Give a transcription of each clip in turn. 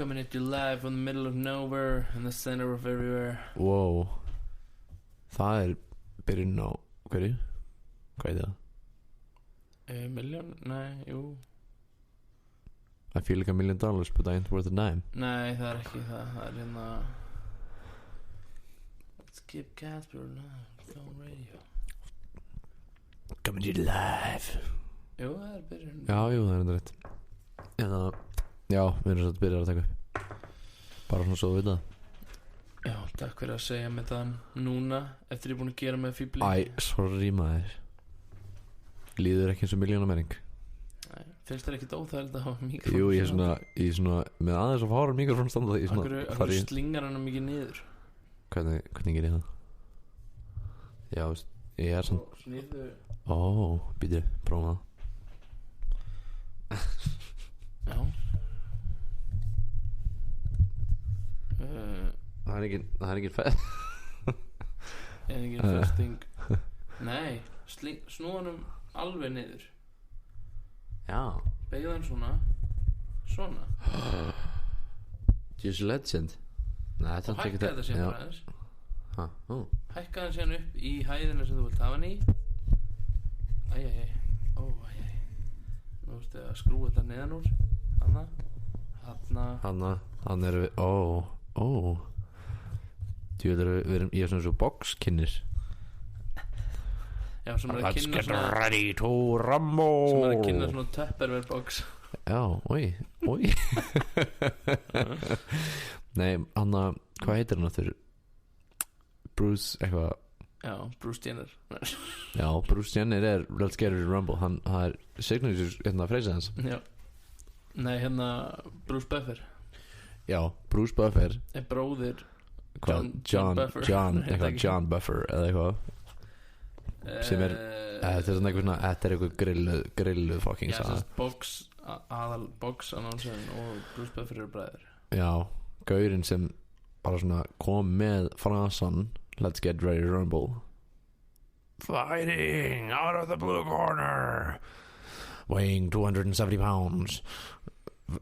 coming at you live from the middle of nowhere in the center of everywhere. Wow. Það byrjun á hverju? Hvað það? Million? Nei, jú. I feel like $1 million but I ain't worth a dime. Nei, það ekki það. Það hérna Skip Casper live on radio. Coming to you live. Jú, það byrjun. Já, jú, það enda rétt. Já, við erum svo að byrja að taka upp. Bara svona svo að vita. Já, takk fyrir að segja með það núna eftir ég búin að gera með fíbli. Sorry maður. Líður ekki eins og milljónamæring. Nei, finnst þér ekkit óþægilegt að hafa mikrofón? Jú, ég er svona með aðeins að fára mikrofón standa í svona. Akkur slingar hann mikið niður? Hvernig ger ég það? Já, ég er svona. Sniðu. Býtu, prófa það. Já. Það er ekki fett. Engin festing. Nei, snúa hann alveg niður. Já. Beygðu hann svona. Just legend. Nei, og hækka þetta síðan bara aðeins. Hækka hann síðan upp í hæðina sem þú vilt hafa hann í. Nú ertu að skrúa þetta neðan úr. Hann er við. Ég er svona svo boxkinnir. Já, sem er að kynna Let's get ready to rumble. Sem er að kynna svona Tupperware box. Já, oi Nei, hvað heitir hann aftur? Bruce eitthvað. Já, Bruce Jenner. Já, Bruce Jenner er Let's get ready to rumble. Hann er signature freysið hans. Já. Nei, Bruce Buffer. Já, Bruce Buffer er bróðir John Buffer. John Buffer eða eitthvað sem er þetta er svona eitthvað þetta er eitthvað grillu fucking saga. Aðal box annonsörinn og Bruce Buffer eru bræður. Já, gaurinn sem bara svona kom með frasan Let's get ready to rumble. Fighting out of the blue corner, weighing 270 pounds.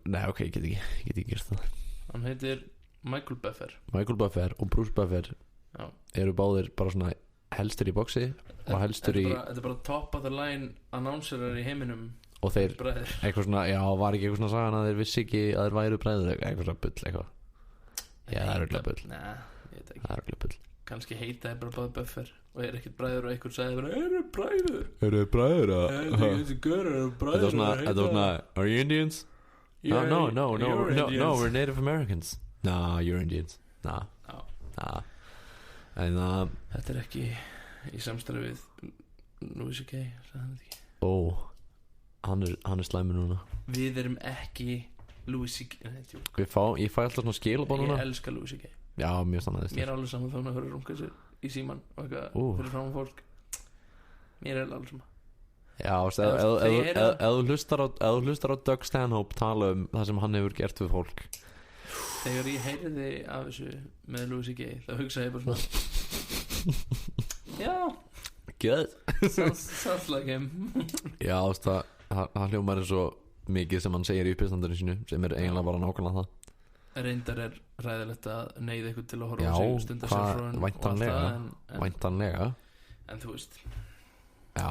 Nei, ok, ég get ekki gert það. Hann heitir Michael Buffer og Bruce Buffer. Já. Eru báðir bara svona helstur í boxi og helstur í Þetta er bara top of the line announcerar í heiminum. Og þeir eitthvað svona, já, var ekki eitthvað svona sagan að þeir vissi ekki að þeir væru bræður eitthvað svona bull eitthvað. Já, það er örugglega bull. Nei, ég veit ekki. Það er örugglega bull. Kannski heita þeir bara báði Buffer og ekkert bræður og einhver sagði bara, eru bræður? Þetta var svona, are you Indians? No, we're Native Americans. No, you're Indians. Nah. En þetta er ekki í samstarfi við Louis C.K. hann er slæmur núna. Við erum ekki Louis C.K. Ég fæ alltaf svona skilabóð núna. Ég elska Louis C.K. Já, mjög stannaðist. Mér er alveg saman þá hann að höra runga sér í síman og eitthvað fyrir fram á fólk. Mér er alveg saman. Já, ef þú hlustar á Doug Stanhope tala það sem hann hefur gert við fólk. Þegar ég heyrði af þessu með Louis C.K. þá hugsaði ég bara svona já, good. sounds like him. Já, það hljómar eins og mikið sem hann segir í uppistandinu sínu sem er eiginlega bara nákvæmlega það. Reyndar er ræðilegt að neyða ykkur til að horfa á sig stundar sérfrón og allt það væntanlega en þú veist já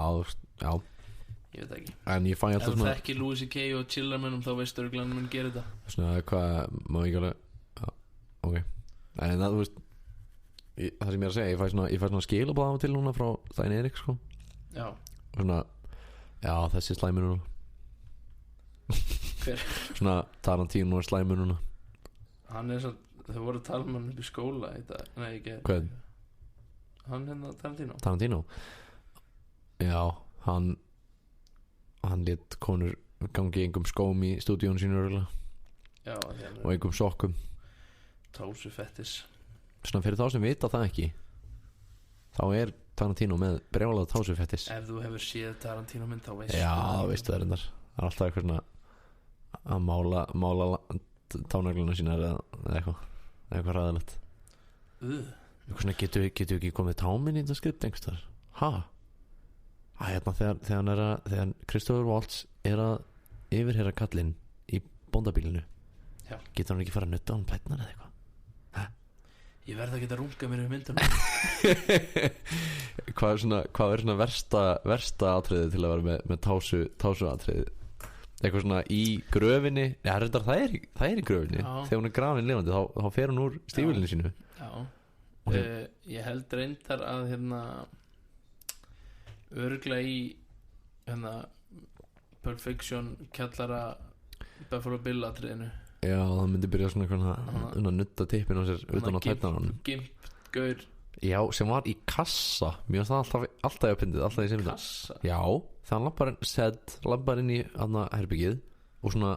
ég veit ekki en ég fæ alltaf svona ef þú þekki Louis C.K. og chillarmennum þá veist örglan mun gera þetta svona hvað má ekki alveg ok en það þú veist það sem ég er að segja ég fæ svona skilabóð til núna frá Stein Erik sko já svona já þessi slæmur núna hver svona Tarantino slæmur núna hann er svona þau voru að tala um hann upp í skóla í dag nei ekki hvað hann Tarantino já hann lét konur gangi einhverjum skóm í stúdíónu sínu já, og einhverjum sokkum tásu fettis svona fyrir þá sem vita það ekki þá er Tarantino með brjálað tásu fettis ef þú hefur séð Tarantino mynd þá veist já veistu það reyndar það er alltaf eitthvað svona að mála tánagluna sína eða eitthvað ræðilegt eitthvað svona getur ekki komið táminn í þetta skript einhverstaðar hérna þegar Christopher Waltz er að yfirheyra kallinn í bóndabílinu Já. Getur hann ekki fara að nutta á hann tætnar eða eitthvað? Ég verð að geta runga mér við myndunum. Hvað er svona versta atriði til að vera með tásu atriði? Eitthvað svona í gröfinni. Já, reyndar, það er í gröfinni. Já. Þegar hún er grafin lifandi þá fer hún úr stígvélinu sínu. Já. Ég held reyndar að örugglega í Perfection kjallara Buffalo Bill atriðinu. Já, það myndi byrja svona að nutta tippin á sér utan á tætnar hann. Gimpgaur. Já, sem var í kassa. Mér finnst það alltaf í uppindið, alltaf í sem Kassa? Já, þegar hann lappar inn í herbyggið og svona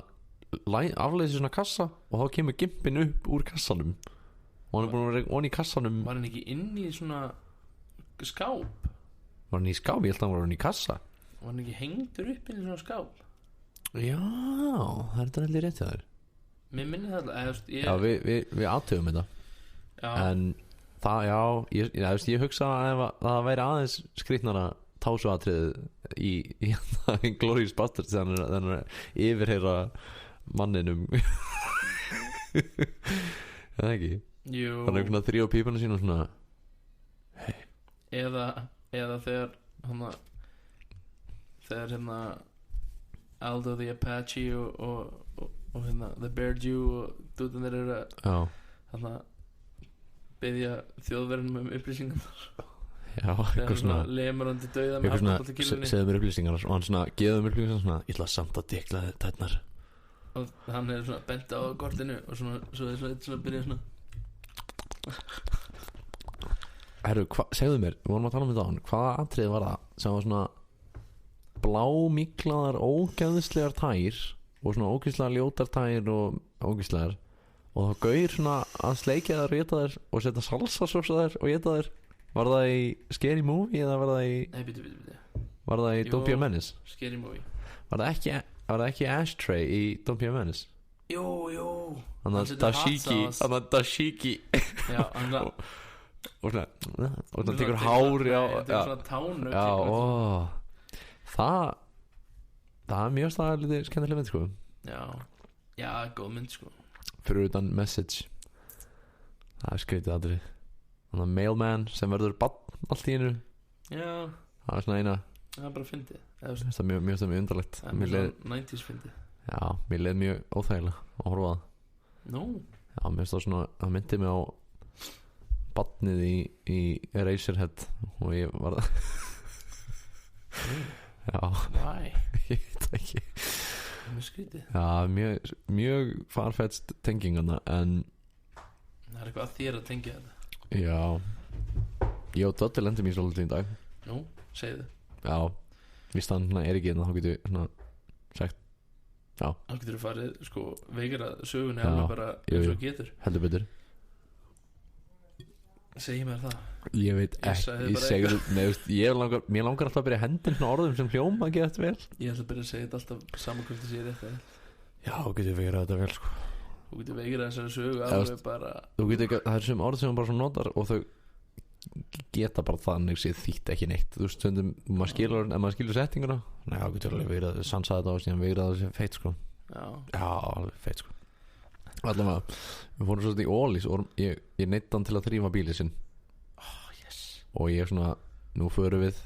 afleiðir svona kassa og þá kemur gimpin upp úr kassanum og hann er búin að vera onni í kassanum. Var hann ekki inn í svona skáp? Var hann í skáp? Ég held að hann var hann í kassa. Var hann ekki hengdur upp inn í svona skáp? Já, það er þetta heldur rétt hjá þér. Mér minni það alltaf. Já, við aðtöfum þetta. Já. En það, já, ég hugsa að það væri aðeins skrýtnara tásuatriðið í Inglourious Basterds þegar hann er yfirheyra manninum. Það ekki? Jú. Hann er svona þrjá pípuna sín og svona hey. Eða þegar Aldo the Apache og The Bear Jew og dúðanir eru að beðja þjóðverðinum upplýsingum. Já, eitthvað svona lemur hann til dauða með eitthvað hafnabóttakílunni. segðu mér upplýsingar og hann svona geðu mér upplýsingar svona ég ætla samt að dekla tætnar og hann er svona bent á kortinu og svona byrja svona. Herru, segðu mér, við vorum að tala um þetta á hann. Hvaða atriði var það sem var svona blámíklaðar ógeðslegar tær og svona ógeðslegar ljótar tær og ógeðslegar og þá gaur svona að sleikja þær og éta þær og setja salsasós á þær og éta þær? Var það í Scary Movie eða var það í Nei, bíddu. Var það í Don't Be a Menace? Scary Movie. Var það ekki Ashtray í Don't Be a Menace? Jú. Hann að dashiki Já, hann og svona tekur hár já, svona tánug. Já, það er mjög staðalítið skemmtileg mynd sko. Já, góð mynd sko. Fyrir utan Message. Það er skrítið aðri. Þannig að Mailman sem verður barn allt í einu. Já. Það er svona eina. Það er bara fyndið. Það er mjög undarlegt. Það er mjög 90s fyndið. Já, mér leið mjög óþægilega að horfa það. Nú? Já, mér finnst það svona, það myndi mig á barnið í Eraserhead og ég var það. Já. Why? Ég veit ekki. Það er mjög skrítið. Já, mjög farfetched tengingana en það er eitthvað að þér að tengja þetta. Já. Ég og Döddi lendum í svolítið í dag. Nú, segðu. Já, víst hann er ekki en þá getur svona sagt. Já. Þá getur þú farið sko veikara sögunni alveg bara eins og getur. Heldur betur. Segji mér það. Ég veit ekki. Mér langar alltaf að byrja að hendin svona orðum sem hljóma ekki eftir vel. Ég ætla að byrja að segja þetta alltaf saman hvort það sé rétt eða. Já, þú getur veikara þetta vel sko. Þú getur veikara þessari sögu alveg bara. Þú getur ekki, það er sem orð sem hann bara svona notar og þau geta bara þannig séð þýtt ekki neitt. Þú veist, stundum maður skilur settinguna. Nei, þú getur alveg veikara að sansa þetta og síðan veikara það feit sko. Já, alveg feit sko. Allavega, við fórum svolítið í Ólís og ég neitt hann til að þrífa bílið sinn. Yes. Og ég svona, nú förum við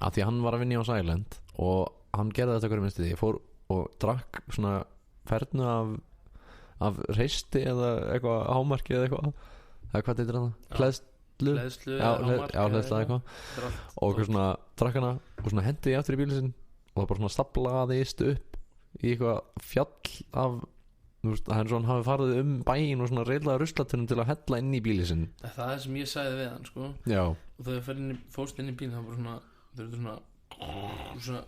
að því að hann var að vinna á Silent og hann gerði þetta hverju minnst því. Ég fór og drakk svona fernu af reisti eða eitthvað hámarki eða eitthvað. Eða hvað heitir það? Hleðslu eða eitthvað. Og eitthvað svona drakk hana og svona hendi ég aftur í bílið sinn og það bara svona staplaðist upp í eitthvað fjall af, þú veist, það er svona hann hafi farið bæinn og svona reyðlaði ruslatunum til að hella inn í bílið sinn. Það er sem ég sagði við hann sko. Já. Og þegar fórst inn í bílinn það var svona, þau eru svona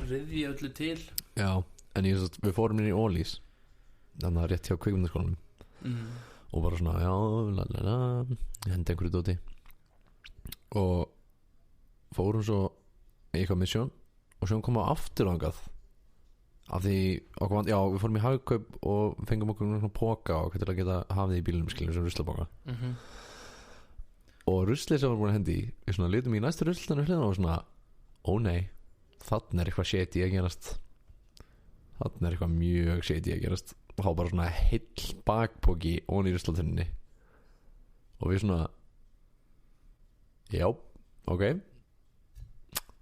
riðja öllu til. Já, en við fórum inn í Ólís þannig að rétt hjá kvikmyndaskólanum og bara svona, já, hendi einhverju dóti og fórum svo eitthvað misjón og svo komum við aftur ángað af því, við fórum í Hagkaup og fengum okkur svona póka og til að geta hafið í bílunum skiljum sem ruslapóka og ruslið sem var búin að hendi við svona litum í næstu ruslinu og svona, ó nei, þannig er eitthvað shady að gerast þannig er eitthvað mjög shady að gerast þá bara svona heill bakpoki ofan í ruslatunni og við svona já, ok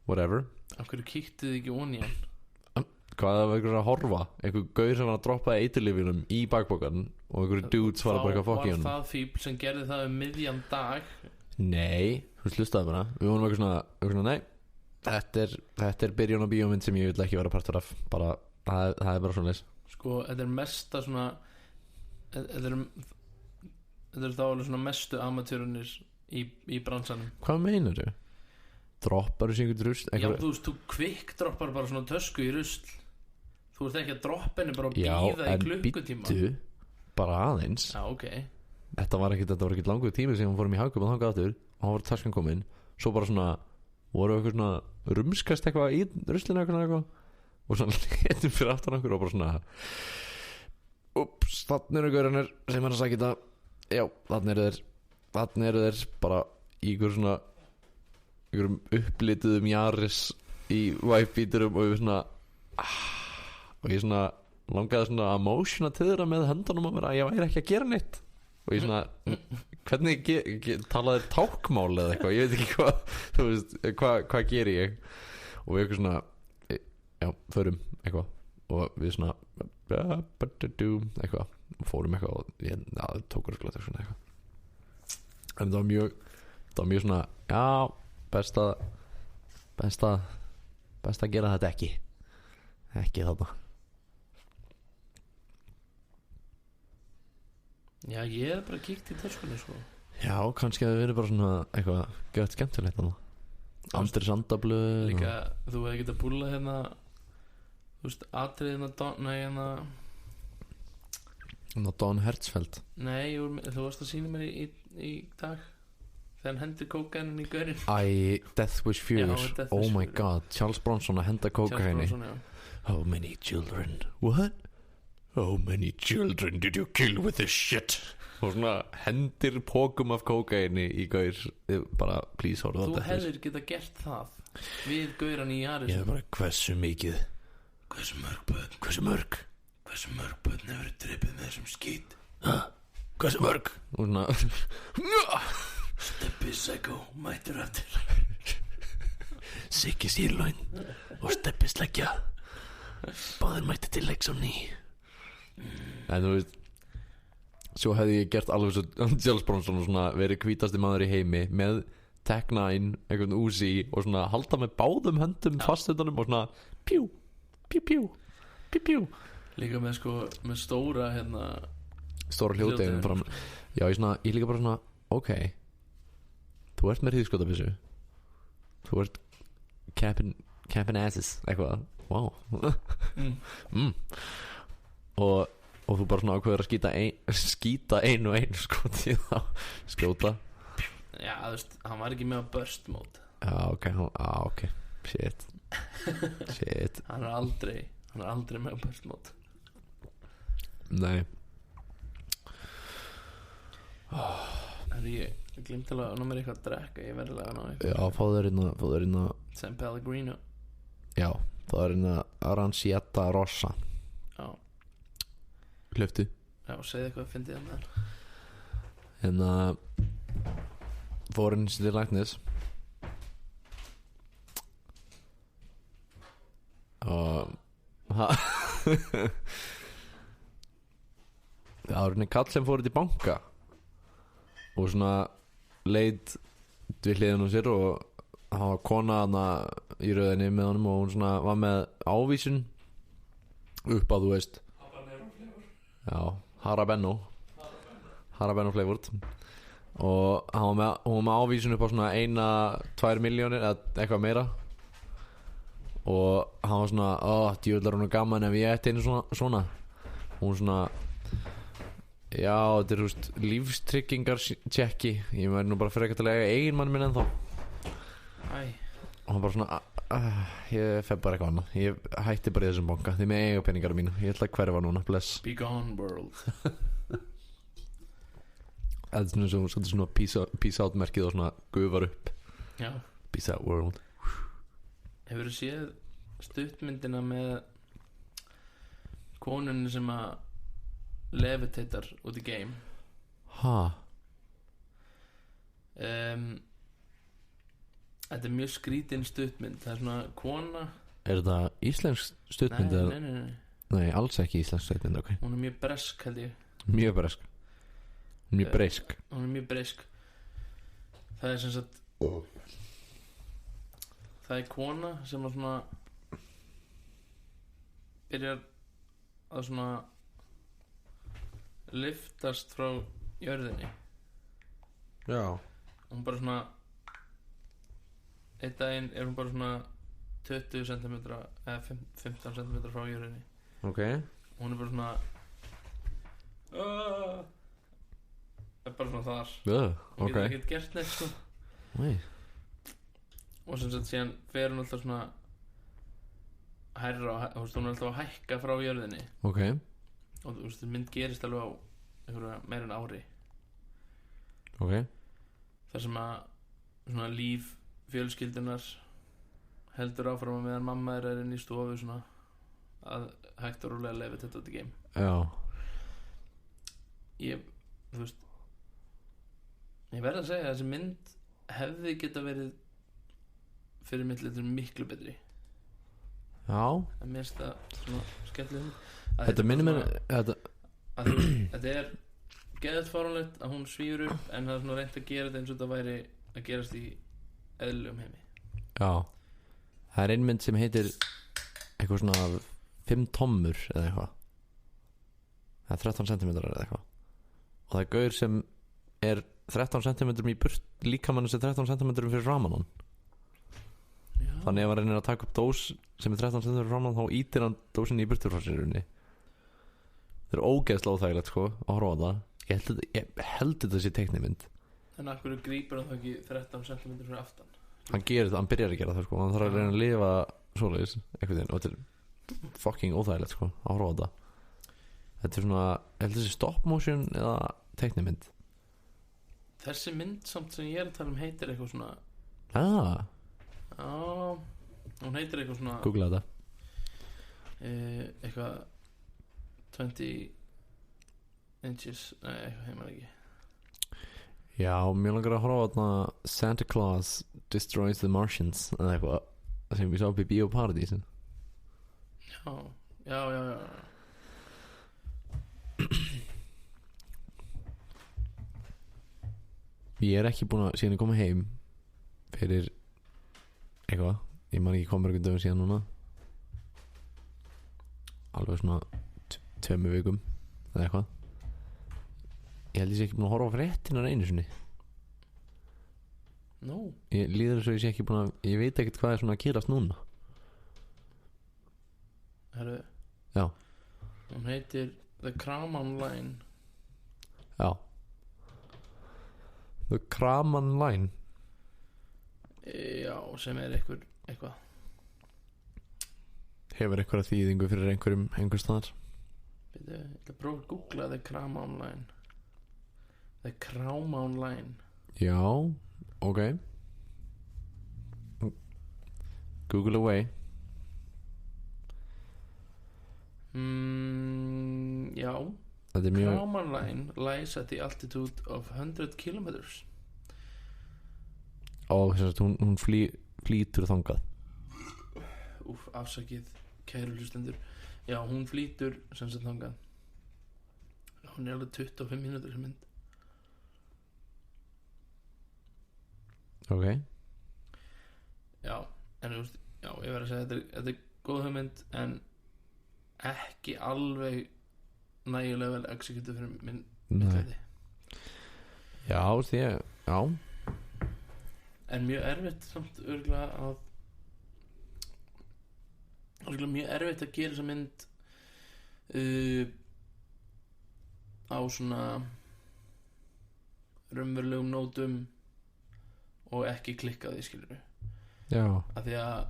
whatever. Af hverju kíktuð þið ekki ofan í hann? Hvað það var einhver að horfa, einhver gauður sem var að droppa eiturlyfjunum í bakpokan og einhverju dudes var bara eitthvað fokk í hann. Var það fíbl sem gerði það miðjan dag? Nei, þú hlustaði bara. Við vorum eitthvað svona nei, þetta er byrjun á bíómynd sem ég vil ekki vera partur af. Bara, það er bara svona leys. Sko, þetta er mesta svona þetta er þá alveg svona mestu amatörunir í bransanum. Hvað meinar þú? Droppar þú sig einhvern rusl? Já, þú veist, þú kvikkdroppar bara svona tösku í rusl. Þú ert ekki að droppa henni bara að bíða í klukkutíma. Já, en býttu bara aðeins. Já, ok. Þetta var ekkert langur tími sem við fórum í Hagkaup og þangað aftur og hann var taskan kominn. Svo bara svona voru eitthvað svona rumskast eitthvað í ruslinu eitthvað og svona letum fyrir aftan okkur og bara svona ups, þannig eru gaurarnir sem er að sækja þetta. Já, þannig eru þeir bara í einhverjum upplituðum Yaris í whitebíturum og við svona og ég svona langaði svona að motiona til þeirra með höndunum á mér að ég væri ekki að gera neitt og ég svona hvernig talaði tákmál eða eitthvað, ég veit ekki hvað þú veist, hvað ger ég og við eitthvað svona já, förum eitthvað og við svona eitthvað og fórum eitthvað og það tókur eitthvað en það var mjög svona já, best að gera þetta ekki þarna. Já, ég hef bara kíkt í töskunni sko. Já, kannski að það verið bara svona eitthvað gett skemmtilegt þarna Andri Sandablöð líka, þú hefði getað búlað hérna þú veist, atriðina Don Hertzfeldt. Nei, þú varst að sýna mér í dag þegar hann hendur kókainin í gaurinn. Death Wish Furious. Já, oh my god, Charles Bronson að henda kókaini. How many children? What? How many children did you kill with this shit? Og svona hendir pókum af kókaini í gaur. Bara please horfa á þetta. Þú hefðir getað gert það við gauran í Yaris. Ég er bara hversu mikið? Hversu mörg börn? Hversu mörg? Hversu mörg börn hefur drepið með þessum skít? Hversu mörg? Og svona Steppi Psycho mættur aftur. Siggi Sýrlaun og Steppi Sleggja báðir mætti til leiks á ný. En þú veist, svo hefði ég gert alveg svo Charles Bronson og svona verið hvítasti maður í heimi með Tech-9, einhvern Uzi og svona halda með báðum höndum fastundanum og svona pjú, pjú, pjú, pjú, pjú. Líka með sko, með stóra hérna stóra hljóðdegin fram. Já, ég líka bara svona ok, þú ert með hríðskotabissu, þú ert camping asses eitthvað, wow og þú bara svona ákveður að skýta ein og ein skoti þá skjóta. Já, þú veist, hann var ekki með á burst mode. Já, ok, shit Hann er aldrei með á burst mode. Nei. Ég glimt til að ná mér eitthvað að drekka. Ég verði að ná eitthvað. Já, fá þér inn að San Pellegrino. Já, fá þér inn að Aranciata Rossa. Já. Hlöftu. Já, segðu eitthvað að fyndið hann þar. En fórin til læknis og það var einhvern kall sem fór til banka og svona leit við hliðinu sér og það var kona hana í röðinni með honum og hún svona var með ávísun upp að þú veist já, Harabenno flavored og hún var með ávísun upp á svona 1-2 milljónir eða eitthvað meira og hann var svona djúðlar hún er gaman ef ég ætti einu svona hún svona já, þetta er húst lífstryggingar tjekki, ég verði nú bara fyrir ekkert að lega eiginmann minn ennþá og hann bara svona ég fef bara eitthvað annað, ég hætti bara í þessum banka þið með eiga peningar mínu, ég ætla að hverfa núna, bless. Be gone world. Það er svona peace out merkið og svona gufar upp. Já. Peace out world. Hefur þú séð stuttmyndina með konunni sem að levitator út í game. Þetta er mjög skrítin stuttmynd. Það er svona kona. Er þetta íslensk stuttmynd? Nei, alls ekki íslensk stuttmynd, ok. Hún er mjög bresk, held ég. Mjög bresk. Hún er mjög bresk. Það er sem sagt það er kona sem að svona byrjar að svona lyftast frá jörðinni. Já. Hún bara svona einn daginn er hún bara svona 20 cm eða 15 cm frá jörðinni. Ok. Hún er bara svona er bara svona þar. Hún getur ekkert gert neitt sko. Nei. Og sem sagt síðan fer hún alltaf svona hærra og hún er alltaf að hækka frá jörðinni. Ok. Og þú veist, mynd gerist alveg á einhverja meira en ári. Ok. Þar sem að svona líf fjölskyldunar heldur áfram að meðan mamma er inn í stofu svona að hægt og rólega lefi þetta út í game. Já. Þú veist, ég verð að segja að þessi mynd hefði geta verið fyrir mitt litur miklu betri. Já. En mér finnst það svona skemmtileg. Þetta minnir mér þetta er geðvægt fáránlegt að hún svífur upp, en það er svona reynt að gera þetta eins og þetta væri að gerast í eðlilegum heimi. Já. Það er ein mynd sem heitir eitthvað svona 5 tommur eða eitthvað. Það er 13 cm eða eitthvað. Og það er gaur sem er 13 cm í burt, líkamann sem 13 cm fyrir framan hann. Já. Þannig ef hann reynir að taka upp dós sem er 13 cm fyrir framan hann, þá ítir hann dósinni í burtur frá sér í rauninni. Það er ógeðslega óþægilegt sko að horfa á það. Ég held þetta sé teiknimynd. En af hverju grípur hann þá ekki 13 cm fyrir aftan? Hann gerir það, hann byrjar að gera það sko. Hann þarf að reyna að lifa svoleiðis einhvern veginn, og þetta er fucking óþægilegt sko að horfa á það. Þetta er svona, heldur þessi stop motion eða teiknimynd? Þessi mynd samt sem ég er að tala um heitir eitthvað svona. Já, hún heitir eitthvað svona. Googla þetta. Eitthvað 20 inches, nei, eitthvað heimar ekki. Já, mér langar að horfa á þarna Santa Claus Destroys the Martians eða eitthvað sem við sáum í Bíóparadísin. Já. Ég er ekki búin að síðan ég koma heim fyrir eitthvað, ég man ekki koma mörgum dögum síðan núna, alveg svona 2 vikum eða eitthvað. Ég held ég sé ekki búin að horfa á fréttinar einu sinni. Ég líður þess að ég sé ekki búin að, ég veit ekkert hvað er svona að gerast núna. Herru. Já. Hún heitir The Kraman Line. Já. The Kraman Line. Já, sem er eitthvað. Hefur eitthvað þýðingu fyrir einhver staðar? Ég ætla að prófa að googla The Kraman Line. The Kraman Line. Já, ok. Google away. Já. Kraman Line lies at the altitude of 100 kilometers. Og þess að hún flýtur þangað. Afsakið kæru hlustendur. Já, hún flýtur sem sagt þangað. Hún er alveg 25 mínútur sem mynd. Ok. Já, en þú veist, já, ég verð að segja þetta er góð hugmynd, en ekki alveg nægilega vel executed fyrir minn hluti. Já, því að, já. En mjög erfitt samt örgulega mjög erfitt að gera þessa mynd á svona raunverulegum nótum og ekki klikka því, skilur. Já. Af því að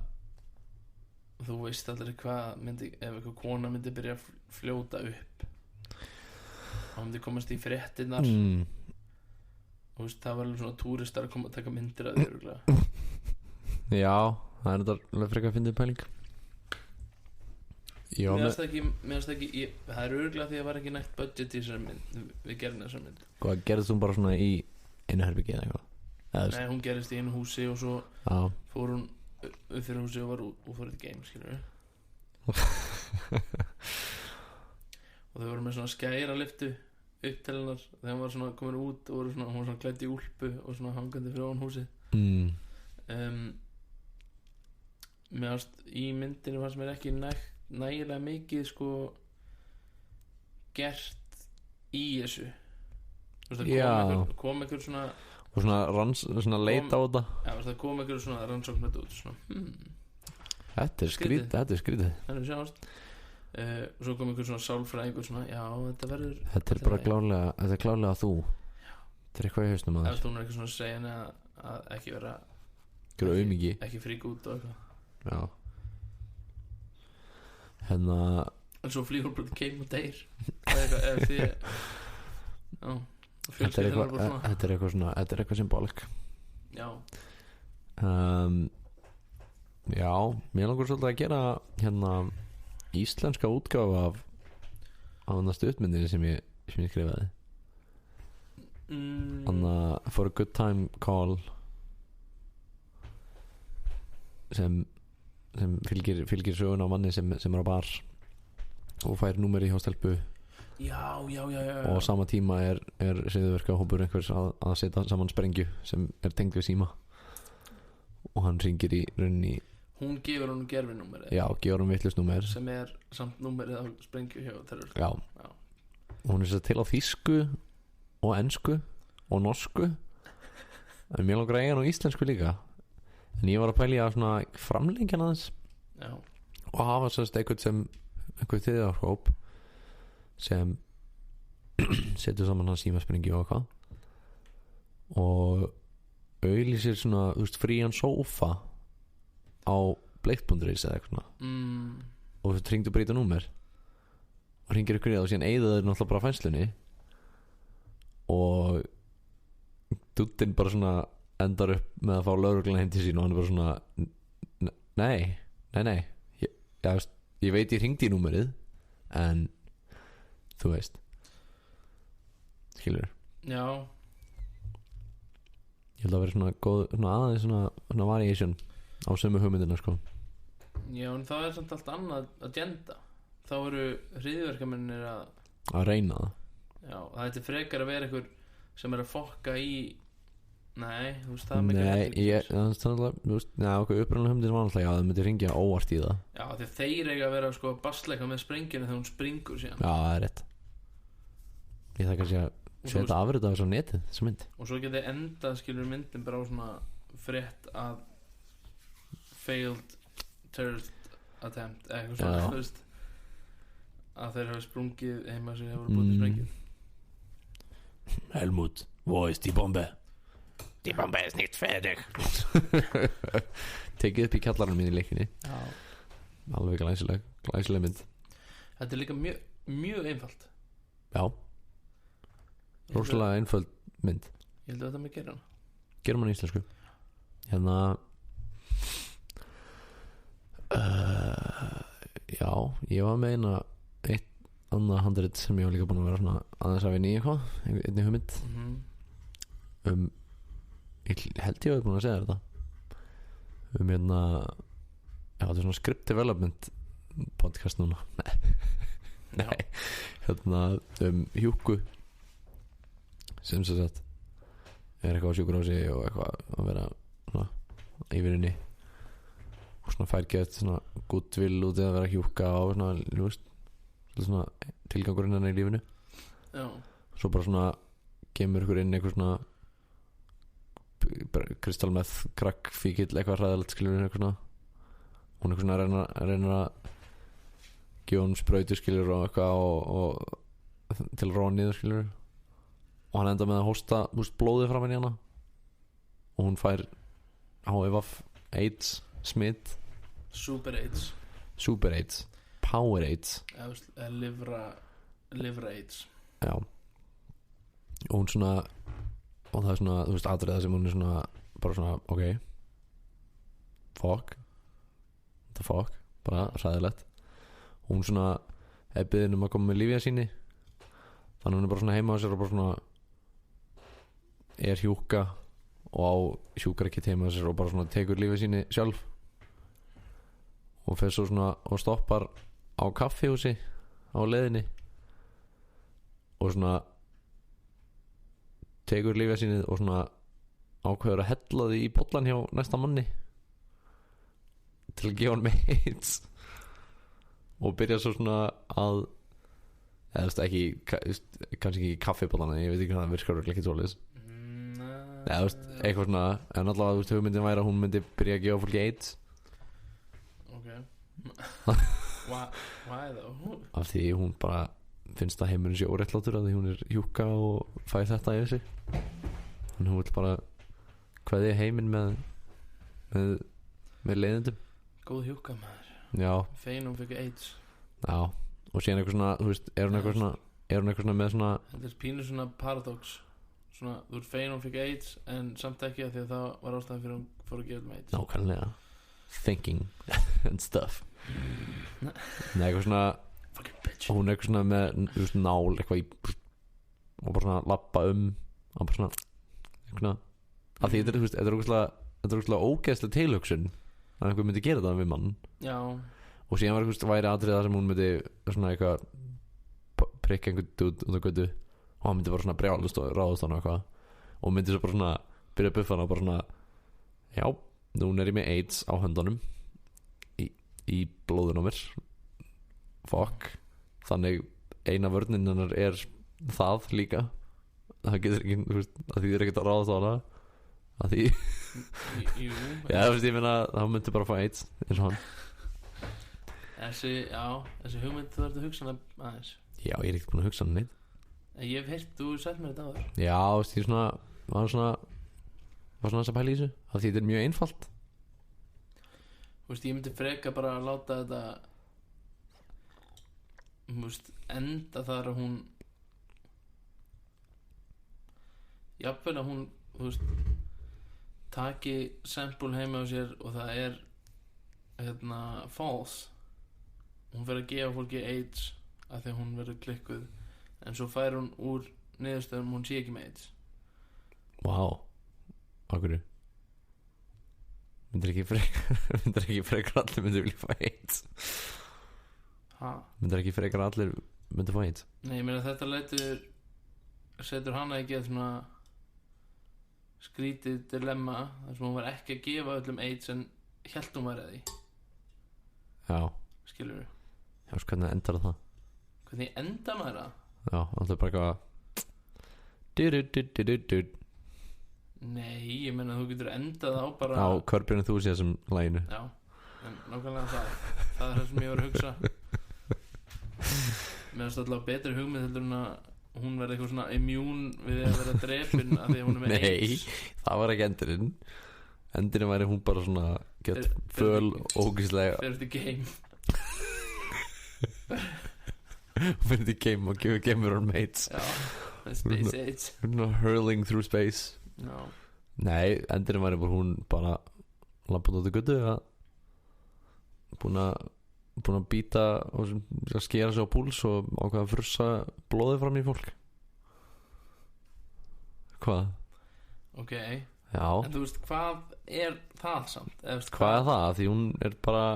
þú veist allir hvað myndi, ef eitthvað kona myndi byrja að fljóta upp, þá myndi komast í fréttinnar. Þú veist, það var alveg svona túristar að koma að taka myndir af því, örgulega. Já, það er þetta alveg frekar að finna pæling. Mér finnst ekki það er örugglega því að það var ekki nægt budget í þessari mynd. Við gerum þessari mynd. Hvað gerðist hún bara svona í einu herbyggi eða eitthvað? Nei, hún gerist í einu húsi og svo fór hún upp fyrir húsi og var út fyrir þetta game, skilur við. Og þau voru með svona skæra lyftu upptælunar þegar hann var svona komin út og hún var svona klædd í úlpu og svona hangandi fyrir ofan húsið. Mér fannst í myndinu fannst mér ekki nægilega mikið sko gert í þessu. Þú veist, kom einhver svona og svona leita á þetta. Já, það kom einhver svona rannsókn út svona Þetta er skrítið. Það er sjáast. Og svo kom einhver svona sálfræðingur svona, já, þetta er bara klárlega þú. Þetta er eitthvað í hausnum að það. Hún er eitthvað svona að segja henni að ekki vera ekki frík út og eitthvað. Já. En svo flýgur bara keim og deyr. Eða því Þetta er eitthvað symbolik. Já. Já, mér langar svolítið að gera íslenska útgáfu af næstu uppmyndinni sem ég skrifaði. For a Good Time Call sem fylgir sögun á manni sem er á bar og fær númeri hjá stelpu. Já. Og á sama tíma er hryðjuverka hópur einhvers að setja saman sprengju sem er tengd við síma og hann hringir í rauninni. Hún gefur honum gerfinúmerið. Já, gefur honum vitlaust númer sem er samt númerið á sprengju hjá terrorist. Já. Og hún er svo til á þýsku og ensku og norsku en mér langar að eiga hann á íslensku líka. En ég var að pæla í að svona framlengja aðeins. Já. Og hafa sérst einhvern þriðarhóp sem setur saman hann símasprengju og eitthvað og auglýsir svona, þú veist, frían sófa á bleikt.is eða eitthvað og þú hringdu breyta númer og hringir ykkur í það og síðan eyða þeir náttúrulega bara fænslunni og duttinn bara svona endar upp með að fá lögregluna heim til sín og hann er bara svona nei ég veit ég hringdi í númerið en þú veist skilur. Já. Ég held að vera svona góð svona aðeins svona variation á sömu hugmyndina sko. Já, en það er samt allt annað agenda. Þá eru hryðjuverkamennir að reyna það. Já, það er frekar að vera einhver sem er að fokka í. Nei, þú veist það mikið. Okkur uppræðanlega hugmyndin var alltaf að það myndi ringja óvart í það. Já, því þeir eiga að vera sko að bassleika með sprengjuna þegar hún springur síðan. Já, það er rétt. Ég það kannski að setja afrið af þessu á netið, þessu mynd. Og svo geti endað skilur myndin bara á svona frétt að failed terrorist attempt eitthvað svona, þú veist að þeir hafa sprungið heima sem hefur búið til sprengju. Helmut, wo ist die Bombe? Die Bombe ist nicht fertig. Tekið upp í kjallaranum mín í leikinni. Já. Alveg glæsileg mynd. Þetta er líka mjög einfalt. Já. Rósalega einföld mynd. Ég held að þetta með gera hana. Gerum hana í íslensku. Já, ég var með eitt annað handrit sem ég var líka búin að vera svona aðeins að vinna í eitthvað einni hugmynd ég held ég að búin að segja þetta já, þetta er svona script development podcast núna nei hjúku sem sagt er eitthvað á sjúkurási og eitthvað að vera svona í vinnunni og svona fær gett svona goodwill út í að vera hjúka og svona, þú veist svona tilgangurinn hennar í lífinu. Já. Svo bara svona kemur ykkur inn eitthvað svona kristalmeth krakk fíkill eitthvað hræðilegt skilur eitthvað svona hún eitthvað svona reynir að gefa hún sprautu skilur og eitthvað og til að róa niður skilur og hann enda með að hósta blóðið fram henni hana og hún fær HIV AIDS smitt Super AIDS Power AIDS Livra AIDS. Já. Og hún svona og það er svona, þú veist, atriða sem hún er svona bara svona, ok fuck bara hræðilegt Hún svona er beðin að koma með lyfja síni, þannig hún er bara svona heima á sér og bara svona er hjúka og á sjúkrakitt heima á sér og bara svona tekur lyfja síni sjálf og fer svo svona og stoppar á kaffihúsi á leiðinni og svona tekur lyfja síni og svona ákveður að hella því í bollan hjá næsta manni til að gefa hann með AIDS og byrja svo svona að eða ekki, kannski ekki kaffibólana, ég veit ekki hvað það virkar ekki svoleiðis eða eitthvað svona, en allavega hugmyndin væri að hún myndi byrja að gefa fólki AIDS. Ok. Why though? Af því hún bara finnst að heimurinn sé óréttlátur að því hún er hjúka og fæði þetta yfir sig, þannig hún vil bara kveðja heiminn með leiðindum. Góð hjúka maður. Já. Fein hún fikk AIDS. Já, og síðan eitthvað svona, þú veist, er hún eitthvað svona með svona, þetta er pínu svona paradox, svona, þú ert fein hún fikk AIDS en samt ekki að því að það var ástæðan fyrir hún fór að gefa AIDS. nákvæmlega thinking and stuff. Nei, eitthvað svona Fucking bitch. og hún er eitthvað svona með, þú veist, nál eitthvað í og bara svona lappa og bara svona eitthvað svona, af því þetta er, þú veist, þetta er ógeðslega ógeðslega tilhugsun að einhver myndi gera það við mann. Já. Og síðan var eitthvað væri atriða sem hún myndi svona eitthvað prikka einhvern út á götu og hann myndi bara svona brjálust og ráðast hann og eitthvað og myndi svo bara svona byrja að buffa hann og bara svona já, núna er ég með AIDS á höndunum í blóðun á mér fuck, þannig eina vörnin hennar er það líka, það getur ekki, þú veist, það þýðir ekkert að ráðast á hana að því Jú, já, þú veist, ég meina það myndi bara fá AIDS eins og hann. Þessi hugmynd þú ert að hugsa hana aðeins. Já, ég er ekkert búin að hugsa hann neitt. Ég hef heyrt, þú sagt mér þetta áður. Já, þú veist, ég var svona þess að pæla í þessu af því þetta er mjög einfalt. Þú veist, ég myndi freka bara að láta þetta, þú veist, enda þar að hún jafnvel að hún, þú veist, taki sample heima á sér og það er false, hún fer að gefa fólki AIDS af því að hún verður klikkuð en svo fær hún úr niðurstöðum hún sé ekki með AIDS. Vá, okkur myndir ekki frekar allir myndir vilja fá AIDS. Myndir ekki frekar allir myndir fá AIDS. Nei, ég meina þetta setur hana ekki að svona skrítið dilemma þar sem hún var ekki að gefa öllum AIDS en hélt hún væri að því. Já. Skilurðu? Já, sko, hvernig endar það? Hvernig endar maður það? Já, það er bara eitthvað Nei, ég meina þú getur endað á bara á Curb Your Enthusiasm læginu. Já, en nákvæmlega það er það sem ég var að hugsa. Mér finnst alltaf betri hugmynd heldur en að hún verði eitthvað svona immún við að vera drepin af því að hún er með AIDS. Nei, það var ekki endurinn væri hún bara svona gett föl ógíslega Fer eftir game fer eftir game og gefur gamer on mates. Já, space AIDS hurling through space. Já. Nei, endurinn væri bara hún bara lampað út í götu búin að býta og skera sig á púls og ákveða að frussa blóðið fram í fólk. Hvað? Ok. Já. En þú veist, hvað er það samt? Hvað er það? Því hún er bara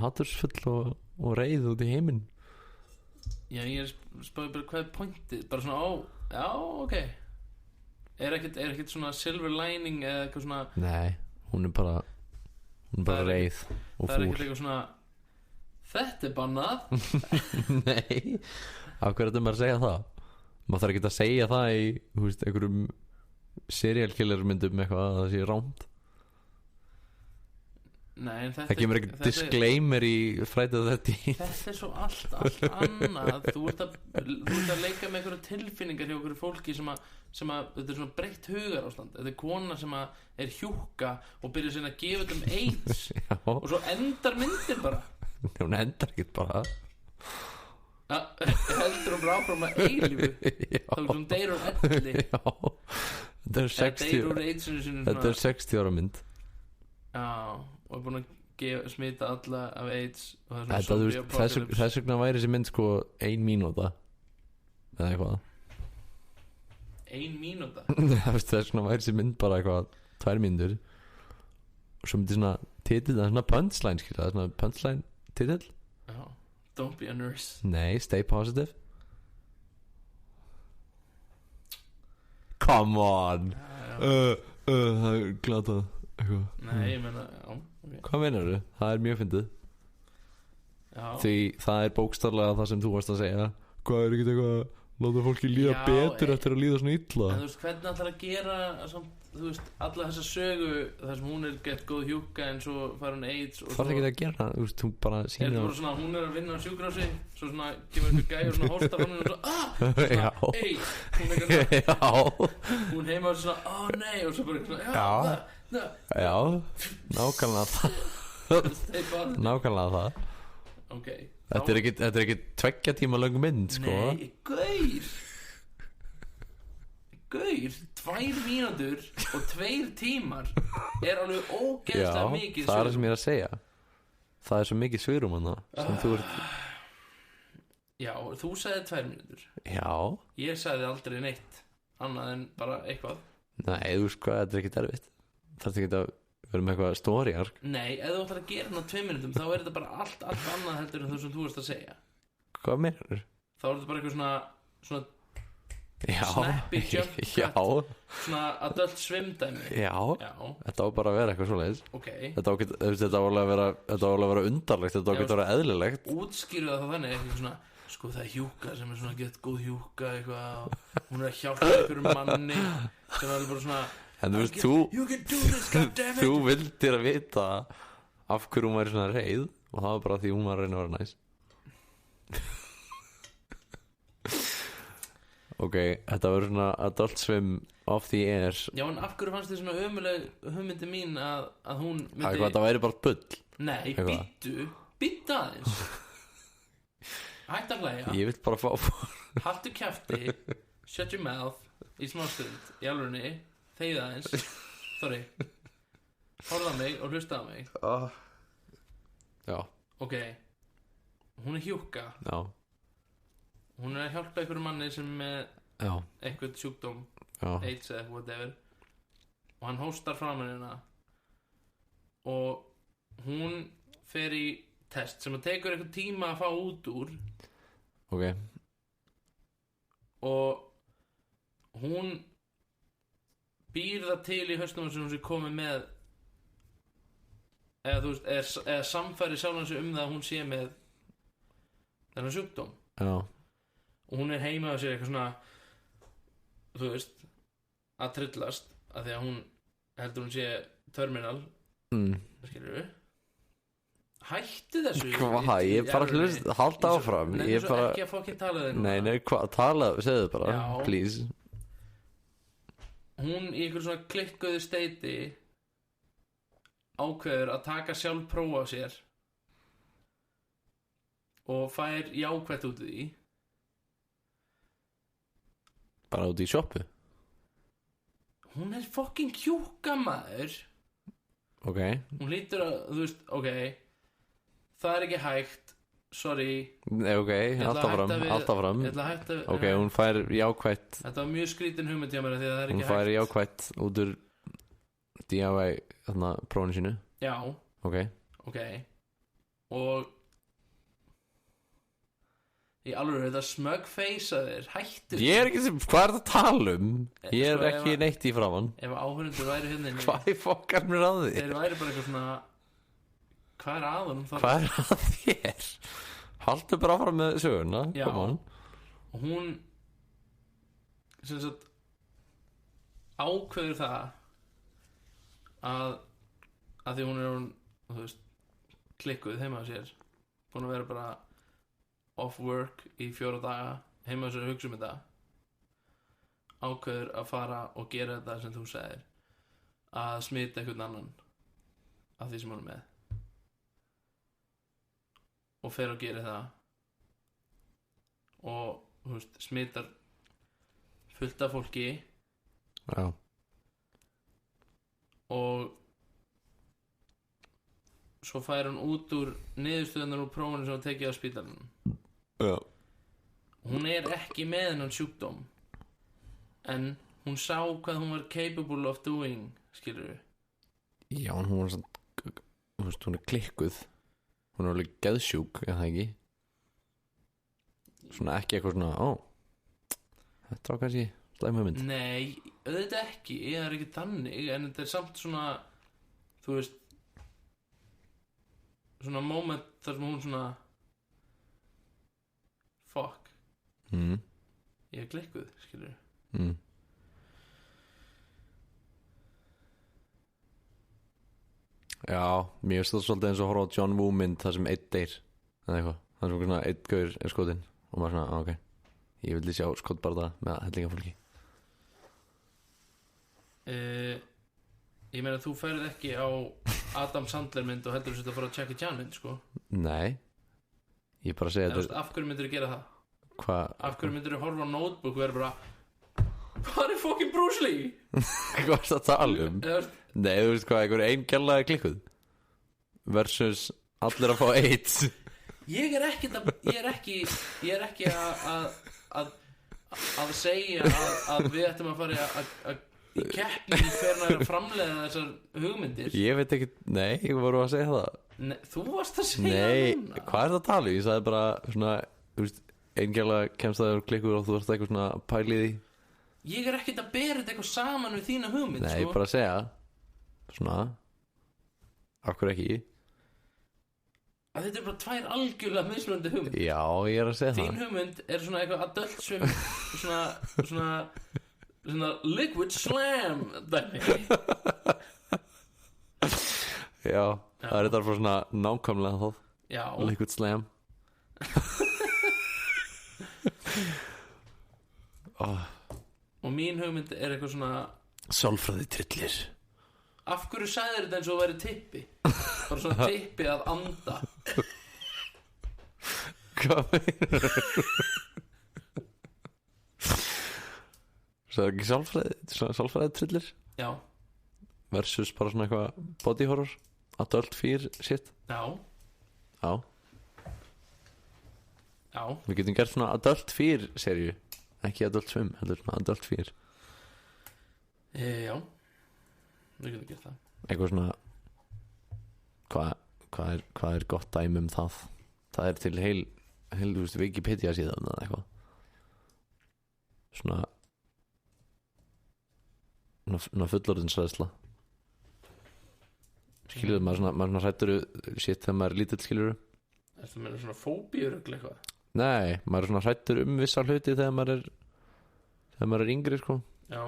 hatursfull og reið út í heiminn. Já, ég spáði bara hvað er pointið? Bara svona, já, ok. Er ekkert svona silver lining eða eitthvað svona? Nei, hún er bara reið og fúl. Það er ekkert eitthvað svona þetta er bannað. Nei, af hverju þetta maður að segja það? Maður þarf ekki að segja það í, þú veist, einhverjum serial killer myndum eitthvað að það sé rámt. Nei, en það kemur ekkert disclaimer í Friday the 13th. Þetta er svo allt annað. Þú ert að leika með einhverja tilfinningar hjá einhverju fólki sem að þetta er svona breytt hugar ástand. Þetta er kona sem að er hjúka og byrja síðan að gefa þetta AIDS. Og svo endar myndin bara. Hún endar ekkert bara. Heldur hún bara áfram að eilífu. Þá er hún deyr úr elli. Já. Þetta er 60 ára mynd. Já, og er búin að smita alla af AIDS og það er Þetta, svona þú veist, þess vegna væri þessi mynd sko 1 mínúta eða eitthvað 1 mínúta þess vegna væri þessi mynd bara eitthvað 2 mínútur og svo myndi svona titill, það er svona punchline skilja, það er svona punchline titill. Já, don't be a nurse. Nei, stay positive. Come on. Það er glatað eitthvað. Nei, ég meina, já okay. Hvað meinarðu? Það er mjög fyndið. Já. Því það er bókstaflega það sem þú varst að segja. Hvað er ekkert eitthvað að láta fólki líða betur eftir að líða svona illa? En þú veist, hvernig ætlar að gera samt, þú veist, alla þessa sögu þar sem hún er gett góð hjúka en svo fær hún AIDS og það er ekki að gera, þú veist, hún bara sýnir það bara svona, hún er að vinna á sjúkrahúsi svo svona, kemur einhver gæi og svona hóstar hann og svona, AIDS hún er eitthvað hún heima og svona, nei og svo bara svona, já, nákvæmlega það nákvæmlega það ok, þetta er ekki 2 tíma löng mynd, sko. Nei, gaur 2 mínútur og 2 tímar er alveg ógeðslega mikið. Já, það er það sem ég er að segja. Það er svo mikið svigrúm hann sem þú ert. Já, þú sagði 2 mínútur. Já. Ég sagði aldrei neitt annað en bara eitthvað. Nei, þú veist hvað, þetta er ekki erfitt. Það er ekki að vera með eitthvað story arc. Nei, ef þú ætlar að gera hann á 2 mínútum þá er þetta bara allt annað heldur en það sem þú varst að segja. Hvað meinar? Þá er þetta bara eitthvað svona já, snappy jump já. Svona adult svimdæmi. Já, þetta á bara að vera eitthvað svoleiðis. Okay. Þetta á alveg að vera undarlegt. Þetta á ekki að vera eðlilegt. Útskýru það þannig eitthvað svona, sko það er hjúka sem er svona gett góð hjúka eitthvað, hún er að hjálpa einhverjum manni sem er bara svona, en þú veist, þú vildir að vita af hverju hún væri svona reið og það var bara því hún var að reyna að vera næs. Ok, þetta var svona Adult Swim of the Air. Já, en af hverju fannst þið svona ömuleg hugmyndi mín að hún myndi... Það væri bara bull. Nei, býttu aðeins. Hætt að hlæja. Ég vil bara fá haltu kjafti, shut your mouth í smá stund, í alvörunni þegið aðeins, sorry horfðu á mig og hlusta á mig. Já. Ok, hún er hjúka. Já. Hún er að hjálpa einhverjum manni sem með einhvern sjúkdóm, AIDS eða whatever, og hann hóstar framan hérna og hún fer í test sem að tekur eitthvað tíma að fá út úr. Ok. Og hún býr það til í hausnum sem hún sé komið með, eða þú veist, eða samfæri sjálfan sig það að hún sé með þennan sjúkdóm. Já. Og hún er heima og sér eitthvað svona, þú veist, að tryllast af því að hún heldur hún sé terminal. Skilur við? Hættu þessu. Hvað? Ég bara hlust, halda áfram. Nei, þú svo ekki að fokkin tala þig núna. Nei, hvað, tala, segðu bara. Já. Please. Hún í einhver svona klikkuðu steiti ákveður að taka sjálf prófa á sér og fær jákvætt út í því. Bara út í sjoppu. Hún er fucking hjúka, maður. Ok. Hún hlýtur að, þú veist, ok, það er ekki hægt, sorry. Nei, ok, alltaf fram. Ég ætla að hætta við. Ok, hún fær jákvætt. Þetta var mjög skrítin hugmynd hjá mér því að það er ekki hægt. Hún fær jákvætt út úr DIY, þarna, prófinu sínu. Já. Ok. Og í alveg þetta smugface að þér hættu. Ég er ekki sem, hvað er það að tala um? Ég er ekki neitt í framann. Ef áhörundur væri hérna hvað er fokkar mér að þér? Þeir væri bara eitthvað svona, hvað er að honum? Hvað er að þér? Haltu bara áfram með söguna. Já. Og hún sem sagt ákveður það að því hún er þú veist, klikkuð heima á sér, búin að vera bara off work í 4 daga heima þess að hugsa þetta, ákveður að fara og gera þetta sem þú segir, að smita einhvern annan af því sem hún er með og fer og gerir það og þú veist, smitar fullt af fólki. Já. Og svo fær hún út úr niðurstöðunar úr prófunu sem hún tekið á spítalanum. Já. Hún ekki með hennan sjúkdóm, en hún sá hvað hún var capable of doing, skilurðu. Já, en hún var svona, þú veist, hún klikkuð. Hún alveg geðsjúk, það ekki? Svona ekki eitthvað svona, þetta var kannski slæm hugmynd. Nei, auðvitað ekki, ég ekki þannig, en þetta samt svona, þú veist, svona moment þar sem hún svona, fuck, ég klikkuð, skilurðu. Já, mér finnst það svolítið eins og horfa á John Woo mynd þar sem einn deyr eða eitthvað, þar sem svona einn gaur skotinn og maður svona, ok, ég vildi sjá skotbarða með hellingafólki. Ég meina þú ferð ekki á Adam Sandler mynd og heldur þú að fara að Jackie Chan mynd, sko. Nei, ég bara segja þetta. Af hverju myndir þú gera það? Hvað? Af hverju myndir þú horfa á Notebook og vera bara, hvað fucking Bruce Lee? Hvað er það að tala um? Nei, þú veist hvað, einhver ein gæla klikkuð versus allir að fá AIDS. Ég er ekki að segja að við ættum að fara að keppni fyrir að framleiða þessar hugmyndir. Ég veit ekki, nei, ég voru að segja það. Nei, þú varst að segja það. Nei, hvað er það að tala um? Ég sagði bara svona, þú veist, ein gæla kemst það og klikkuð og þú varst eitthvað svona pælið í. Ég er ekkert að bera þetta eitthvað saman við þína hugmynd. Nei, bara að segja svona, af hverju ekki? Að þetta bara tvær algjörlega mismunandi hugmynd. Já, ég er að segja það. Þín hugmynd svona eitthvað adult swim, svona liquid slam dæmi. Já, það er þetta bara svona nákvæmlega það. Já. Liquid slam. Og mín hugmynd eitthvað svona sálfræði trillir. Af hverju sagðir þetta eins og væri tippi? Bara svona tippi að anda. Hvað meinar þú? Það ekki sálfræði trillir? Já. Versus bara svona eitthvað body horror, adult fear shit. Já. Við getum gert svona adult fear seríu, ekki adult swim, heldur svona adult fear. Já, við getum gert það. Eitthvað svona, hvað er gott dæmi um það? Það er til heil þú veist, Wikipedia síðan eða eitthvað. Svona fullorðinsræðsla. Skilur maður svona hrættur shit þegar maður er lítill, skilur. Ertu að meina svona fóbíurugl eitthvað? Nei, maður er svona hrættur vissa hluti þegar maður er yngri, sko. Já.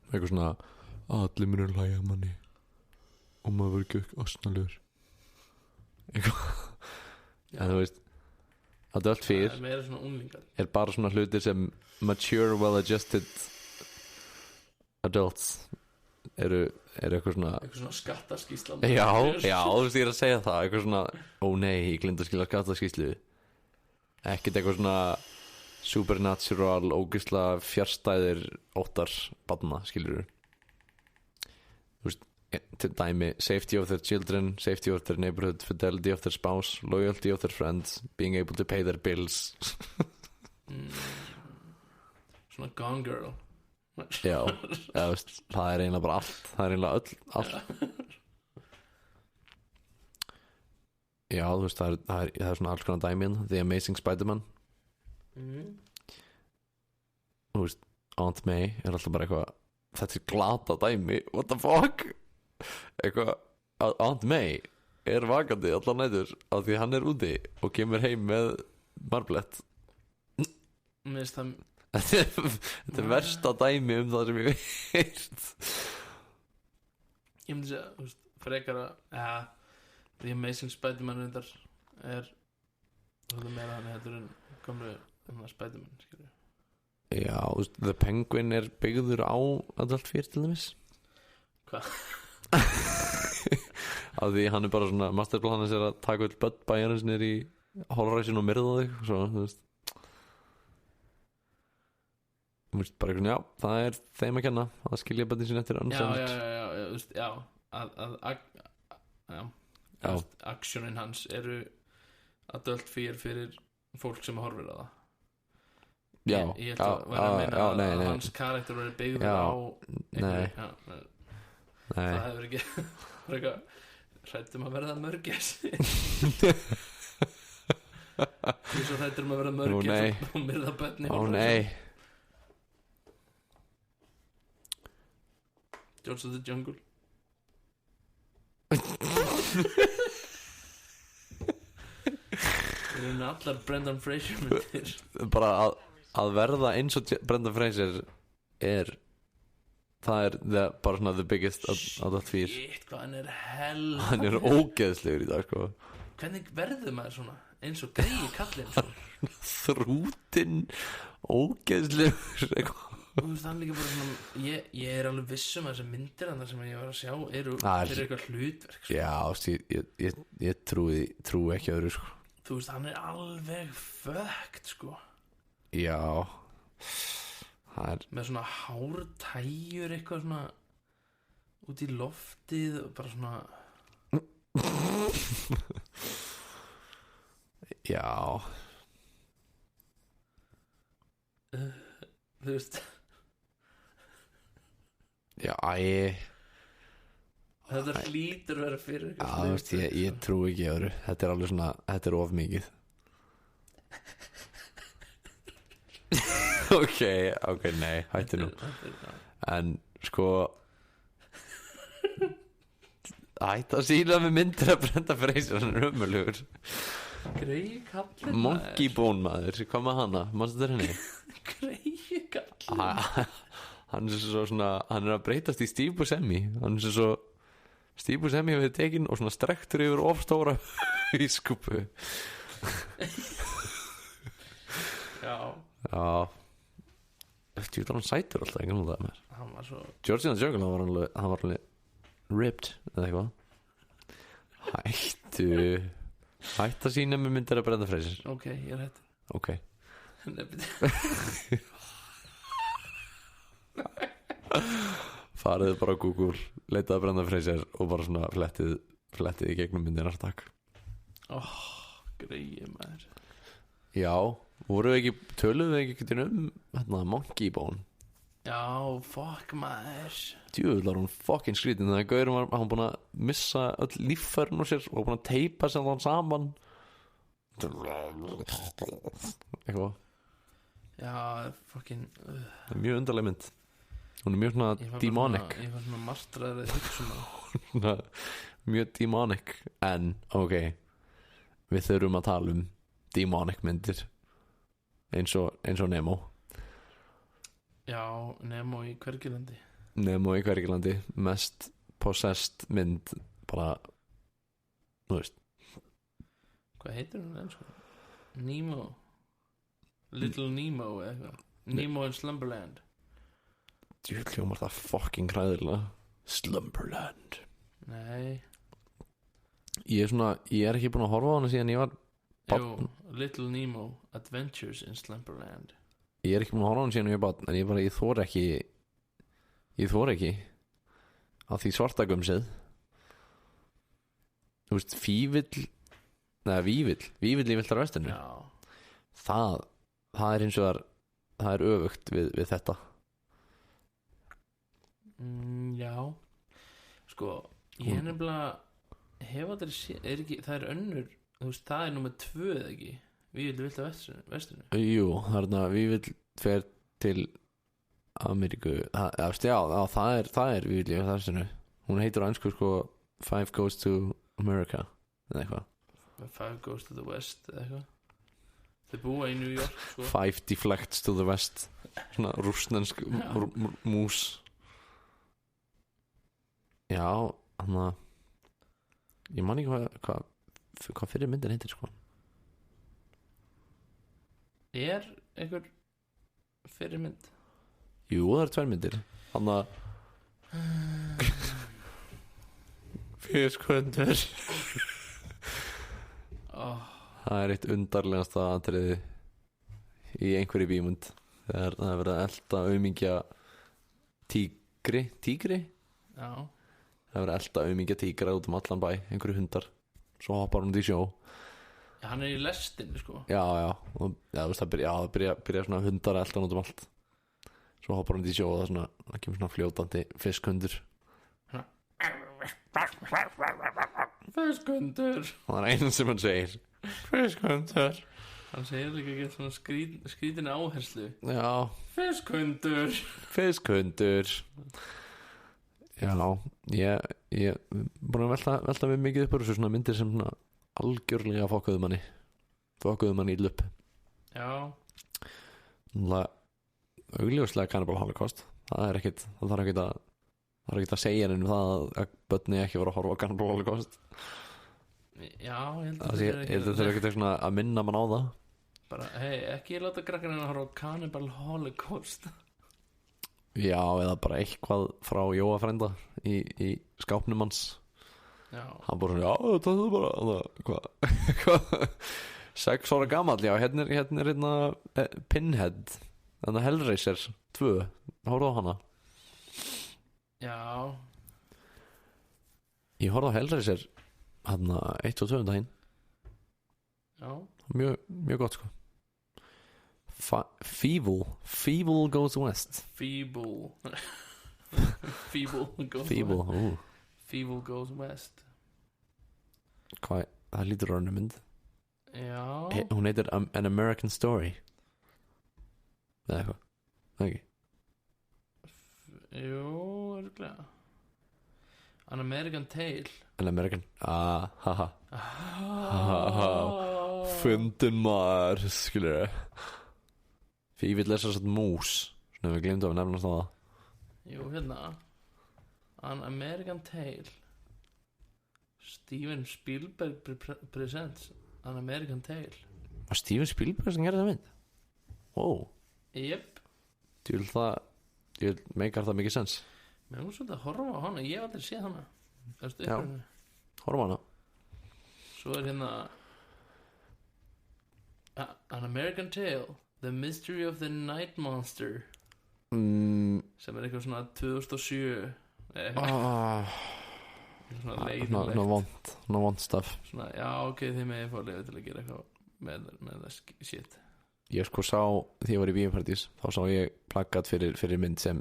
Eitthvað svona, allir munur hlæja manni og maður verður ekki asnalegur. Eitthvað. En þú veist, adult fear það er meira svona unglingar. Er bara svona hluti sem mature, well-adjusted adults eru eitthvað svona skattaskýrsla. Já, þú veist, ég er að segja það. Eitthvað svona, nei, ég gleymdi að skila skattaskýrslu. Ekkert eitthvað svona supernatural, ógeðsla fjarstæðir óttar barna, skilur. Þú veist, til dæmi, safety of their children, safety of their neighborhood, fidelity of their spouse, loyalty of their friends, being able to pay their bills. Svona Gone Girl. Já, veist, það er eiginlega bara allt. Það er eiginlega allt. Já, þú veist, það er svona alls konar dæmi. The Amazing Spider-Man. Þú veist, Aunt May er alltaf bara eitthvað, þetta er glata dæmi, what the fuck? Eitthvað, Aunt May er vakandi allar nætur af því hann er úti og kemur heim með marblett. Mér finnst það. Þetta er versta dæmi um það sem ég veit. Ég myndi segja, þú veist, frekar að The Amazing Spider-Man er svolítið meira hann heldur en gamlu Spider-Man, skilur. Já, þú veist, The Penguin er byggður á adult fear til dæmis. Hvað? Af því hann er bara svona, masterplan hans er að taka öll börn bæjarins niður í holræsin og myrða þig, svo, þú veist. Þú veist, bara eitthvað, já, það er þeim að kenna að skilja börnin sín eftir já, þú veist, já aksjónin hans eru adult fear fyrir fólk sem horfir á það. Já, ég held að vera að meina að hans karakter verið byggður á einhverju, nei. Það hefur ekki hrættum að verða mörgæs þú svo hrættum að verða mörgæs og myrða börni. Nei. George of the Jungle. Það eru allar Brendan Fraser myndir. Bara að verða eins og Brendan Fraser það bara svona the biggest adult fear. Shit, hvað hann hell. Hann ógeðslegur í dag sko. Hvernig verður maður svona eins og greiði kallinn svona? Þrútinn ógeðslegur eitthvað. Þú veist, hann líka bara svona ég alveg vissum að þessar myndir hann sem ég var að sjá eru fyrir eitthvað hlutverk sko. Já, ég trúi ekki öðru sko. Þú veist, hann alveg fucked sko. Já, með svona hártæjur eitthvað svona út í loftið og bara svona Já þú veist. Já, þetta hlýtur að vera fyrir eitthvað. Já, þú veist, ég trúi ekki öðru. Þetta alveg svona, þetta of mikið. Ok, nei, hættu nú. En sko hættu að sína með myndir að Brenda Fraser, hann ömurlegur. Greiði kallinn Monkey Bone maður, hvað með hana? Manstu þetta henni? Greiði kallinn hann svo svona, hann að breytast í Steve Buscemi. Hann svo Steve Buscemi hefur tekinn og svona strektur yfir ofstóra ískúpu. Já Eftir hann sætur alltaf einhvern veginn. Hann var svo George in the Jungle, hann var alveg ripped eða eitthvað. Hættu að sína með myndir að Brenda Fraser. Ok, ég hættu. Ok farið bara á Google, leitaði Brenda Fraser og bara svona flettið í gegnum myndinar, takk. Greið maður. Já, töluðu við ekki Monkey Bone? Já, fuck maður. Djúvill var hún fucking skrítin. Það gauður hann búin að missa öll líffærin úr sér og búin að teipa sem hann saman eitthvað. Já, fucking Það mjög undarleg mynd. Hún mjög svona demonic. Ég var svona martraður að hugsa mjög demonic. En, ok, við þurfum að tala demonic myndir eins og Nemo. Já, Nemo í Hvergilandi. Mest possessed mynd bara, þú veist. Hvað heitir hún eins og? Nemo Little Nemo eitthvað. Nemo in Slumberland. Þú hljómar það fucking hræðilega. Slumberland. Nei. Ég er ekki búin að horfa á hana síðan ég var Little Nemo Adventures in Slumberland. Ég er ekki búin að horfa á hana síðan ég var barn, en ég þor ekki að því svartagumsið. Þú veist, Vívill í Villtar Vestrinu. Það er hins vegar, það er öfugt við þetta. Já. Sko, ég nefnilega hef aldrei það er önnur, þú veist, það er númer 2 eða ekki? Vívill í Villtar Vestrinu. Jú, þarna Vívill fer til Ameríku. Það er Vívill í Villtar Vestrinu. Hún heitir á ensku sko Five Goes to America eða eitthvað. Five Goes to the West eða eitthvað. Þau búa í New York sko. Five Deflects to the West. Svona rússnesk mús. Já, hann að ég man ekki hvað fyrir myndin heitir sko. Er einhver fyrir mynd? Jú, það er 2 myndir. Hann að Fiskvöndur. Það er eitt undarlegasta atriði í einhverju bímynd þegar það er verið að elta aumingja tígri. Já. Það er verið að elta aumingja tígra út allan bæ, einhverju hundar svo hoppar hún út í sjó. Hann í lestinni sko. Já, og, þú veist, það byrja svona hundar að elta hann út allt. Svo hoppar hún út í sjó og það kemur svona fljótandi fiskhundur. Fiskhundur. Það einu sem hann segir. Fiskhundur. Hann segir líka ekki svona skrítinni áherslu. Já. Fiskhundur. Fiskhundur. Já, ég búin að velta mig mikið upp úr svona myndir sem svona algjörlega fokkuðu manni í lupp. Já. Augljóslega Cannibal Holocaust. Það þarf ekkert að segja henni það að börni ekki voru að horfa á Cannibal Holocaust. Já, ég held að það er ekkert svona að minna mann á það. Bara, hei, ekki láta krakkarinn að horfa á Cannibal Holocaust. Já, eða bara eitthvað frá Jóa frænda í skápnum hans. Já. Hann bara svona, já, þetta er bara hvað 6 ára gamall, já, hérna er Pinhead, þannig að Hellraiser 2, horfðu á hana? Já. Ég horfðu á Hellraiser hana 1 og 2 daginn. Já. Mjög gott sko. Feeble Goes West. Feeble Goes West. Hvað, það lítur á henni mynd. Já. Hún heitir An American Story. Eða eitthvað. Það ekki. Jú, örgulega. An American Tale. An American Fundin maður, skilur þau. Fífill er svo mús. Svona við glemdum að nefna það. Jú, hérna An American Tale. Steven Spielberg presents An American Tale. Var Steven Spielberg sem gerði það mynd? Wow. Jep. Þú meikar það mikið sens. Mér er svolítið að horfa á hana. Ég hef aldrei séð hana. Já, horfa hana. Svo er hérna An American Tale, The Mystery of the Night Monster, sem er eitthvað svona 2007 svona leiðilegt, no vond stuff. Svona, já, ok, þið megið fá leiði til að gera eitthvað með það shit. Ég sko sá, því ég var í Bíóparadís, þá sá ég plaggat fyrir mynd sem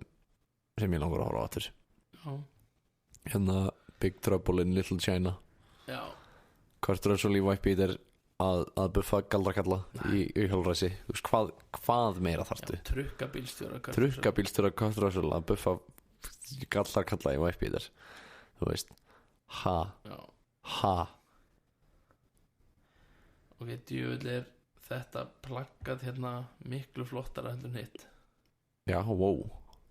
ég langar að horfa á aftur. Já. Hérna Big Trouble in Little China. Já. Kurt Russell í White Beater að buffa galdrakalla í hjólræsi. Þú veist, hvað meira þarftu? Já, trukkabílstjóra Kurt Russell að buffa galdrakalla í White Beater. Þú veist, ha. Ok, djöfull er þetta plaggat hérna miklu flottara heldur en hitt. Já, wow.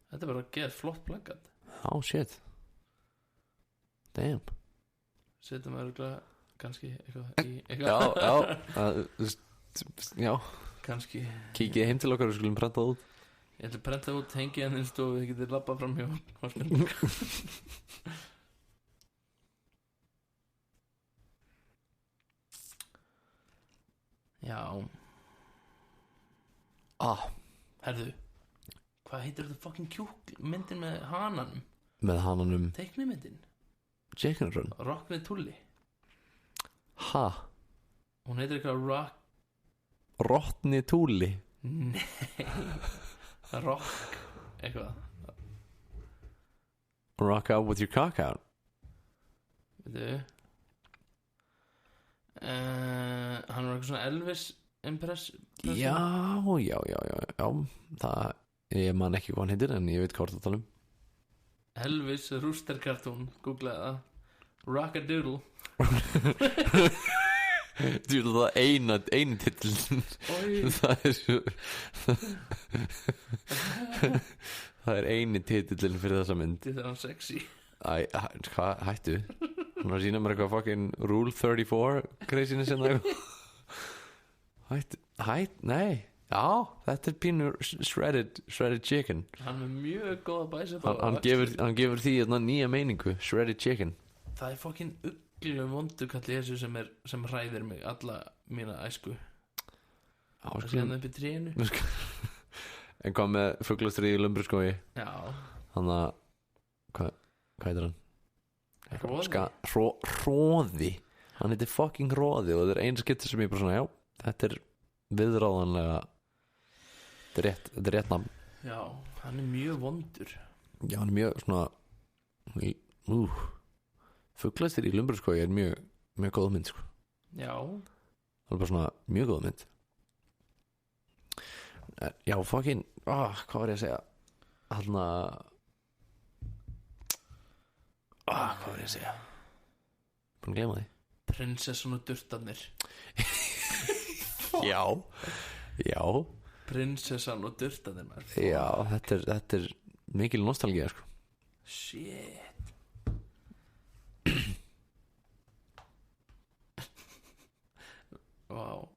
Þetta er bara að gera flott plaggat. Oh shit. Damn. Setjum við örgulega kannski eitthvað Já. Kannski kíkið heim til okkar og skulum prenta það út. Ég ætla að prenta út, hengi hann inn stofu, þið getur labbað fram hjá Já. Herðu, hvað heitir þetta fucking myndin með hananum? Með hananum? Teiknimyndin Chicken Run. Rock með Tulli. Hún heitir eitthvað Rottni Tulli. Nei. Rock eitthvað. Rock out with your cock out. Veitu hann var eitthvað svona Elvis impress. Já. Það, ég man ekki hvað hann heitir, en ég veit hvað það tala um. Elvis Rooster Cartoon, googlaði það. Rockadoodle. Þú vil það einu titl. Það er eini titillin fyrir þessa mynd. Þetta er hann sexy. Hvað, hættu. Hún var að sína mér eitthvað fucking Rule 34 kreisinu sinna eitthvað. Nei. Já, þetta er pínur shredded chicken. Hann er mjög góð að bæsa þetta. Hann gefur því nýja meiningu. Shredded chicken. Það er fucking uglu vondu kall í þessu sem hræðir mig alla mína æsku. Það sé hann upp í trénu. En hvað með fuglastrið í Lumburskói? Já. Þannig að hvað heitir hann? Hroði. Hroði. Hann heitir fucking Hroði og þetta er einu skipti sem ég bara svona, já, þetta er viðráðanlega, þetta er rétt nafn. Já, hann er mjög vondur. Já, hann er mjög svona Fuglastir í Lumbraskógi er mjög góð mynd, sko. Já. Það er bara svona mjög góð mynd. Já, fucking hvað var ég að segja? Hvað var ég að segja? Búin að gleyma því. Prinsessan og durtarnir. Já Prinsessan og durtarnir. Já, þetta er mikil nostalgía, sko. Shit. Vá.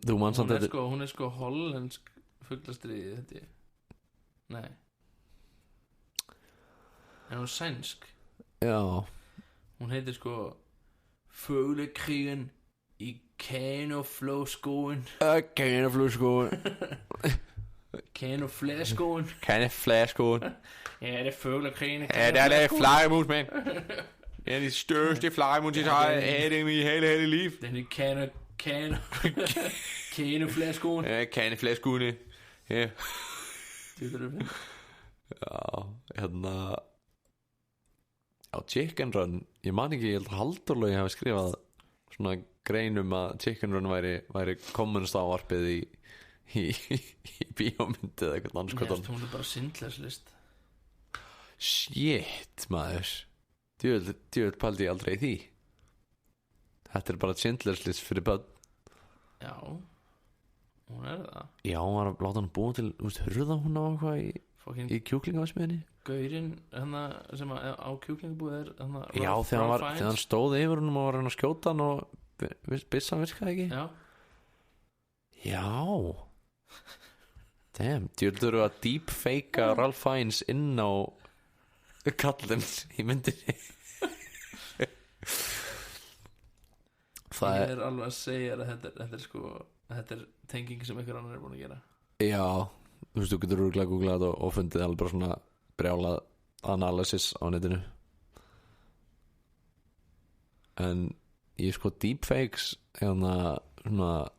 Þú mann samt þetta. Hún er sko hollensk fuglastriði þetta. Nei. En hún er sænsk. Já. Hún heitir sko Fuglekrigen í Kanoflóskoen. Kanoflæskoen. Kanoflæskoen. Ja, det er fuglekrigen. Ja, det er flagermus, mand. Det er de største flagermus, jeg har haft i mit hele liv. Den er Kanoflæskoen. Ja, Kanoflæskoen. Ja. Det er det. Já, á Chicken Run, ég man ekki, ég held að Halldór hafi skrifað svona grein að Chicken Run væri kommunistávarpið í bíómyndi eða eitthvað annars. Hún er bara syndleslist. Shit, maður. Djöfull pældi ég aldrei í því. Þetta er bara syndleslist fyrir börn. Já, hún er það. Já, hún var að láta hann búa til, hurða hún á eitthvað í kjúklingafsmiðinni. Gaurinn sem á kjúklingabúið já, þegar hann stóð yfir húnum og var að skjóta hann og byssan virkaði ekki. Já damn, djöldur þú að deepfakea Ralph Fiennes inn á kallinn í myndinni. Ég er alveg að segja að þetta er tenging sem einhver annar er búin að gera. Já, þú getur rúglega googlað og fundið alveg bara svona brjálað analysis á netinu. En ég sko deepfakes svona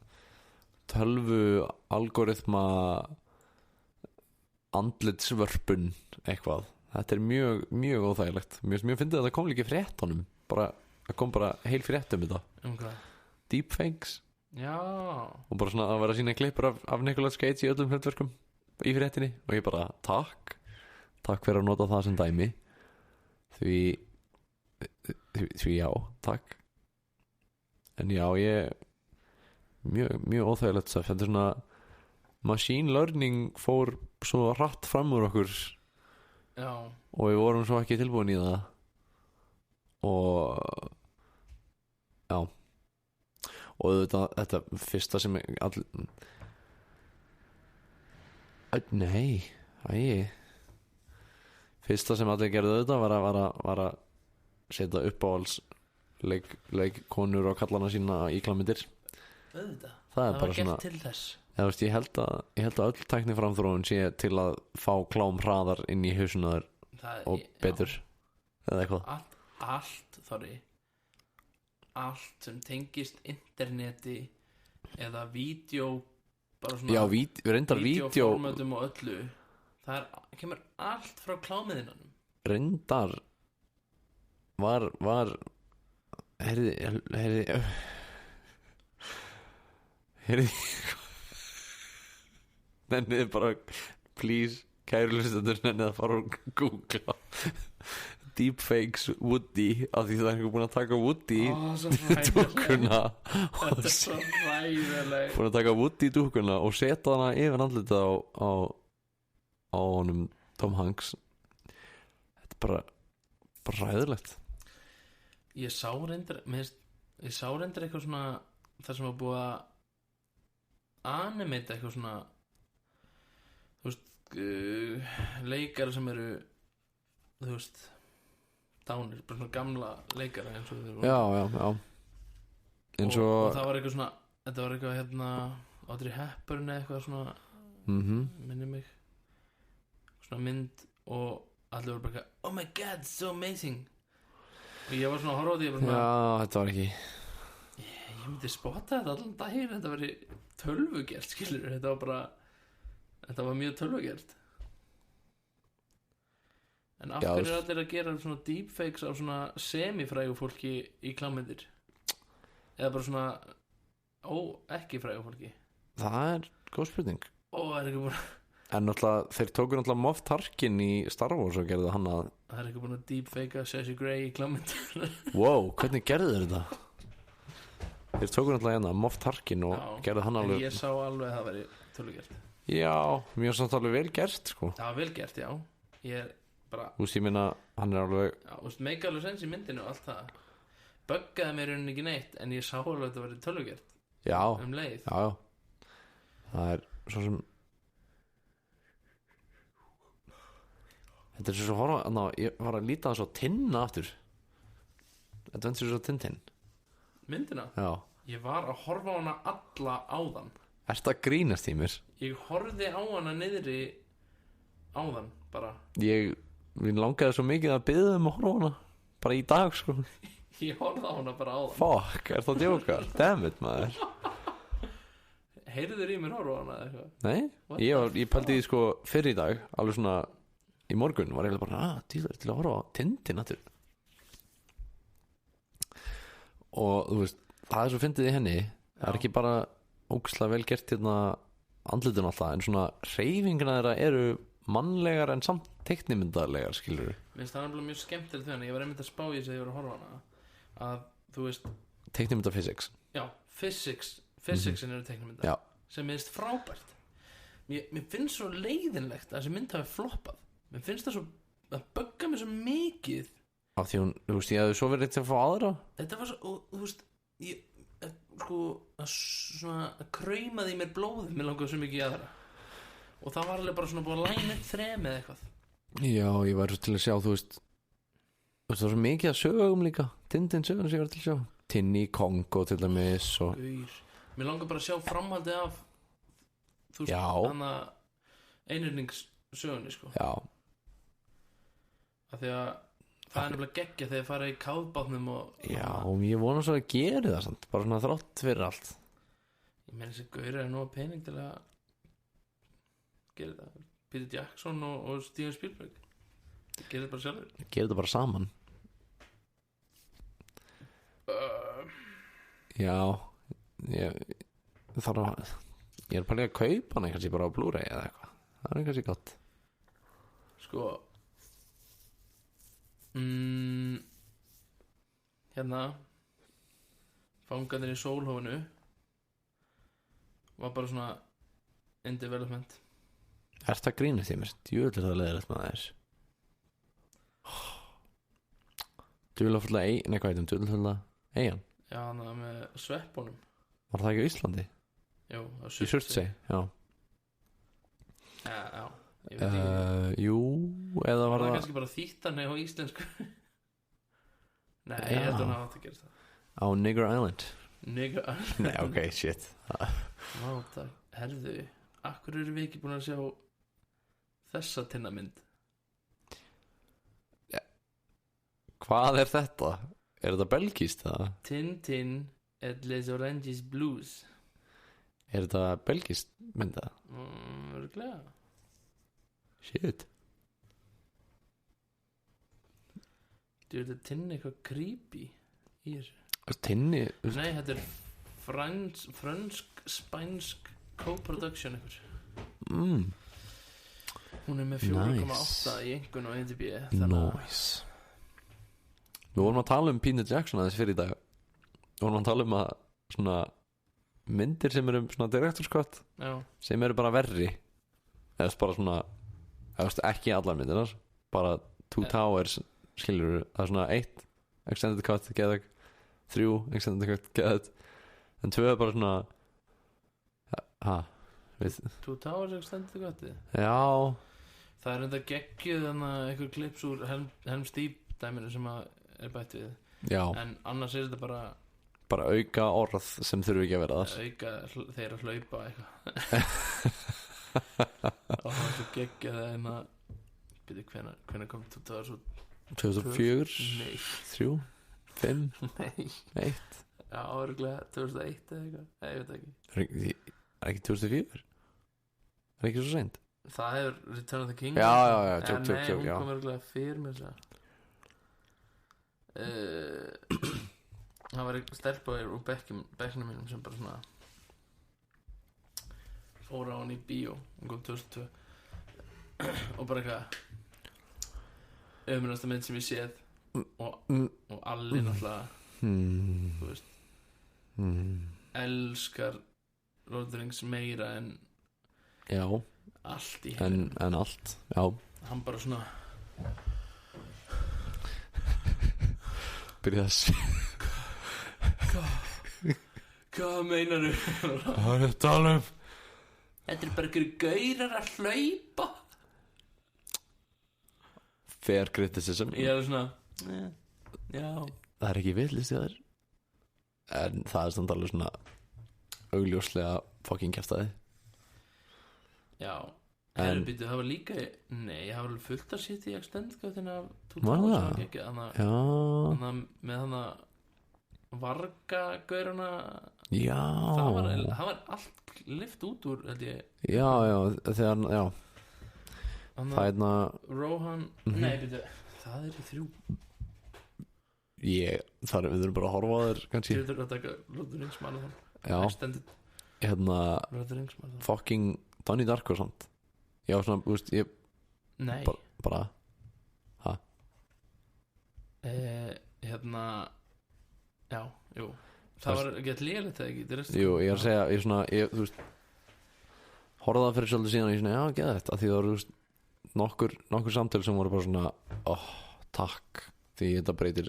tölvu algoritma andlitsvörpun eitthvað, þetta er mjög óþægilegt. Mjög fyndið að það kom líka í fréttunum, það kom bara heil frétt þetta. Hvað? Deepfakes. Já. Og bara svona að vera að sína klippur af Nicolas Cage í öllum hlutverkum í fréttinni og ég bara takk fyrir að nota það sem dæmi því já, takk. En já, ég mjög óþægilegt það. Þetta er svona machine learning fór svo hratt fram úr okkur. Já. Og við vorum svo ekki tilbúin í það. Og já. Og þetta fyrsta sem fyrsta sem allir gerðu þetta var að setja uppáhalds leikkonur og kallana sína í klámyndir. Það er bara svona til þess. Ég held að öll tækni framþróun sé til að fá klám hraðar inn í hausunar og betur eða eitthvað. Allt sem tengist interneti eða vídeo, bara svona. Já, reyndar vídeoformatum og öllu. Það kemur allt frá klámiðinanum. Reyndar var heyrði nennið bara please, kæru hlustendur, nennið að fara og googla deepfakes Woody, af því það er ekki búin að taka Woody dúkkuna þetta er svo ræðileg, búin að taka Woody dúkkuna og setja hana yfir andlitið á honum Tom Hanks. Þetta er bara ræðilegt. Ég sá reyndar eitthvað svona, það sem var búið að animata eitthvað svona, þú veist, leikara sem eru, þú veist, dánir, bara svona gamla leikara eins og þeir voru. Já eins og það var eitthvað svona, þetta var eitthvað Audrey Hepburn eða eitthvað svona minni mig, svona mynd, og allir voru bara eitthvað, oh my god, so amazing, og ég var svona að horfa á því, já, þetta var ekki Ég myndi spotta þetta allan daginn. Þetta var tölvugert, skilur. Þetta var mjög tölvugert. En af hverju allir að gera svona deepfakes á svona semifrægu fólki í klámyndir? Eða bara svona ekki frægu fólki? Það góð spurning. Ekki búin En náttúrulega, þeir tóku náttúrulega Moff Tarkin í Star Wars og gerðu hann að Það ekki búin að deepfakea Saoirse Grey í klámyndir. Wow, hvernig gerðu þeir þetta? Þeir tóku náttúrulega hérna Moff Tarkin og gerðu hann alveg. En ég sá alveg að það væri tölvugert. Já, mjög samt alveg vel gert sko. Það var vel gert, já. Ég bara Þú veist, ég meina, hann alveg Já, þú veist, make alveg sens í myndinu og allt það. Buggaði mér rauninni ekki neitt. En ég sá alveg að þetta væri tölvugert. Já, leið. já. Það svo sem Þetta svo horfa, ég var að líta það svo Tinna aftur. Adventures of Tintin. Myndina? Já. Ég var að horfa á hana alla áðan. Ertu að grínast í mér? Ég horfði á hana niðri áðan, bara. Ég langaði svo mikið að biðja að horfa á hana. Bara í dag, sko. Ég horfði á hana bara áðan. Fuck, er það að djóka? Damn it, maður. Heyrður í mér horfa á hana eða eitthvað? Nei, ég pældi því sko fyrir í dag, alveg svona í morgun var ég bara dýlar til að horfa á Tintin aftur. Og þú veist, það svo fyndið í henni. Það ekki bara ógeðslega vel gert hérna andlitun alltaf, en svona hreyfingina þeirra eru mannlegar en samt teiknimyndarlegar, skilur. Mér finnst það alveg mjög skemmtilegt þegar ég var einmitt að spá í þess að ég var að horfa á hana að þú veist teiknimyndaphysics. Já, physicsin eru teiknimyndar. Já. Sem er frábært. Mér finnst svo leiðinlegt að þessi mynd hafi floppað. Mér finnst það svo að bugga mig svo mikið. Af því hún, þú veist, ég hefði svo verið til að fá aðra. Þetta var svo, og þú veist svona að krauma því mér blóðið. Mér langaði svo mikið í aðra. Og það var alveg bara svona búið að læna upp þrem eða eitthvað. Já, ég var svo til að sjá, þú veist það var svo mikið að sögum líka. Tintin sögum sem ég var til að sjá. Tinni Kongo til dæmis og mér langar bara að sjá framhaldið af þú veist, hana einhyrningssögunni sko. Já. Af því að það er nefnilega geggja þegar fara í kafbátnum og já, og ég vona svo að gera það samt, bara svona þrátt fyrir allt. Ég meina þessi gaur nú pening til að gera það. Peter Jackson og Steven Spielberg gera þetta bara sjálfur. Gera þetta bara saman. Já, ég þarf að ég er bara að kaupa hana kannski bara á Blu-ray eða eitthvað. Það er kannski gott. Sko hérna fangarnir í sólhófinu var bara svona in development. Ertu að grínast í mér? Djúvill er það leiðilegt með þess. Djúvill nei, hvað heitum? Djúvill Eyjan? Já, hann var með sveppunum. Var það ekki á Íslandi? Jú, á Surtsey. Í Surtsey, já. Já, jú, eða var það kannski bara þýttanir á íslensku. Nei, ég held að hann átt að gera það. Á Nigger Island. Nigger Island. Nei, ok, shit. Máta, herðu, akkur eru við ekki búin að sjá þessa Tinna-mynd? Hvað er þetta? Er þetta belgískt það? Tintin et les Oranges Blues. Er þetta belgískt mynda? Örglega. Shit. Þú veit að Tinni eitthvað creepy í þessu. Tinni? Nei, þetta er frönsk spænsk co-production eitthvað. Hún er með 4,8 í einhvern og IMDb. Nice. Við vorum að tala um Peter Jackson aðeins fyrir í dag. Við vorum að tala um að svona myndir sem eru svona director's cut sem eru bara verri eða bara svona ekki allar myndir bara Two Towers skilur það er svona 1 extended cut geðug 3 extended cut geðug en 2 er bara svona Two Towers extended cut já það er enda geggjuð þannig að einhver klips úr Helm's Deep dæminu sem að er bætt við já. En annars er þetta bara auka orð sem þurfi ekki að vera þar auka þeir að hlaupa eitthvað og það er svo geggjað en að byrja hvenær kom 2004 3 5 nei 1 Já, örugglega 2001 eða eitthvað, ég veit ekki. Er ekki 2004? Er ekki svo seint? Það hefur Return of the King. Já, tjók, já. Hún kom örugglega fyrir mér það var eitthvað stelpa úr bekknum mínum sem bara svona fór á hann í bíó. Hún kom 2002 og bara eitthvað ömurlegasta mynd sem ég séð og allir náttúrulega þú veist elskar Lord of the Rings meira en já, allt í en allt, já. Hann bara svona byrjaði að hvað meinarðu? Hvað er þetta alveg? Þetta er bara einhverju gaurar að hlaupa. Fair criticism. Ég er svona já. Það er ekki villist í þér, en það er samt alveg svona augljóslega fucking kjaftaði. Já. En Býtu, það var líka nei, það var alveg fullt að setja í extendgöðina af var það? já. Með hana vargagaurana. Já. Það var allt lyft út úr, held ég. Já, þegar, já. Það er Rohan, nei, býtu, það er í 3. Við þurfum bara að horfa á þér kannski. Þú þurfum að taka Lord of the Rings marathon. Já. Extended Lord of the Rings marathon. Fucking Donnie Darko samt. Já, svona, þú veist, ég nei. Bara já, jú. Það var ekki að lélegt það ekki. Jú, ég er að segja, þú veist, horfði það fyrir svolítið síðan og ég svona, já, geða þetta, því það voru, þú veist, nokkur samtöl sem voru bara svona, takk, því þetta breytir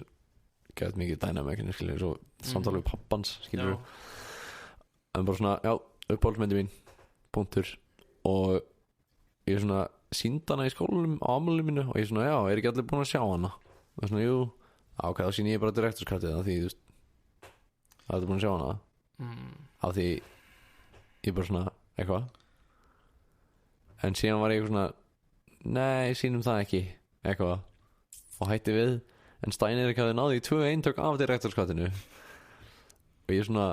gett mikið dynamikinu, skilur, svo samtal við pappans, skilur, en bara svona, já, uppáhaldsmyndi mín, punktur, og ég er svona, sýnd hana í skólanum á afmælinu mínu og ég er svona, já, er ekki allir búin að sjá hana, og svona, jú, ok, þá sýn ég bara direktorskattið það, því, þú veist, það er búin að sjá hana, af því ég bara svona, eitthvað, en síðan var ég svona, nei, sýnum það ekki, eitthvað, og hætti við, en Steiner ekki hafði náði í 2 eintök af direktorskattinu og ég svona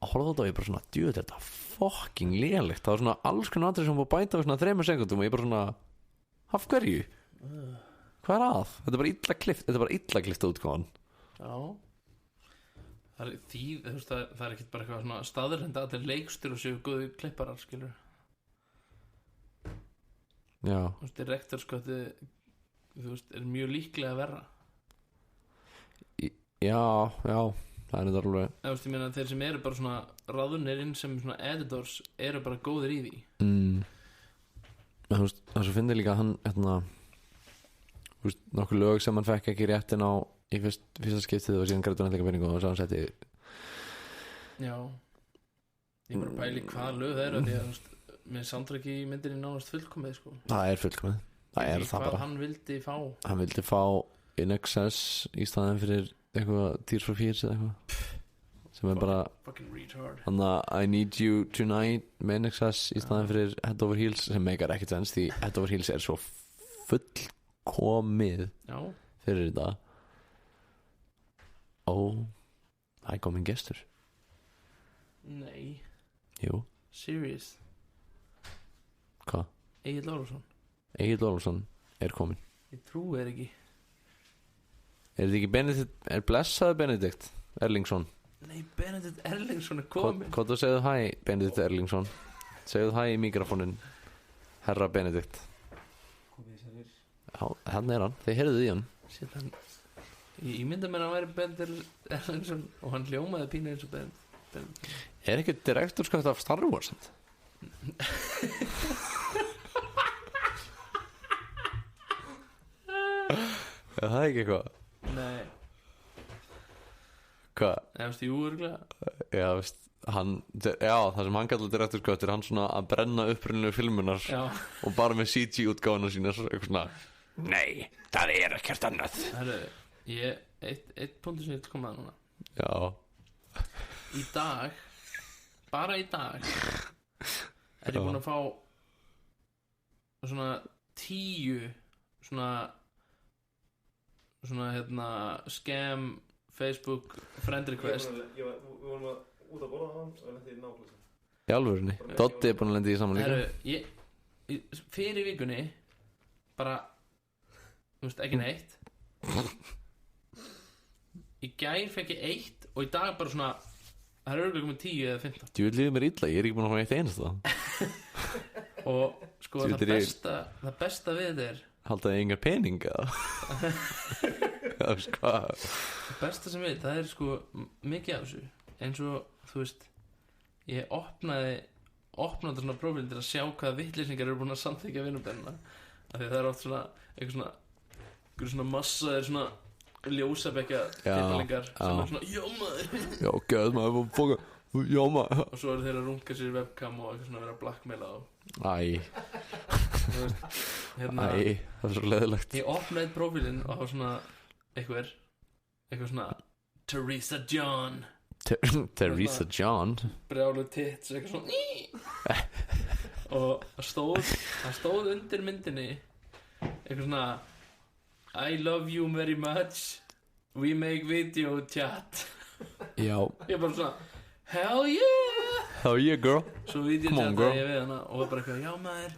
að horfa þetta og ég bara svona, djöð, þetta fucking lélegt, það var svona alls konar aðrið sem var bæta á svona 3 sekundum og ég bara svona, af hverju? Hvað er að? Þetta er bara illa klift útgáðan. Já. Það er ekkert bara eitthvað svona staðurinn að allir leikstur og séu góðu klipparar, skilur. Já. Þú veist, direktorskatti, þú veist, er mjög líklega að verra. Já, það er þetta alveg. Þú veist, ég meina þeir sem eru bara svona ráðunir inn sem svona editors eru bara góðir í því. Þú veist, það svo finnir líka hann, þú veist, nokkuð lög sem hann fekk ekki réttin á í fyrsta skiptið og síðan grættu hann eitthvað penningu og svo hann setti. Já. Ég bara pæli hvaða lög það eru því að, þú veist, með soundtracki í myndinni nánast fullkomið, sko. Það er fullkomið. Það er það bara. Hvað hann vildi fá? Hann vildi fá In Excess í staðin fyrir eitthvað Tears for Fears eða eitthvað sem er bara fucking retard. Þannig að I Need You Tonight með In Excess í staðin fyrir Head Over Heels sem meikar ekkert sens því Head Over Heels er svo fullkomið fyrir þetta. Það er komin gestur. Nei. Jú. Serious. Hvað? Egill Ólafsson er komin. Ég trúi þér ekki. Er þetta ekki blessaði Benedikt Erlingsson? Nei, Benedikt Erlingsson er komin. Hvað þú segðu hæ, Benedikt Erlingsson? Segðu hæ í mikrofónin, herra Benedikt. Já, hann er hann, þið heyrðuð í hann. Sér hann. Ég mynda mér að hann væri Benedikt Erlingsson og hann hljómaði pínu eins og Benedikt. Er ekki direktorskatt af Star Wars? Er það ekki eitthvað? Nei. Hvað? Þú veist, jú, örgulega. Já, veist, það sem hann kallar direktorskatt er hann svona að brenna upprunalegu filmunar og bara með CG útgáfuna sína eitthvað svona, nei, það er ekkert annað. Herru, eitt punktur sem ég vil koma að núna. Já. Í dag, bara í dag er ég búin að fá svona 10 svona scam Facebook friend request. Við vorum út að borða á hann og lendi í náklösa. Í alvörunni, Doddi búin að lenda í saman líka. Ég fyrir vikunni bara, þú veist, ekki neitt. Í gær fekk ég 1 og í dag bara svona, það örugglega komið 10 eða 15. Þú líður mér illa, ég ekki búin að fá eitt einasta. Og sko það besta við þetta haldaði engar pening eða? Það besta sem við, það sko mikið af þessu. Eins og, þú veist, ég opnaði svona prófíl til að sjá hvaða vitleysingar eru búin að samþykja vinnubennina. Af því það oft svona einhver svona massaðir svona ljósabekja tippalingar sem svona, já maður. Já, gæð maður, fóka, já maður. Og svo eru þeir að runga sér í webcam og eitthvað svona vera að blackmaila á. Æ, það er svo leðilegt. Ég opnaði prófílinn og hafa svona eitthvað svona Teresa John brjálu tits eitthvað svona og það stóð undir myndinni eitthvað svona I love you very much, we make video chat. Já. Ég bara svona hell yeah girl, svo video chattaði ég við hana og var bara eitthvað, já maður,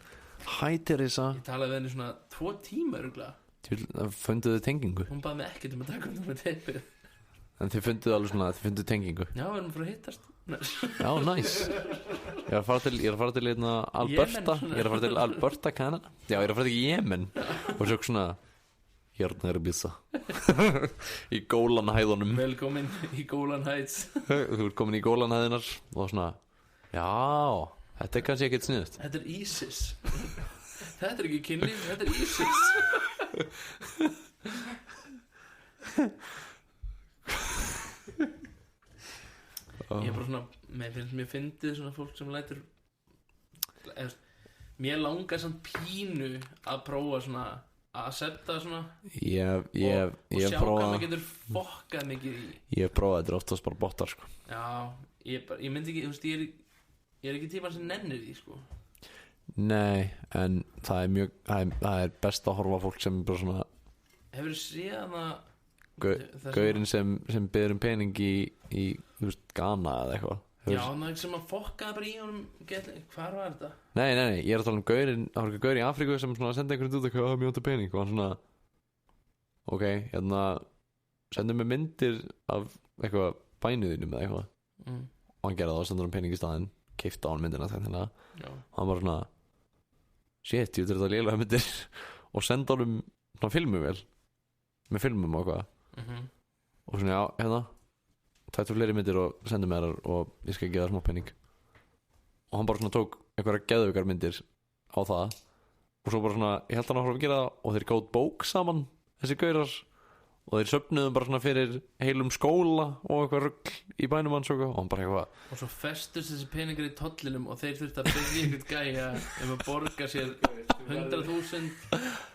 hi Teresa. Ég talaði við henni svona 2 tíma örugglega. Funduðu tengingu? Hún baði mig ekkert að taka með teipið. En þið funduðu alveg svona, þið funduðu tengingu? Já, við erum að fara að hittast. Já, nice. Ég er að fara til Alberta. Ég er að fara til Alberta, Canada. Já, ég er að fara til Jemen. Og svo svona, hérna er að býsa. Í Gólanhæðunum. Velkomin í Gólanhæðs. Þú ert komin í Gólanhæðinar og svona, já, þetta er kannski ekkert sniðust. Þetta er ISIS. Þetta er ekki kynlíf, þetta er ISIS. Ég er bara svona, mér fyndið svona fólk sem lætur, mér langar svona pínu að prófa svona að accepta svona og sjá hvað maður getur fokkað mikið í. Ég hef prófað, þetta er oftast bara bottar sko. Já, ég myndi ekki, þú veist, ég er ekki tíma sem nennir því sko. Nei, en það er best að horfa fólk sem bara svona. Hefur þú séð það gaurinn sem beður pening í Ghana eða eitthvað? Já, það sem að fokkaði bara í honum. Hvar var þetta? Nei, ég er að tala um gaurinn. Það var ekki gaur í Afríku sem sendi einhvern út eitthvað mjög ánda pening og hann svona ok, hérna sendu mig myndir af eitthvað bænuðinum eða eitthvað og hann gerði það og sendur hann pening í staðinn, keypti á hann myndina þannig að hann var svona shit, ég veit þetta lélega myndir og senda honum svona filmuvél með filmum og eitthvað og svona, já, hérna tættu fleiri myndir og sendi mér þar og ég skal gefa það smá penning og hann bara svona tók einhverja geðveikar myndir á það og svo bara svona, ég held hann áfram að gera það og þeir gátt bók saman, þessi gaurar og þeir söfnuðum bara svona fyrir heilum skóla og eitthvað rugl í bænum hans og hann bara eitthvað og svo festust þessi peningar í tollinum og þeir þurfti að byggja einhvern gæja að borga sér 100.000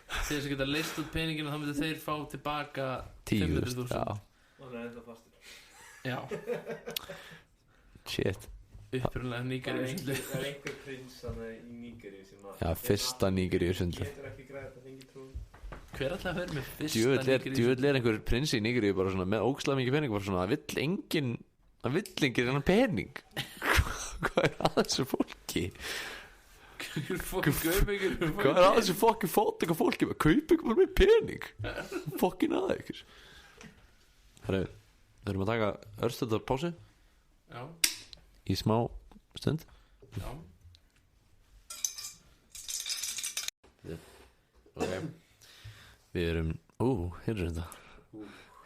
til þess að geta leist út peningin og þá myndu þeir fá tilbaka 500.000. Og það er þetta fastur. Já. Shit. Upprunalega Nígeríu-sundlu. Það er einhver prins í Nígeríu sem að já, fyrsta Nígeríu-sundlu. Getur ekki græða þetta fengi trú. Hver alltaf að vera með fyrsta Nígeríu-sundlu? Djúvel er einhver prins í Nígeríu bara svona með ógeðslega mikið pening bara svona, það vill enginn hennar pening. Hvað er að þessu fólki? Hvað er að þessu fokkin fótaka fólki? Kaup ykkur bara með pening. Fokkin að ykkur. Herru, við erum að taka örstundar pásu. Já. Í smá stund. Já. Ok. Við erum, heyrðu þetta.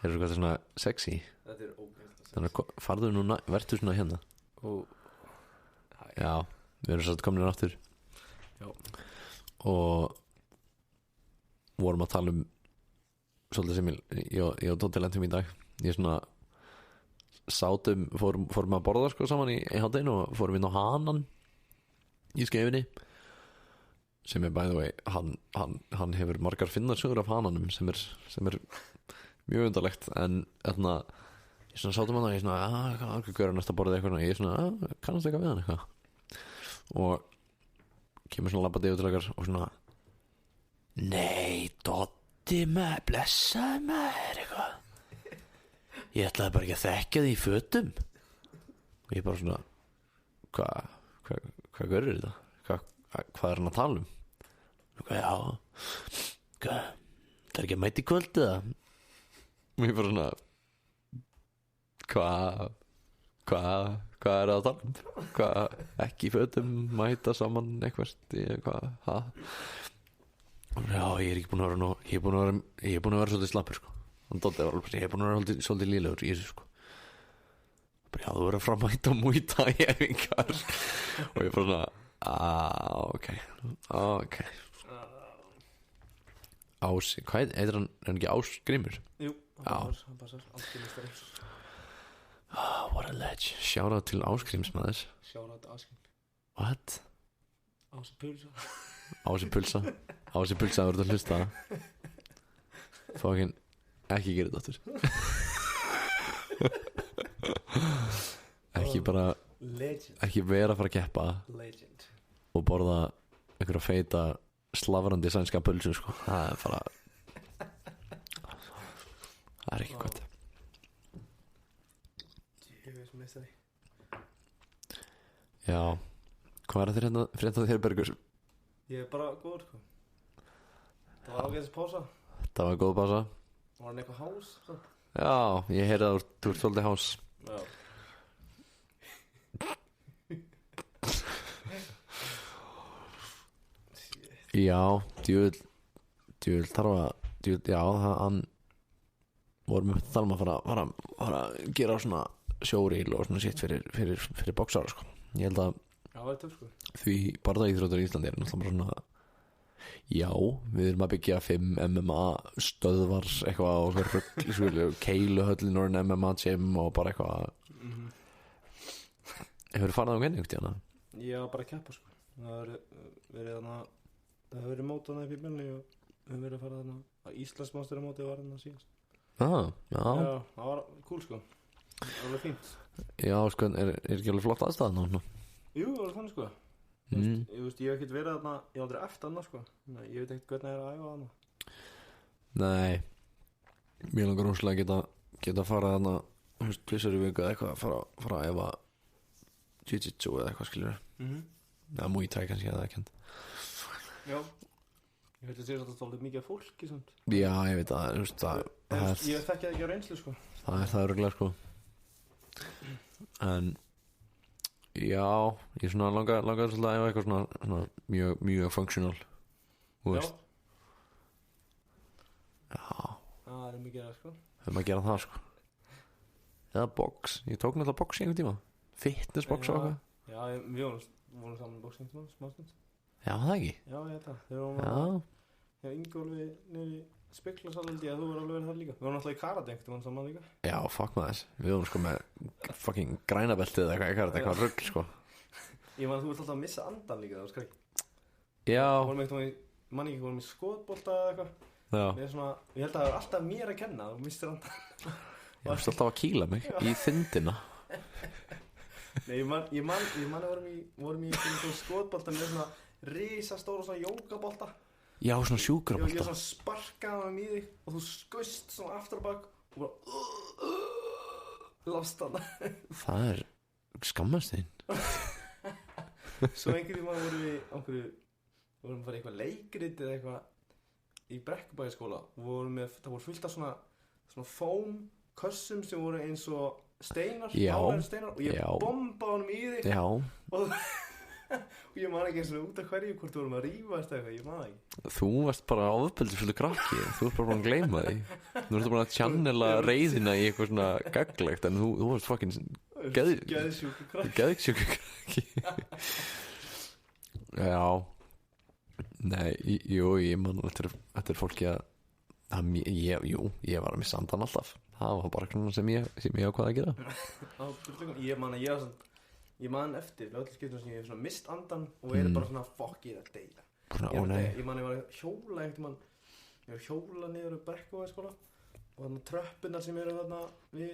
Heyrðu hvað það er svona sexy. Þetta er ógæst. Þannig að farðu nú, verður svona hérna. Já, við erum satt komin aftur. Já. Og vorum að tala svolítið sem ég og Tóti lentum í dag. Ég svona sátum, fórum að borða sko saman í hádeginu og fórum inn á Hanan í Skeifunni sem er by the way hann hefur margar finnarsögur af Hananum sem er mjög undarlegt en þarna ég svona sátum hann og ég svona hvað görur næsta borðið eitthvað og ég svona kannast eitthvað við hann eitthvað og kemur svona labbað yfir til okkar og svona nei, Dotti maður, blessaði maður eitthvað ég ætlaði bara ekki að þekka því í fötum. Og ég bara svona, hvað görur þetta? Hvað er hann að tala um? Já, það er ekki að mæta í kvöld eða? Og ég bara svona, hvað er það að tala um? Ekki í fötum, mæta saman eitthvað, hvað? Já, ég er ekki búin að vera ég er búin að vera svolítið slappur sko. Ég er búin að vera svolítið lélegur í þessu sko. Bara, já, þú verður að framæta og múta í æfingar. Og ég bara svona, ok Ási, hvað heitir hann? Er hann ekki Ásgrímur? Jú, hann passar Ásgrímur. What a ledge. Shout out til Ásgríms maður. Shout out til Ásgríms. What? Ási Pulsa. Ási Pulsa verður að hlusta. Fokkin ekki gera þetta aftur. Ekki bara Legend. Ekki vera að fara að keppa Legend. og borða einhverja feita slavrandi sænska pulsu sko. Það er bara það er ekki gott. Ég veist meistari. Já, hvað er það fyrir þér Bergur? Ég er bara góður sko. Það var ágætis pása. Það var góð pása. Var hann eitthvað hás? Svo? Já, ég heyrði að þú ert svolítið hás. Já. Já, djúvill þarf að já, hann vorum við að tala um að fara að gera svona sjóríl og svona sitt fyrir boxara sko. Ég held að Já, það er töf sko. því bardaíþróttur í Íslandi er náttúrulega bara svona já, við erum að byggja 5 MMA stöðvar eitthvað og rugl, keiluhöllin og MMA gym og bara eitthvað Hefur farið á genningt í hana? Ég var bara að keppa sko. Það hefur verið mót hana upp í Mjölni og hefur verið að fara þarna að Íslandsmóstari móti var þarna síðast. Já, það var cool sko. Alveg fínt. Já, sko, er ekki alveg flott aðstæða núna? Jú, það var þannig sko. Ég hef ekkert verið þarna, ég hef aldrei eftir þarna sko. Ég veit ekkert hvernig það er að æfa þarna. Nei, mér langar rúslega geta farið þarna tvisar í viku eða eitthvað að fara að æfa jiu-jitsu eða eitthvað skilur eða Muay Thai kannski eða ekkert. Já, ég veit að það sé svolítið mikið af fólki samt. Já, ég veit að ég þekki það ekki á reynslu sko. Það er það örugglega sko. En já, ég svona langar svolítið að æfa eitthvað svona mjög functional. Þú veist. Já. Það er mikið að sko. Höfum að gera það sko. Eða box, ég tók náttúrulega box í einhvern tíma. Fitness box og eitthvað. Já, við vorum saman í boxing smástund. Já, það ekki. Já, ég veit það. Þegar vorum Ingólfi niður í Spiklasaldi að þú voru alveg verið þar líka. Við vorum alltaf í karate einhvern saman líka. Já, fuck maður. Við vorum sko með fucking grænabeltið eða eitthvað rugl sko. Ég man að þú ert alltaf að missa andan líka, það var skræk. Já. Vorum í skotbolta eða eitthvað. Já. Ég held að það var alltaf mér að kenna, þú misstir andan. Ég varst alltaf að kýla mig í þindina. Nei, ég man að vorum í skotbolta með svona risastóra svona jókabolta. Já, svona sjúkrabolta. Ég svona sparkaði hann í þig og þú skaust svona aftur á bak og bara lást hann. Það er skammast þín. Svo einhvern tímann vorum við að fara eitthvað leikrit eða eitthvað í Brekkubæjarskóla og það voru fullt af svona foam kössum sem voru eins og steinar, steinar og ég bombaði honum í þig. Já. Og ég man ekki eins og út af hverju hvort þú vorum að rífast eitthvað, ég man ekki. Þú varst bara ofbeldi fyrir krakki, þú ert bara búin að gleyma því. Þú ert bara að channela reiðina í eitthvað svona gaglegt en þú varst fucking geðsjúkur krakki. Já. Nei, ég man þetta fólki að ég var að missa andan alltaf. Það var bara svona sem ég ákvað að gera. Ég man eftir öll skiptum sem ég hef svona mist andan og bara svona fuck ég að deyja. Ég var að hjóla einhvern ég var að hjóla niður á Brekkubæjarskóla og þannig tröppunar sem eru þarna við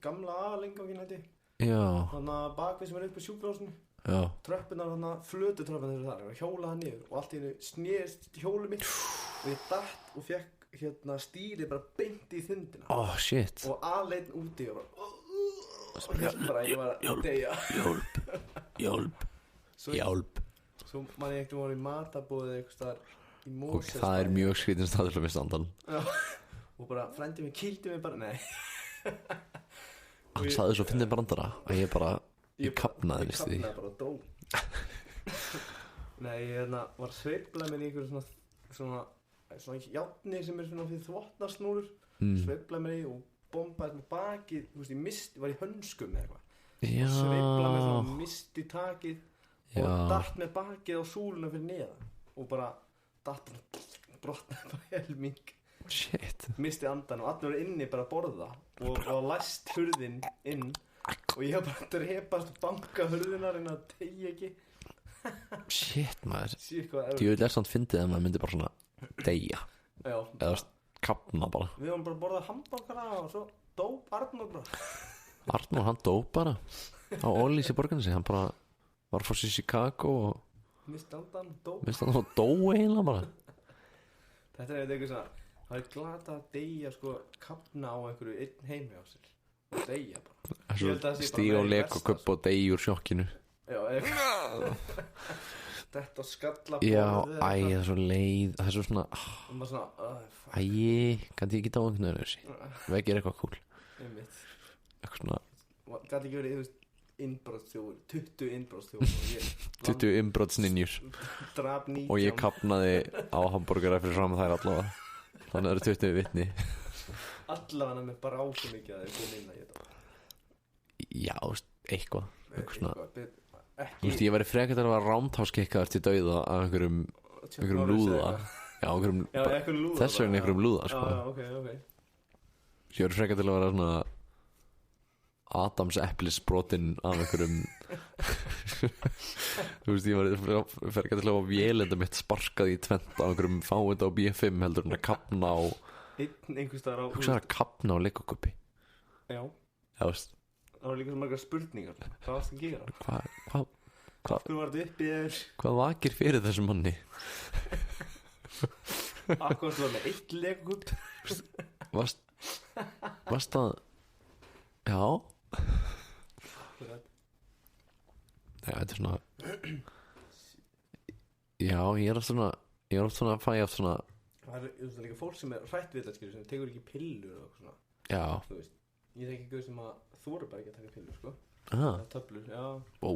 gamla A-lengangin hætti. Já. Þannig bakvið sem upp á sjúkrahúsinu. Já. Tröppunar þarna flötu tröppunar þar. Ég var að hjóla það niður og allt í hennu snerist hjólu mitt og ég datt og fekk hérna stýrið bara beint í þundina Oh shit. og aleinn úti og bara ég var að deyja. Hjálp. Svo man ég ekkert voru í matabóði eitthvað staðar í Og Mosfellsbæ. það er mjög skrítin staður til að missa andan. Og bara frændi mig kýldi mig bara, nei. Hann sagði svo fyndið brandara að ég kapnaði Ég kapnaði bara og dó. Nei, ég hérna var sveiflað mér í einhverju svona járni sem er svona fyrir þvotnarsnúrur. Sveiflað mér í og bombaði með bakið, þú veist, ég var í hönskum eða eitthvað. Já. Sveiflað mér svona, misti takið Já. og datt með bakið á súluna fyrir neðan og bara datt bara brotnaði bara helming. Shit. Misti andan og allir voru inni bara að borða og læst hurðin inn og ég var bara að drepast og banka hurðinar en að tegja ekki. Shit maður. Sér hvað Ég vil samt fyndið að maður myndi bara svona deyja Já, eða kapna bara. við varum bara að borða hambúrgara og svo dó Arnór bara. Arnór hann dó bara á Ólís í Borgarnesi. Hann bara var fórst í Chicago og Misti andan, dó. minnst hann dó eiginlega bara. Þetta er eitthvað svona, það er glata að deyja sko, kapna á einhverju einn heimi á sér og deyja bara. Ég held að það sé bara Stíga á meira í legokubb versta, og deyja úr sjokkinu. Já, eitthvað. Þetta skalla Já, það er svo leið. Það er svo svona og maður svona, fuck, Gæti ég ekki á einhvern veginn þessi. Við gerum eitthvað cool. einmitt. Eitthvað svona Gæti ekki verið, þú veist, innbrottsþjófur, 20 innbrottsþjófur og ég 20 innbrotsninjur drap 19 og ég kapnaði á hambúrgara fyrir fram þær allavega. Þannig að það eru 20 vitni. allavega með bara ásum mikið að þeir búin inn að geta Já, eitthvað svona. Þú ekki veist, ég væri frekar að vera rámtáskikkaður til dauða af einhverjum lúða. Já, eitthvað lúða þess vegna einhverjum lúða, sko. Já, ok Ég væri frekar til að vera svona Adams eplisbrotin af einhverjum Þú veist, ég væri frekar til að hafa vélenda mitt sparkað í tvent á einhverjum fáið á B5 heldur en að kapna á einhvers staðar á Þú veist, að kapna á leikokuppi. Já, Já, veist, það var líka svo margar spurningar hvað varst að gera? hvað Hvernig var þetta upp í þér? Hvað vakir fyrir þessum manni? Akkur var með eitt legugubb Varst að Já Nei, þetta er svona Já, ég er oft svona að fæ oft svona Það er líka fólk sem er hrætt við þetta skilur sem tekur ekki pillur og svona Já, þú veist, ég þekki ekki sem að þorir bara ekki að taka pillur sko aha, töflur, já ó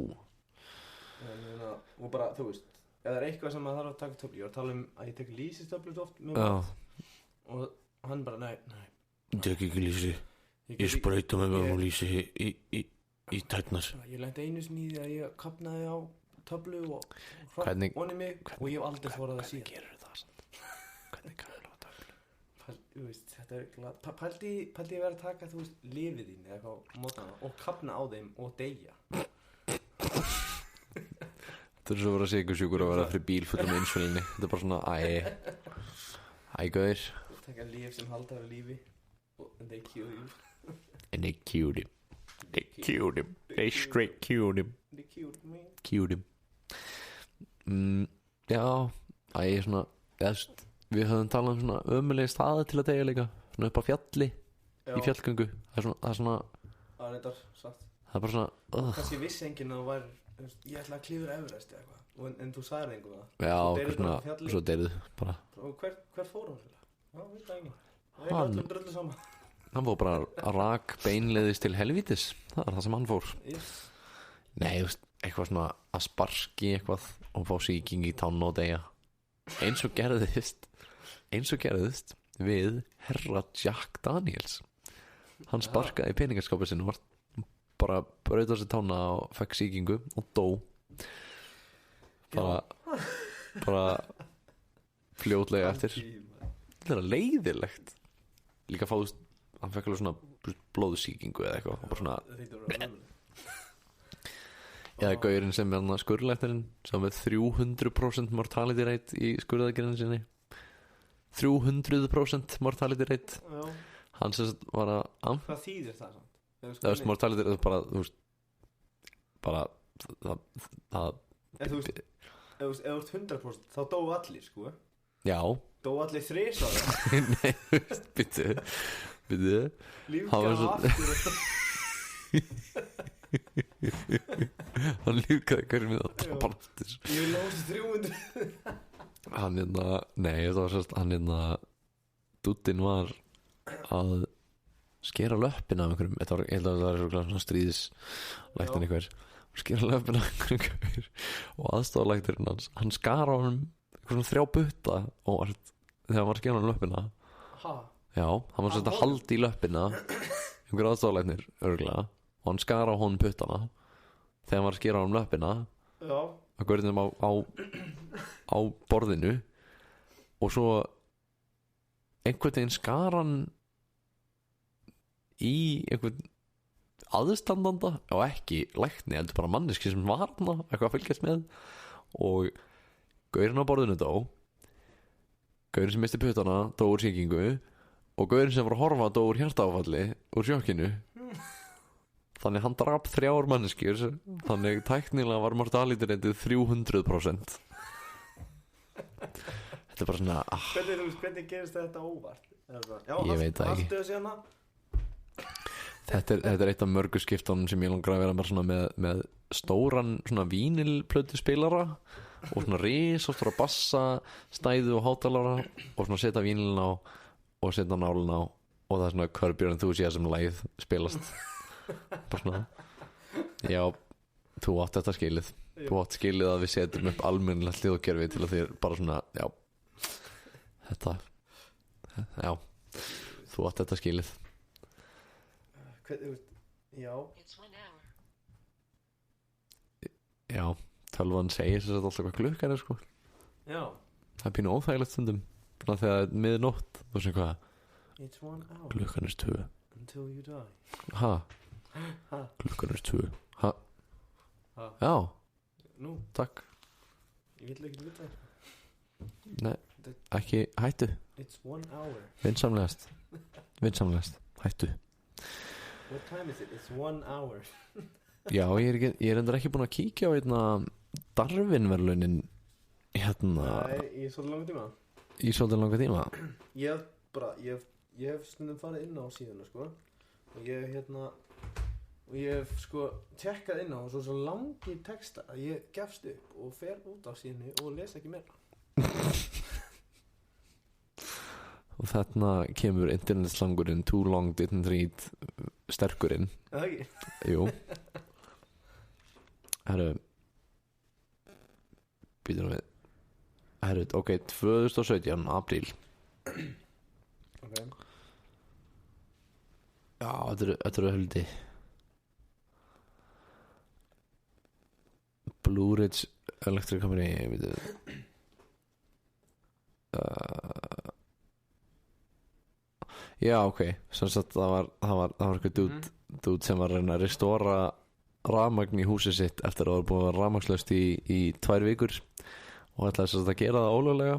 en, og bara, þú veist, ef það er eitthvað sem maður þarf að taka töflur, ég var að tala að ég tek lýsistöflur oft með Já, mat og hann bara, nei tek ekki lýsi Ég sprauta með mig og lýsi í tærnar Ég lendi einu sinni í því að ég kapnaði á töflu og Hvernig- onni mig og ég hef aldrei þorað að síðan gerur það samt? Hvernig kapnar á töflu? Þú veist, þetta er pældi ég verið að taka, þú veist, lifið þín eða eitthvað á mótana og kapna á þeim og deyja Þetta er svo að vera sykursjúkur að vera fyrir bíl fullum insulinni Þetta er bara svona, æ gauðir taka líf sem halda á lífi and they kill you And they killed him They straight killed him they killed me Killed him Já, svona við höfum talað um svona ömuleg staði til að deyja líka svona upp á fjalli í fjallgöngu það er svona það er reyndar satt það er bara svona kannski vissi enginn að þú væri þú veist, ég ætla að klífur Everest eða eitthvað en þú sagðir engum það Já, Svo deyrðu eitthvað bara á svona fjalli. svo deyrðu bara og hver fór hann fyrir já, veit það enginn það er Hann- öllum dröllu saman hann fór bara að rak beinleiðis til helvítis það er það sem hann fór yes. Nei, þú veist, eitthvað svona að sparki eitthvað og fá sýking í tánn og deyja eins og gerðist við herra Jack Daniels hann sparkaði í peningaskapið sinn og var bara braut á sér tána og fekk sýkingu og dó bara fljótlega eftir þetta er leiðilegt líka fá, þú veist, hann fekk alveg svona blóðsýkingu eða eitthvað og bara svona það þýttur að vera eða gaurinn sem er hann skurðlæknirinn sem er 300% mortality rate í skurðaðgerðinu sinni 300% mortality rate já. hann sem sagt var að hvað þýðir það samt? það veist mortality rate bara þú veist bara það ef þú veist 100% þá dóu allir sko Já. Dó allir þrisvar? Nei, byttu Lífgar aftur hann lífgaði hverju með að tapa aftur. Ég vil lása 300. Hann nei, þetta var sérst hann dúddinn var að skera löppina af einhverjum, þetta var, ég held að það var svona stríðislæktin einhver, skera löppina af einhverjum og aðstoðarlækturinn hans, hann skar á honum eitthvað svona 3 butta óvart þegar hann var að skera honum löppina. Ha? Já, hann var svolítið að halda í löppina einhver aðstoðarlæknir örgulega og hann skar á honum puttana þegar hann var að skera honum löppina. Já. Að görðum á borðinu og svo einhvern veginn skar hann í einhvern aðstandanda og ekki lækni, heldur bara manneski sem var hann eitthvað að fylgjast með og gaurinn á borðinu dó, gaurinn sem misti puttana dó úr sýkingu og gaurinn sem var að horfa dó úr hjartaáfalli úr sjokkinu. Þannig hann drap 3 manneskjur, þannig tæknilega var mortalityreitið 300%. Þetta bara svona Hvernig gerist þetta óvart? Já, ég veit það ekki. Þetta er eitt af mörgu skiptunum sem ég langar að vera bara svona með stóran svona vínilplötuspilara og svona risastóra bassa stæðu og hátalara og svona setja vínilin á og setja nálin á og það er svona Curb Your Enthusiasm lagið spilast bara svona. Já, þú átt þetta skilið. Þú átt skilið að við setjum upp almennilegt hljóðkerfi til að þér bara svona, já þetta, já þú átt þetta skilið. Já. Já, tölvan segir þess að alltaf hvað klukkan er sko. Já. Það er pínu óþægilegt stundum svona þegar það er miðnótt og sem hvað It's 1 hour klukkan er 2 until you die. Ha? Klukkan er 2 Ha? Já, Nú, takk. ég vil ekki vita. Nei, ekki hættu. It's 1 hour. Vinsamlegast, hættu. What time is it? It's 1 hour. Já, ég er endur ekki búin að kíkja á Darwin-verðlaunin Nei, í svolítið langa tíma. í svolítið langa tíma. Ég hef stundum farið inn á síðuna sko og ég hef sko tjekkað inn á og svo langir texta að ég gefst upp og fer út á síðunni og les ekki meira. Og þarna kemur internetslangurinn too long didn't read sterkurinn. Er það ekki? Jú. Býtum við. Ok, 2017 apríl. Ok. Já, þetta eru höldi. Blue Ridge Electric Company. Já, ok. Sem sagt það var eitthvað dude sem var að reyna að restóra rafmagn í húsið sitt eftir að það var búið að vera rafmagnslaust í 2 vikur og ætlaði sem sagt að gera það ólöglega.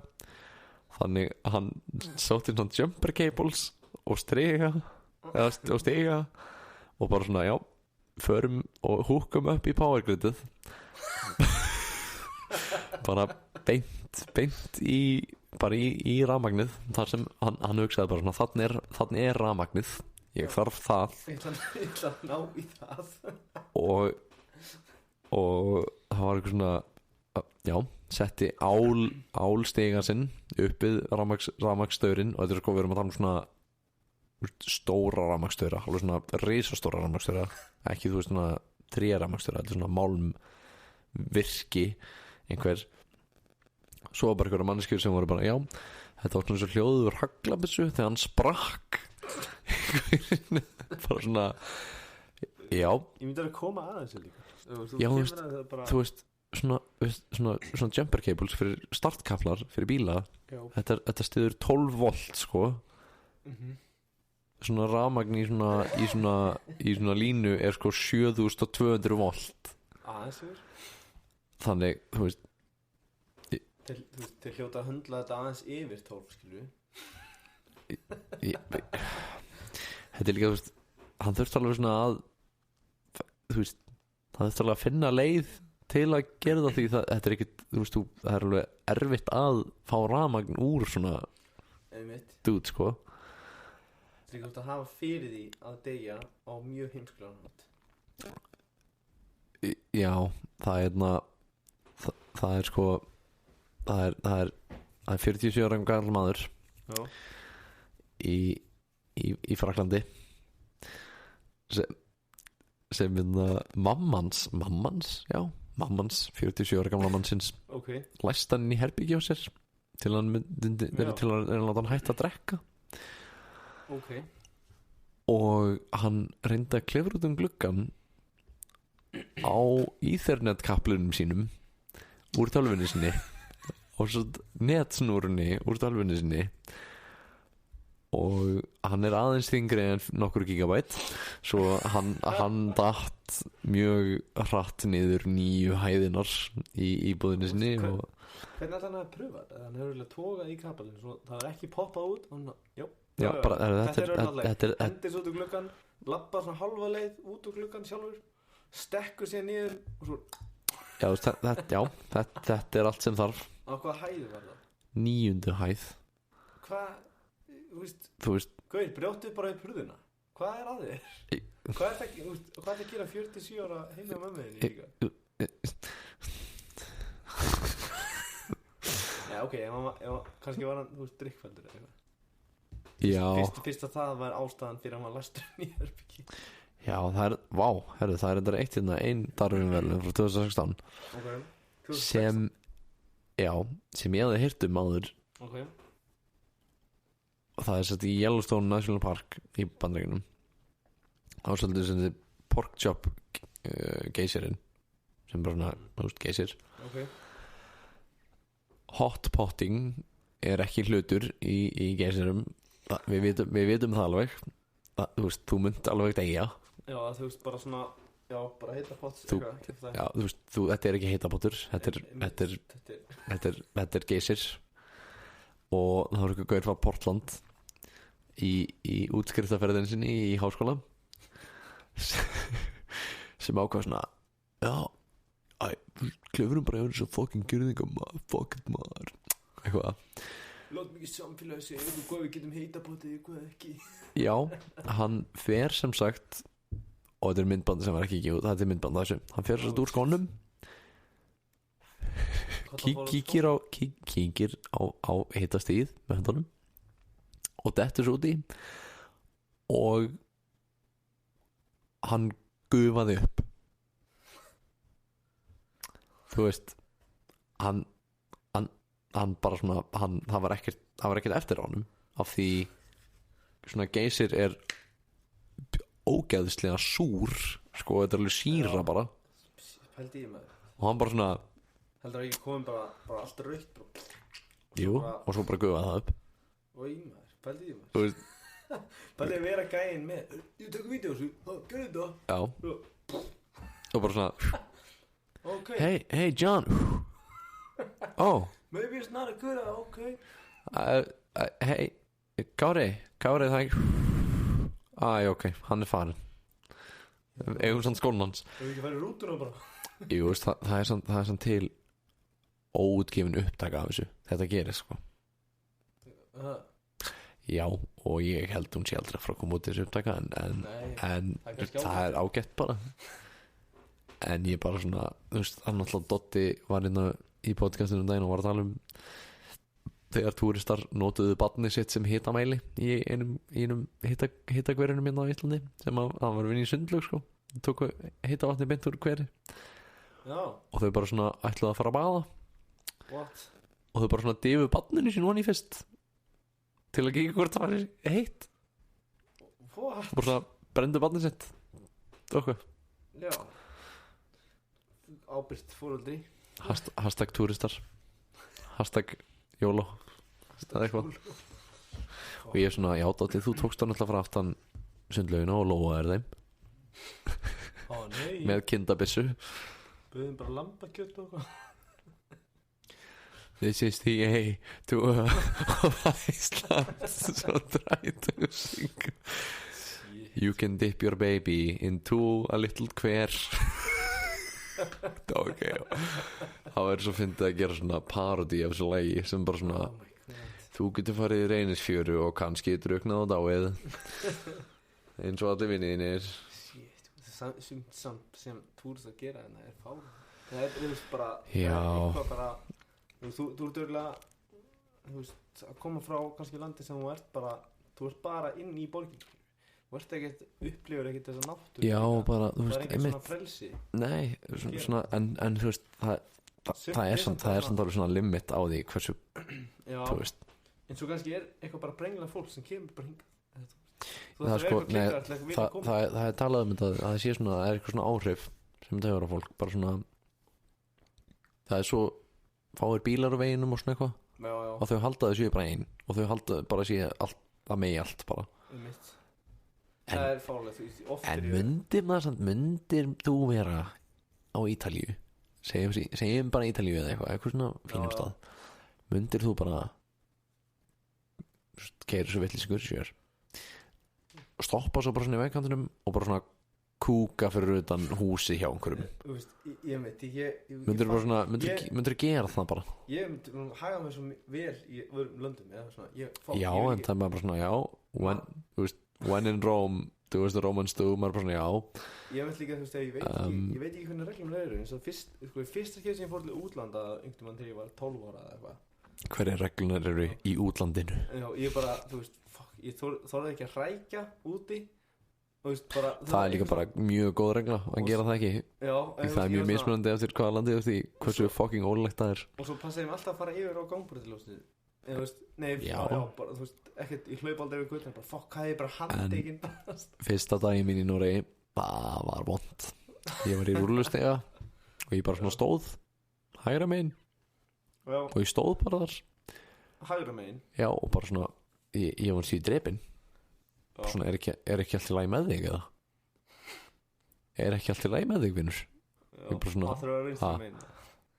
Þannig að hann sótti svona jumper cables og stiga og bara svona, já, förum og húkum upp í powergridið bara beint í rafmagnið þar sem hann hugsaði bara svona, þannig er rafmagnið, ég þarf það. Ég ætla að ná í það. og það var eitthvað svona, já, setti álstiga sinn upp við rafmagnsstaurinn og þetta er sko, við erum að tala um svona stóra rafmagnsstaura, alveg svona risastóra rafmagnsstaura, ekki þú veist svona 3 rafmagnsstaura, þetta er svona málmvirki einhver. Svo var bara einhverja manneskjur sem voru bara, já, þetta var svona svo hljóður haglabissu þegar hann sprakk bara svona, já, Ég myndi að koma að þessu líka. Já, þú veist svona jumper cables fyrir startkaplar fyrir bíla. Þetta stiður 12 volt sko. Svona rafmagn í svona línu er sko 7200 volt. Aðeins fyrir. Þannig, þú veist, Þeir hljóta að höndla þetta aðeins yfir 12, skilju. Þetta er líka, þú veist, hann þurfti alveg svona að, þú veist, hann þurfti alveg að finna leið til að gera það því þetta er ekkit, þú veist, það er alveg erfitt að fá rafmagn úr svona dude, sko. Þú ert að hafa fyrir því að deyja á mjög heimskulegan hátt. Já, það er það er sko það er 47 ára gamall maður í Fraklandi sem mammans 47 ára gamla mannsins læst hann í herbergi á sér til hann myndi til að láta hann hætta að drekka og hann reyndi að klifra út gluggann á Ethernet-kaplunum sínum úr tölvunni sinni og svo netsnúrunni úr tölvunni sinni og hann er aðeins þyngri en nokkur gigabæt svo hann datt mjög hratt niður 9 hæðinar í íbúðinni sinni og hvernig ætla hann að pröfa þetta? Hann hefur vel tókað í kaplunni svo það er ekki poppað út þetta er hendis út úr gluggan labba svona halva leið út úr gluggan sjálfur stekkur sér niður og svo þetta er allt sem þarf. Á hvaða hæð var það? 9. hæð. Hvað, þú veist Gauð, brjóttu bara upp hurðina. Hvað er að þér? Hvað er það að gera 47 ára heima með mömmu þinni líka? Já, ok, kannski var hann, þú veist, drikkfældur eða eitthvað. Já. Fyrst að það var ástæðan fyrir að hann var lastur í herbyggi. Já, það er þetta eitt hérna ein Darwin-verðlaun frá 2016 sem ég hafði heyrt áður og það er sett í Yellowstone National Park í Bandaríkjunum á svolítið sem þið pork chop geysirinn sem bara svona, þú veist, geysir hot potting er ekki hlutur í geysirum við vitum það alveg þú veist, þú munt alveg deyja. Já, þú veist, bara svona bara heita pott já, þú veist, þetta er ekki heita pottur þetta er geysir og það var eitthvað gaur frá Portland í útskriftaferðinu sinni í háskóla sem ákvað svona klefurum bara yfir svo fucking gyrðingum fucking maður eitthvað lát mikið samfélagi segja hvað við getum heita pottið hvað ekki já, hann fer sem sagt og þetta er myndbandi sem var ekki út þetta er myndbandi þessu, hann fer svo úr skónum kíkir á hitastigið með höndunum og dettur svo úti og hann gufaði upp þú veist hann bara svona það var ekkert eftir á honum af því svona geysir er ógeðslega súr sko, þetta er alveg síra bara pældi ég maður og hann bara svona heldur að ekki komið bara allt rautt jú, og svo bara gufaði það upp og í maður, pældi ég maður pældi að vera gæinn með ég tökum vídeo þessu, gerðu þetta já og bara svona okay. hey John oh maybe it's not a good okay hey Kári það ok, hann er farin eigum sann skólan hans við ekki farið rútuna bara jú, það er sann til óutgefin upptaka af þessu þetta gerir sko já, og ég held hún sé aldrei frá að koma út þessu upptaka en það er ágætt bara en ég bara svona þú veist, hann alltaf Dotti var innan í podcastinu daginn og var að tala þegar túristar notuðu barnið sitt sem hitamæli í einum hitagverunum hérna á Íslandi sem hann var vinni í sundlaug sko tóku hitavatni beint úr hveri og þau bara svona ætluðu að fara að baða og þau bara svona difu barninu sín honi fyrst til að kíka hvort það var heitt og bara svona brendu barnið sitt okkur já ábyrgt fóreldri hashtag túristar hashtag YOLO eða eitthvað og ég er svona, já Dótti, þú tókst hann alltaf frá aftan sundlaugina og lofaðir þeim með kindabissu buðum bara lambakjöt og eitthvað this is the A to of Iceland so try to sing you can dip your baby into a little queer Ok, já. Það væri svo fyndið að gera svona parody af þessu lagi sem bara svona Oh my god. þú getur farið í Reynisfjöru og kannski drukknað á dáið eins og allir vinniðinir. Shit, samt sem túrist að gera þarna er fár. Það er, þú veist, bara Já. það er eitthvað bara, þú ert örgulega, þú veist, að koma frá kannski landi sem þú ert bara inn í borgin. Þú ert ekkert, upplifur ekkert þessa náttúru. Já, bara, þú það veist, er ekkert svona frelsi. Nei, svona, en þú veist það er samt alveg svona limit á því hversu, Já, þú veist. en svo kannski er eitthvað bara brengla fólk sem kemur bara hingað. Það er sko, nei, það er talað um þetta að það sé svona, það er eitthvað svona áhrif sem þetta hefur á fólk, bara svona það er svo fáir bílar á veginum og svona eitthvað Já, og þau halda þessu bara einn og þau halda bara sé allt, það megi allt bara. mitt. En- Það er fárlegt, þú veist, oft En myndir þú vera á Ítalíu, segjum bara Ítalíu eða eitthvað svona fínum Já. stað, myndir þú bara keira svo villisgur sér og stoppa svo bara svona í vegkantinum og bara svona kúka fyrir utan húsi hjá einhverjum? Þú veist, ég veit, ég Myndir bara svona, ég- myndir þú gera það bara? Ég myndi haga mig svo vel í öðrum löndum eða svona, Já, en það er bara svona, já þú veist, when in Rome þú veist, Romans do, maður bara svona, já Ég veit líka, þú veist, ég veit ekki hvernig reglum það eru, eins og fyrsta skil sem ég fór til útlanda einhvern mann þegar ég var 12 ára eða eitthvað. hverja reglunar eru í útlandinu? Já, ég bara, þú veist, ég þorði ekki að hrækja úti og þú veist, bara Það er líka bara mjög góð regla að gera það ekki. Já, Það er mjög mismunandi eftir hvaða landið þú ert í, hversu fucking ólegt það er. Og svo passaði ég mig alltaf að fara yfir á gangbrautarljósið. Þú veist, nei, Já. bara, þú veist, ekkert, ég hlaup aldrei yfir gullin, bara, fuck, hvað ég bara handtekinn. Fyrsta daginn mín í Noregi, það var vond. Ég var í rúllustega og ég bara svona stóð hægra megin Já, og ég stóð bara þar. hægra megin. Já, og bara svona, ég var síðan drepinn. Já. Svona, er ekki allt í lagi með þig eða? Er ekki allt í lagi með þig, vinnur? Já, Ég bara svona, það þurfa að vera ha. vinstri megin.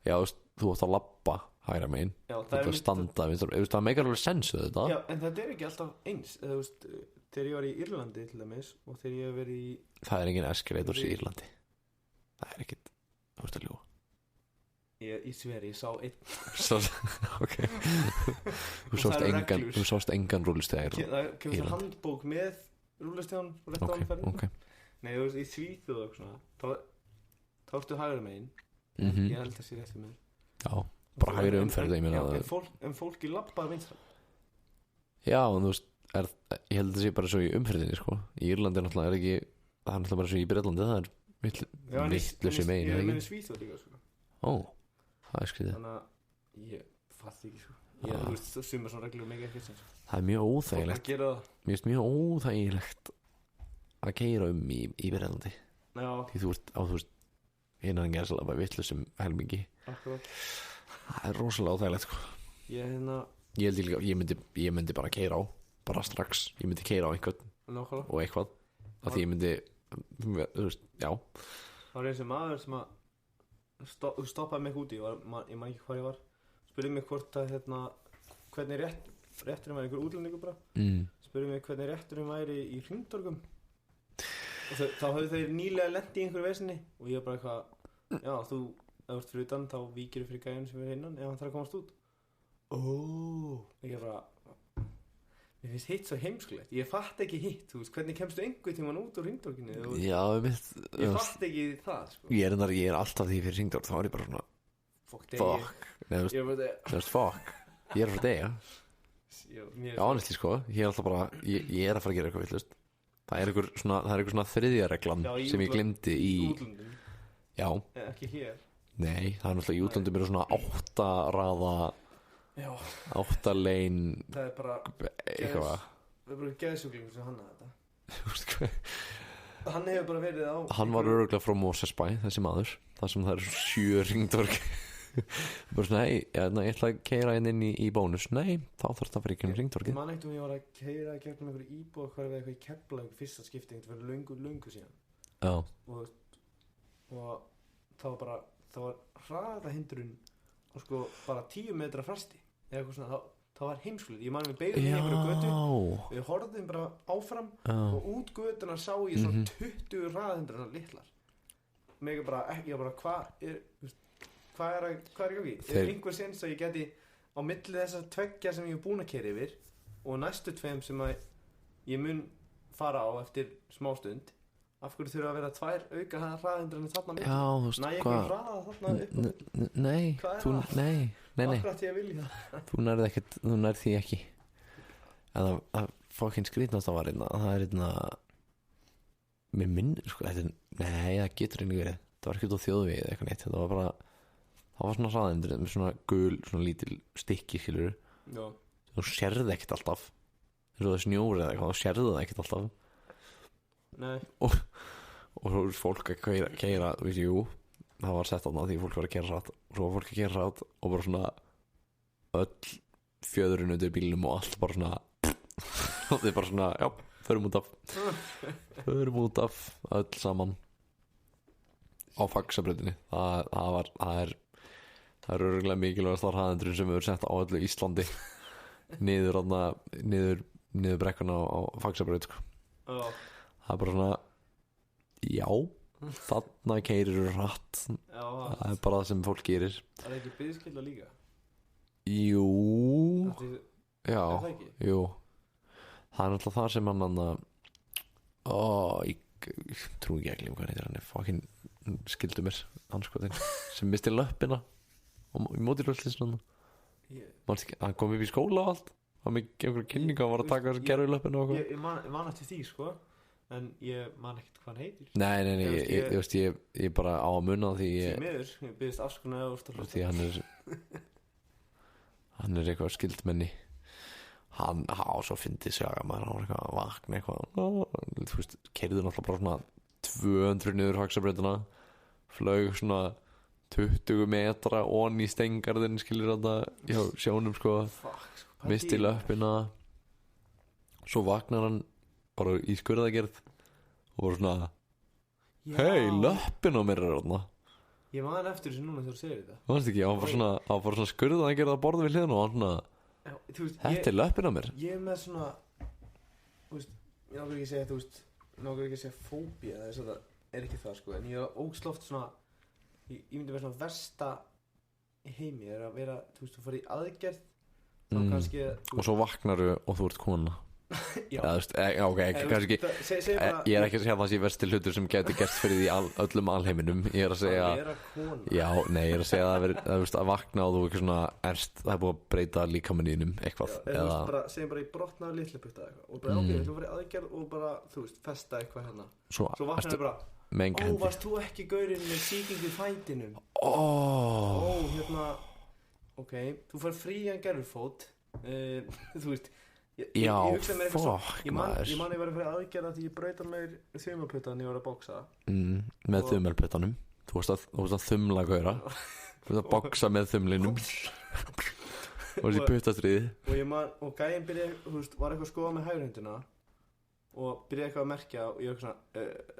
Já, þú átt að labba hægra megin. Já, Þú átt að standa, það meikar alveg sens við þetta. Já, en þetta er ekki alltaf eins. Þú veist, þegar ég var í Írlandi til dæmis og þegar ég hef verið í... Það er engin eskalators í Írlandi. Það er ekkit, þú veist að ljúga. Ég sveri, ég sá einn. Ok. Og það eru reglur. Þú sást engan rúllustega Það kemur Írlandi. svona handbók með rúllustján og rétt Ok, áfæri. ok. Nei, þú veist, í Svíþjóð og svona, þá ertu hægra megin. Mhm. Ég held að sé rétt fyrir mér. Já, bara hægri umferð, ég meina Já, það. en fólki labbar vinstra. Já, en þú veist, ég held að það sé bara svo í umferðinni, sko. Í Írlandi er náttúrulega það er náttúrulega bara svo í Bretlandi, það er vittlusi megin, Ég eða er ekki? með Svíþjóð líka, sko. Ó, það er skriðið. Þannig að ég fatt ekki, sko. Ah. Þú veist, sumar svona reglur mikið ekki sem. Það er mjög Fólk óþægilegt. að gera það. Mér finnst mjög óþægilegt að keyra í Bretlandi. Já, Því þú veist, innan gerðslega bara vittlusum helmingi. akkurat. Það er rosalega óþægilegt, sko. Ég hérna, Ég held líka, ég myndi bara keyra á, bara strax. Ég myndi keyra á einhvern nákvæmlega. og eitthvað. Af því ég myndi, þú veist, já. Það var eins og maður sem að stoppaði mig úti, ég man ekki hvað ég var. Spurði mig hvort að, hérna, hvernig rétturinn væri, einhver útlendingur bara. Spurði mig hvernig rétturinn væri í hringtorgum. Og þá höfðu þeir nýlega lent í einhverju vesinni og ég bara eitthvað, já, þú ert fyrir utan, þá víkir fyrir gæðin sem er innan ef hann þarf að komast út. Ég bara, mér finnst hitt svo heimskulegt. Ég fatt ekki hitt, þú veist, hvernig kemstu einhver tímann út úr hringtorginni? Já, Ég fatt ekki það, sko. Ég er alltaf því fyrir hringdór, þá er ég bara svona Fuck degi. fuck, nei, Ég er bara, þú veist, fuck. Ég er að fara að deyja. Já, honestly, sko, ég er alltaf bara, ég er að fara að gera eitthvað villust. Það er einhver svona þriðja reglan Já, í sem ég glemdi í, útlöndum, já, ekki hér. nei, það er náttúrulega í útlöndum eru svona 8 raða, Já, 8 lein, það er bara eitthvað, Það er bara geðsjúklingur sem hannaði þetta. þú veist hvað. Hann hefur bara verið á Hann var örugglega frá Mosesbæ, þessi maður, þar sem það eru 7 hringdorg. Bara svona, hei, ég ætla að keyra inn í bónus. Nei, þá þarf það að fara í kemur Ég hringdorgið. man ekkert ég var að keyra gegnum einhverju íbúð hvað við eitthvað í Keflavík fyrsta skipting fyrir löngu síðan Já, og það var hraðahindrun og sko bara 10 metra fresti eða eitthvað svona, það var heimskulegt. Ég man við beigðum í einhverju götu, við horfðum bara áfram já. og út götuna sá ég svona 20 hraðahindrunar litlar mega bara, ég var bara, hvað er í gangi? Er einhver sens að ég geti á milli þessar tveggja sem ég er búin að keyra yfir og næstu tveim sem að ég mun fara á eftir smástund, af hverju þurfa að vera 2 auka hraðhindranir þarna milli? Já, þú veist, næ ég ekki hraða þarna upp? Nei, nei Akkurat ég vilja það. þú nærð því ekki. En það fucking skrýtnast að var það er mér minnir sko, nei, það getur einnig verið, það var ekkert á þjóðvegi eða eitthvað neitt, það var svona hraðindur með svona gul, svona lítil stykki, skilur þú sérði ekkert alltaf eins og það snjóri eða eitthvað, þá sérði það ekkert alltaf. Nei. Og svo er fólk að keyra, þú veist, jú það var sett á það því fólk var að keyra hratt og svo var fólk að keyra hratt og bara svona öll fjöðurinn undir bílnum og allt bara svona og þið bara svona, já, förum út af öll saman á Faxabrautinni. Það er örugglega mikilvægast hraðindurinn sem við erum sett á öllu Íslandi niður brekkuna á Faxabraut sko. Það er bara svona, já, þarna keyrir hratt. Það er bara það sem fólk gerir. Það er ekki biðskylda líka? Jú, já, er það ekki? Jú, það er náttúrulega það sem hann ég trú ekki að gleyma hvað heitir, hann er fucking skildu mér, anskotin sem misti löppina í mótilvöldlisuna. Hann kom upp í skóla og allt, hann með einhverja kynninga og var að taka þessu gerðu löppina og ég man eftir því sko, en ég man ekkert hvað hann heitir. Nei, ég bara á að munna því ég byggðist afskonaði því hann er eitthvað skildmenni. Hann svo fyndið saga, maður, hann var eitthvað að vakna eitthvað, þú veist, keyrði náttúrulega bara svona 200 niður Faxabrautina, flög svona 20 metra onni í steingarðin, skilur þetta hjá sjónum sko, misti löppina, svo vaknar hann bara í skurðagerð og bara svona hei, löppin á mér er þarna. Ég man eftir þessu núna þegar þú segir þetta. Þú veist ekki, hann var bara svona skurðagerð að borða við hliðina og hann svona þetta er löppin á mér. Ég er með svona, þú veist, ég náttúrulega ekki að segja, þú veist, náttúrulega ekki að segja fóbía, þess að það er ekki það sko, en ég er ógsloft svona, ég myndi vera svona versta í heimi, er að vera, þú veist, þú farið í aðgerð, þá kannski, og svo vaknaru og þú ert kona. Já, þú veist, ok, kannski ég er ekki að segja það sé versti hlutur sem geti gert fyrir því öllum alheiminum. Ég er að segja ég er að segja að vakna og þú ekki svona erst, það er búið að breyta líkamanninum eitthvað, eða segjum bara í brotnaðu litlaputta eitthvað og bara ok, þú farið aðgerð og bara, þú veist, festa eitthvað hérna, svo vaknaðu bara varst þú ekki gaurinn með sýkingu í fætinum? Hérna, ok, þú farið frían gerðurfót, þú veist. Já, ég man ég var að fyrir aðgerða því ég brauta mér þumalputtan ég var að boksa með þumalputtanum þú varst að þumla gauðra þú varst að boksa með þumlinum og þessi puttastriði og gæinn byrjaði, þú veist, var eitthvað að skoða með hægri höndina og byrjaði eitthvað að merkja og ég var svona,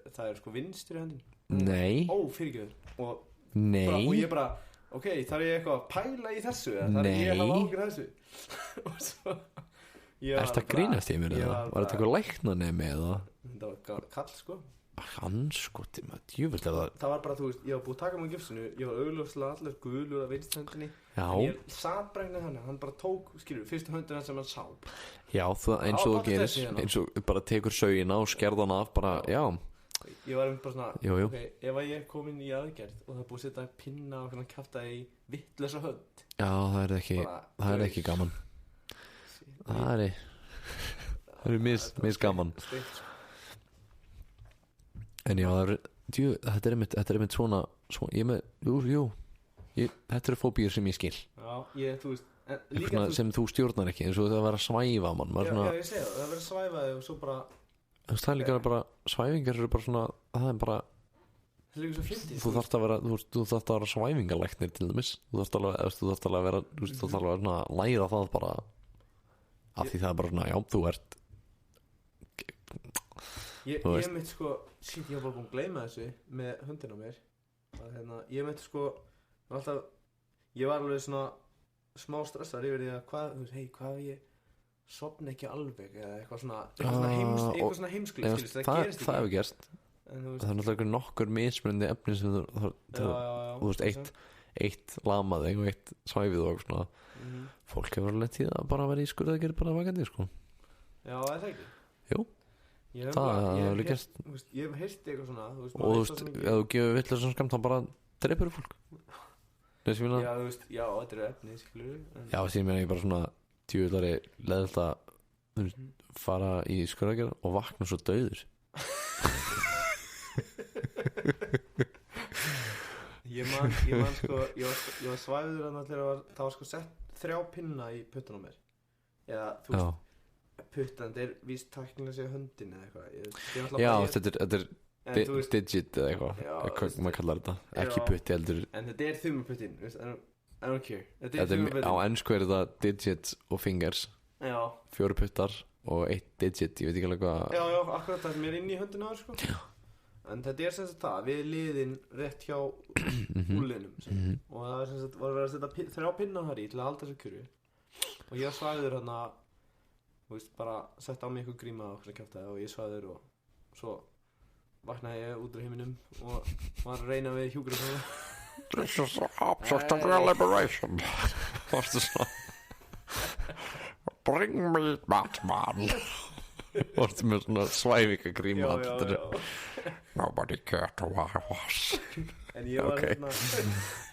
það er sko vinstri höndin fyrirgefur og ég bara, ok, þarf ég eitthvað að pæla í þessu eða þarf ég að hafa áhyggjur af þessu og svo Ertu að grínast í mér eða? Var þetta eitthvað læknanemi eða? Þetta var kall sko. Hanskoti maður, djúvill er það. Það var bara, þú veist, ég var búið að taka mig gifsinu, ég var augljóslega allir gulur af vinsthendinni. Já. En ég satt bræknið hann bara tók, skilur, fyrstu höndina sem hann sá. Já, eins og þú gerir, eins og bara tekur saugina og skerðan af, bara, já. Ég var bara svona, jú. Ok, ef ég kom inn í aðgerð og það er búið að setja pinna og kjafta í vittlausa hönd. Já, það er ekki gaman. Það er misgaman. En já, þetta er einmitt svona ég með, jú þetta eru fóbíur sem ég skil. Já, þú veist líka sem þú stjórnar ekki, eins og það að vera að svæfa mann. Já, ég segi það að vera að svæfa þig og svo bara það er líka bara, svæfingar eru bara svona, það er bara það er líka svo fyndið. Þú þarft að vera svæfingalæknir til dæmis. Þú þarft alveg að vera að læra það bara af því það er bara svona, já, þú ert Ég myndi sko, ég var bara búin að gleyma þessu með hundina á mér að ég myndi sko ég var alveg svona smá stressar yfir því að hvað ég sofna ekki alveg eða eitthvað svona heimskulegt, það hefur gerst En þú það veist, er náttúrulega nokkur mismunandi efni sem þú þú veist, eitt lamað þig og eitt svæfið og svona fólk hefur alveg tíð að bara vera í skurðaðgerð bara vakandi, sko. Já, er það ekki? Jú, það er alveg gert. Ég hef heyrt eitthvað svona, þú veist, Og þú veist, ef þú gefur vitlega svona skamt þá bara dreipur fólk. Já, þú veist, já, þetta er efnið, skilur. Já, því meina ég bara svona djúvillari leðilt að fara í skurðaðgerð og vakna svo dauður. Ég man sko, ég var svæfður þarna þegar það var sko sett 3 pinna í puttana á mér. Eða, þú veist, puttan, þetta er víst tæknilega segja höndin eða eitthvað. Já, þetta er digit eða eitthvað, hvað maður kallar þetta. Ekki putti heldur. En þetta er þumuputtin, veist, I don't care. Á ensku er þetta digit og fingers. Já. 4 puttar og 1 digit, ég veit ekki alveg hvað. Já, akkurat það er mér inn í höndina sko. Já. En þetta er sem sagt það, við liðin rétt hjá úlinum og það er sem sagt, var að vera að setja 3 pinna þar í til að halda þessu kjöru og ég svæður hérna, þú veist, bara sett á mig eitthvað gríma og svona kjátaði og ég svæður og svo vaknaði ég út úr heiminum og var að reyna við hjúkrunarfræðina. This is absolute liberation. Varstu svona Bring me Batman. Varstu með svona svæfingagríma. Já. Nobody cared who I was. En ég var hérna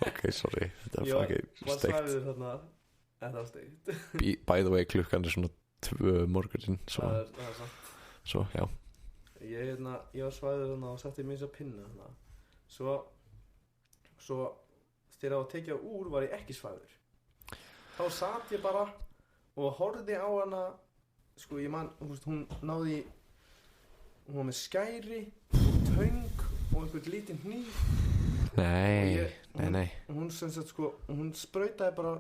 Ok, sorry. Þetta er ég fucking var steikt. svæður hérna. Þetta var steikt. By the way, klukkan er svona 2 morgunin. Það er sant. Svo, já. Ég var svæður hérna og setti mér þess að pinna hérna. Svo þegar það var tekið úr var ég ekki svæður. Þá sat ég bara og horfði á hana. Sko ég man, hún náði hún var með skæri og töng og einhvern lítinn hníf. Nei. Hún sem sagt sko, hún sprautaði bara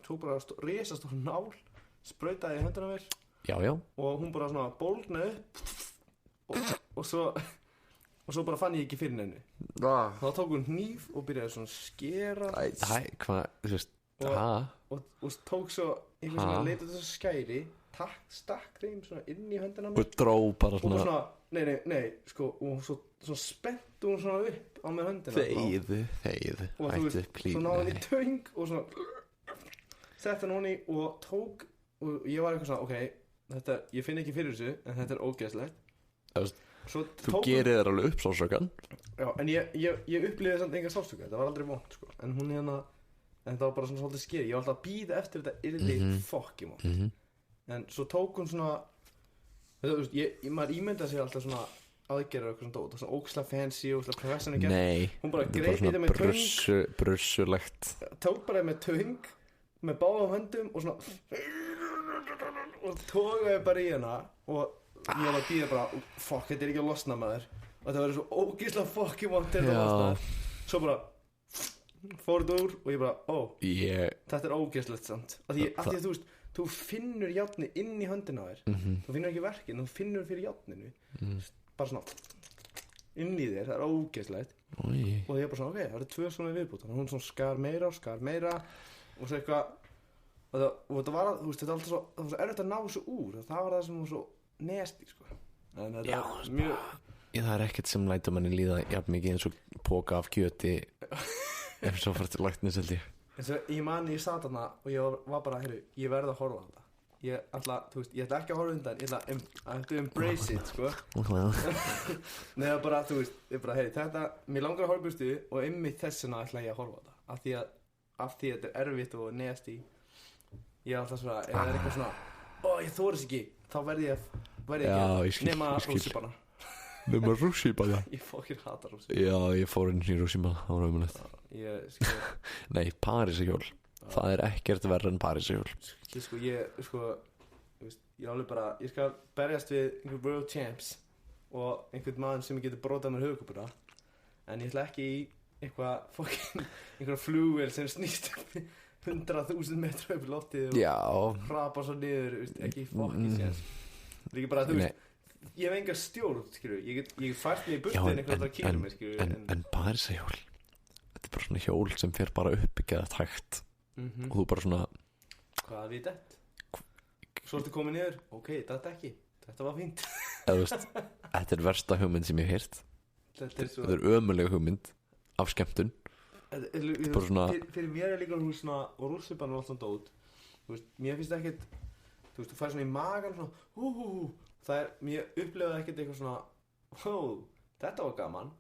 tók bara risastór nál, sprautaði í höndina mér. Já. Og hún bara svona bólgnaði upp og svo bara fann ég ekki fyrir henni. Þá tók hún hníf og byrjaði svona skera. Hvað, þú veist, og tók svo einhvern svona leitað þessu skæri, stakk þeim svona inn í höndina mér. Og dró bara svona. Og svona, nei, sko, og svo spennti hún svona upp á mér höndina. Þegiðu, og þú veist, svo náði hann í töng og svona sett hann honi og tók og ég var eitthvað svona, ok, ég finn ekki fyrir þessu en þetta er ógeðslegt. Þú gerir þér alveg upp sásökan. Já, en ég upplýði samt enga sásöka, þetta var aldrei vont sko. En hún en það var bara svona svolítið skeri. Ég var alltaf að bíða eftir þetta yrði fokki vont. En svo tók hún svona, þú veist, maður ímyndaði sig alltaf svona aðgerðar eitthvað svona dót, svona ógeðslega fancy og ógeðslega professional gert. Nei, hún bara þetta greip er þetta með bara töng, brussulegt. tók bara með töng með báðum höndum og svona og tókaði bara í hana og ég var að bíða bara, fuck, þetta er ekki að losna maður og þetta verður svo ógeðslega fucking vont til þetta losna. Svo bara fór þetta úr og ég bara, þetta er ógeðslegt samt. Af því að þú veist, þú finnur járni inn í höndina á þér. Þú finnur ekki verkin, þú finnur fyrir járninu. Bara svona inn í þér, það er ógeðslegt. Og ég bara svona, það eru 2 svona viðbútt. Þannig hún svona skar meira og svo eitthvað og þetta var, þú veist, þetta var alltaf svo, það var svo erfitt að ná þessu úr og það var það sem var svo nasty, sko. En þetta var mjög það er ekkert sem lætur manni líða jafn mikið eins og póka af kjöti ef svo fyrir til læknis, held ég. En svo ég mani ég sat þarna og ég var bara, ég verð að horfa á þetta. Ég ætla ekki að horfa undan, ég ætla að embrace it, sko. Nei, það bara, þú veist, ég bara, þetta, mér langar að horfa burstu og einmitt þessuna ætla ég að horfa á þetta. Af því að þetta er erfitt og nasty. Ég er alltaf svona, ef það er eitthvað svona, ég þoris ekki, þá verð ég ekki nema rússíbana. Nema rússíbana? Ég fókir hata rússíbana. Já, ég fór inn í rússíbana, það var ömulegt. Nei, Parísarhjól. Það er ekkert verra en Parísarhjól. Ég er alveg bara, ég skal berjast við einhver world champs og einhvern mann sem getur brotað mér höfuðkúpuna en ég ætla ekki í einhverja flugvél sem snýst 100.000 metra upp í loftið og hrapa svo niður, ekki fokkin séns. Það er ekki bara, þú veist, ég hef enga stjórn, skilur, ég get fært mig í burtinn einhverja kílómetrar, skilur. En Parísarhjól, þetta er bara svona hjól sem fer bara upp ekki að tækt og þú bara svona hvað við þetta? Svo ertu komið niður, ok, þetta ekki, þetta var fínt. eða þú veist, þetta versta hugmynd sem ég hef heyrt. Þetta ömuleg hugmynd af skemmtun. Bara svona fyrir mér líka svona, og rússipan allt svona dót, þú veist, mér finnst ekkert, þú veist, þú fær svona í magan svona, það mér upplifði ekkert eitthvað svona, þetta var gaman.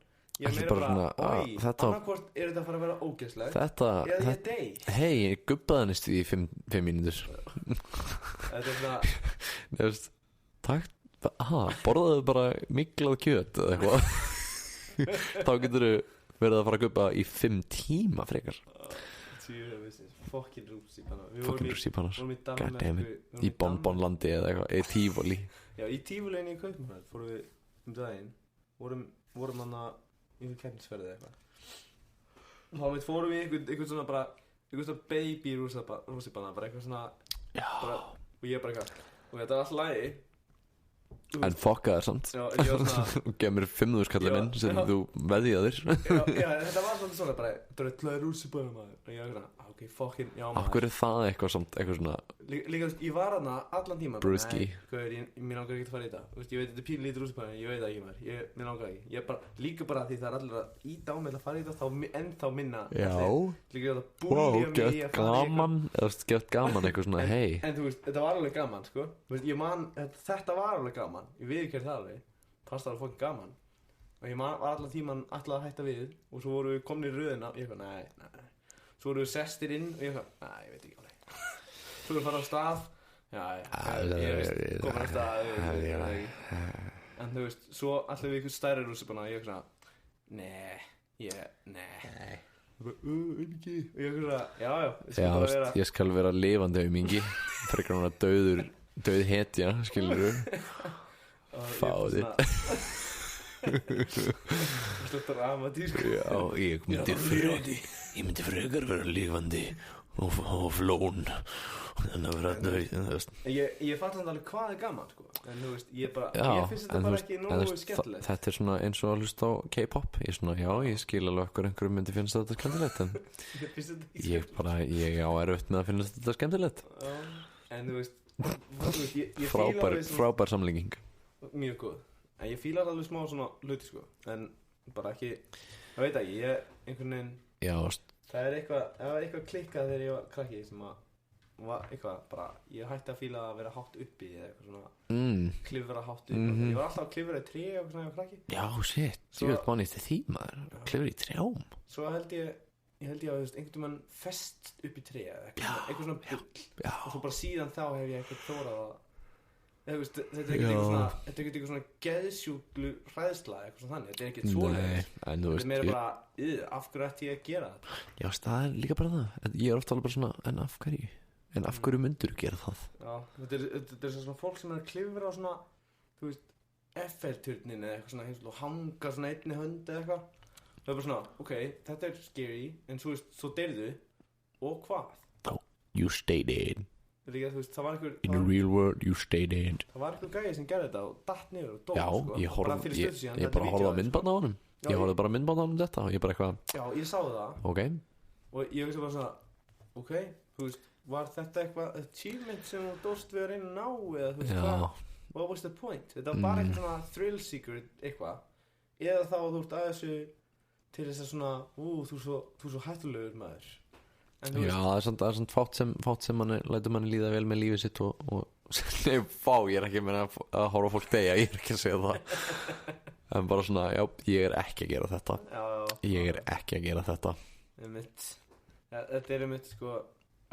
Ég meira bara, annarkvort þetta að fara að vera ógeðslegt eða ég dey. Hei, gubbaðanist í 5 mínútur. Þetta svona Nei, veist, takk, borðaðu bara miklað kjöt eða eitthvað. Þá geturðu verið að fara að gubba í 5 tíma frekar. Fokkin rússípanar. Fokkin rússípanar. Goddammit. Í bonbonlandi eða eitthvað, í Tífóli. Já, í Tífólinni í Kaupmannahöfn fórum við daginn. Vorum hana í kemnisferði eitthvað. Þá fórum við einhvern svona bara, einhvern svona baby rússípanar, bara eitthvað svona, bara, og ég bara eitthvað, og þetta var alltaf lagi. En fokkaðar samt. Já, en ég var svona og gef mér 5.000 kallið minn sem þú veðjaðir. Já, þetta var svona bara, dröllaði rússípanar maður. Og ég var svona, ok, fokkin, já maður. Akkur það eitthvað samt, eitthvað svona Líka, ég var hana allan tíma. Brewski. Mér langar ekki að fara í þetta. Ég veit, þetta er pínu lítið rússípanar, ég veit það ekki maður. Mér langar ekki. Ég bara, líka bara því það er allir að íta á mig að fara í þetta, ennþá minna. Já. Líka þetta búlja mig í að fara í eitthvað. Gett gaman eitthvað svona, hei. En þú veist, þetta var alveg gaman, sko. Þú veist, ég man, þetta var alveg gaman. Ég viðurkenni það alveg. Fannst það alveg fokkin gaman. Og ég man, var allan tíman alltaf að hætta við. Og svo voru við komnir í röðina. Ég eitthvað, nei. Svo voru við sestir inn og ég eitthvað, nei, ég veit ekki alveg. Svo voru við farið á stað. Já, ég veist, komin að stað. En þú veist, svo allir við ykkur stærri rússípana. Ég eitthvað, nei. Aumingi. Og ég eitthvað, já. Ég skal vera lifandi aumingi. Frekar hún að döð hetja, skilurðu. Fáði. Þetta er dramatísk. Já, ég myndi frekar vera lifandi og flón. Þannig að vera döð. Ég fatt samt alveg hvað er gaman, sko. En þú veist, ég finnst þetta bara ekki nógu skemmtilegt. Þetta er svona eins og að hlusta á K-pop. Ég er svona, já, ég skil alveg okkur einhverjum myndi finnst þetta skemmtilegt. En ég á erfitt með að finnst þetta skemmtilegt. En þú veist, ég fíla frábær samlíking. Mjög góð. En ég fíla alveg smá svona hluti, sko. En bara ekki, það veit ekki, ég einhvern veginn. Já, það er eitthvað klikkað þegar ég var krakki sem að var eitthvað bara, ég hætti að fíla að vera hátt uppi eða eitthvað svona klifra hátt uppi. Ég var alltaf að klifra í tré og eitthvað svona ég var krakki. Já, shit, ég veit manni eftir því maður, klifra í trjám. Svo held ég að þú veist, einhvern veginn fest upp í tré eða eitthvað svona bull. Og svo bara síðan þá hef ég eitthvað þórað að veist, þetta er ekkert eitthvað svona geðsjúklu hræðsla eitthvað svona þannig, þetta er ekkert svoleiðis. Þetta er meira bara, af hverju ætti ég að gera þetta? Já, það er líka bara það. Ég er ofta alveg bara svona, en af hverju myndur gera það? Já, þetta er svona fólk sem er að klifra á svona, þú veist, Eiffel-turnin eða eitthvað svona, og hanga svona einni hönd eða eitthvað. Það er bara svona, ok, þetta er scary, en svo deyrðu, og hvað? You stay dead. Líka, þú veist, það var einhver In the real world, you stay dead. Það var einhver gæi sem gerði þetta og datt niður og dó. Já, sko. ég bara horfði á myndband á honum. Ég horfði bara myndband á honum þetta og ég bara eitthvað. Já, ég sá það. Ok. Og ég veist bara svona, ok, þú veist, var þetta eitthvað achievement sem þú dóst við að reyna að ná eða þú veist hvað? What was the point? Þetta var bara eitthvað svona thrill seeker eitthvað. Eða þá þú ert að þessu til þess að svona, þú svo hættulegur maður. Já, það er svona fátt sem lætur manni líða vel með lífið sitt og nei, ég er ekki að horfa fólk deyja, ég er ekki að segja það. En bara svona, já, ég er ekki að gera þetta. Ég er ekki að gera þetta. Þetta er einmitt, sko,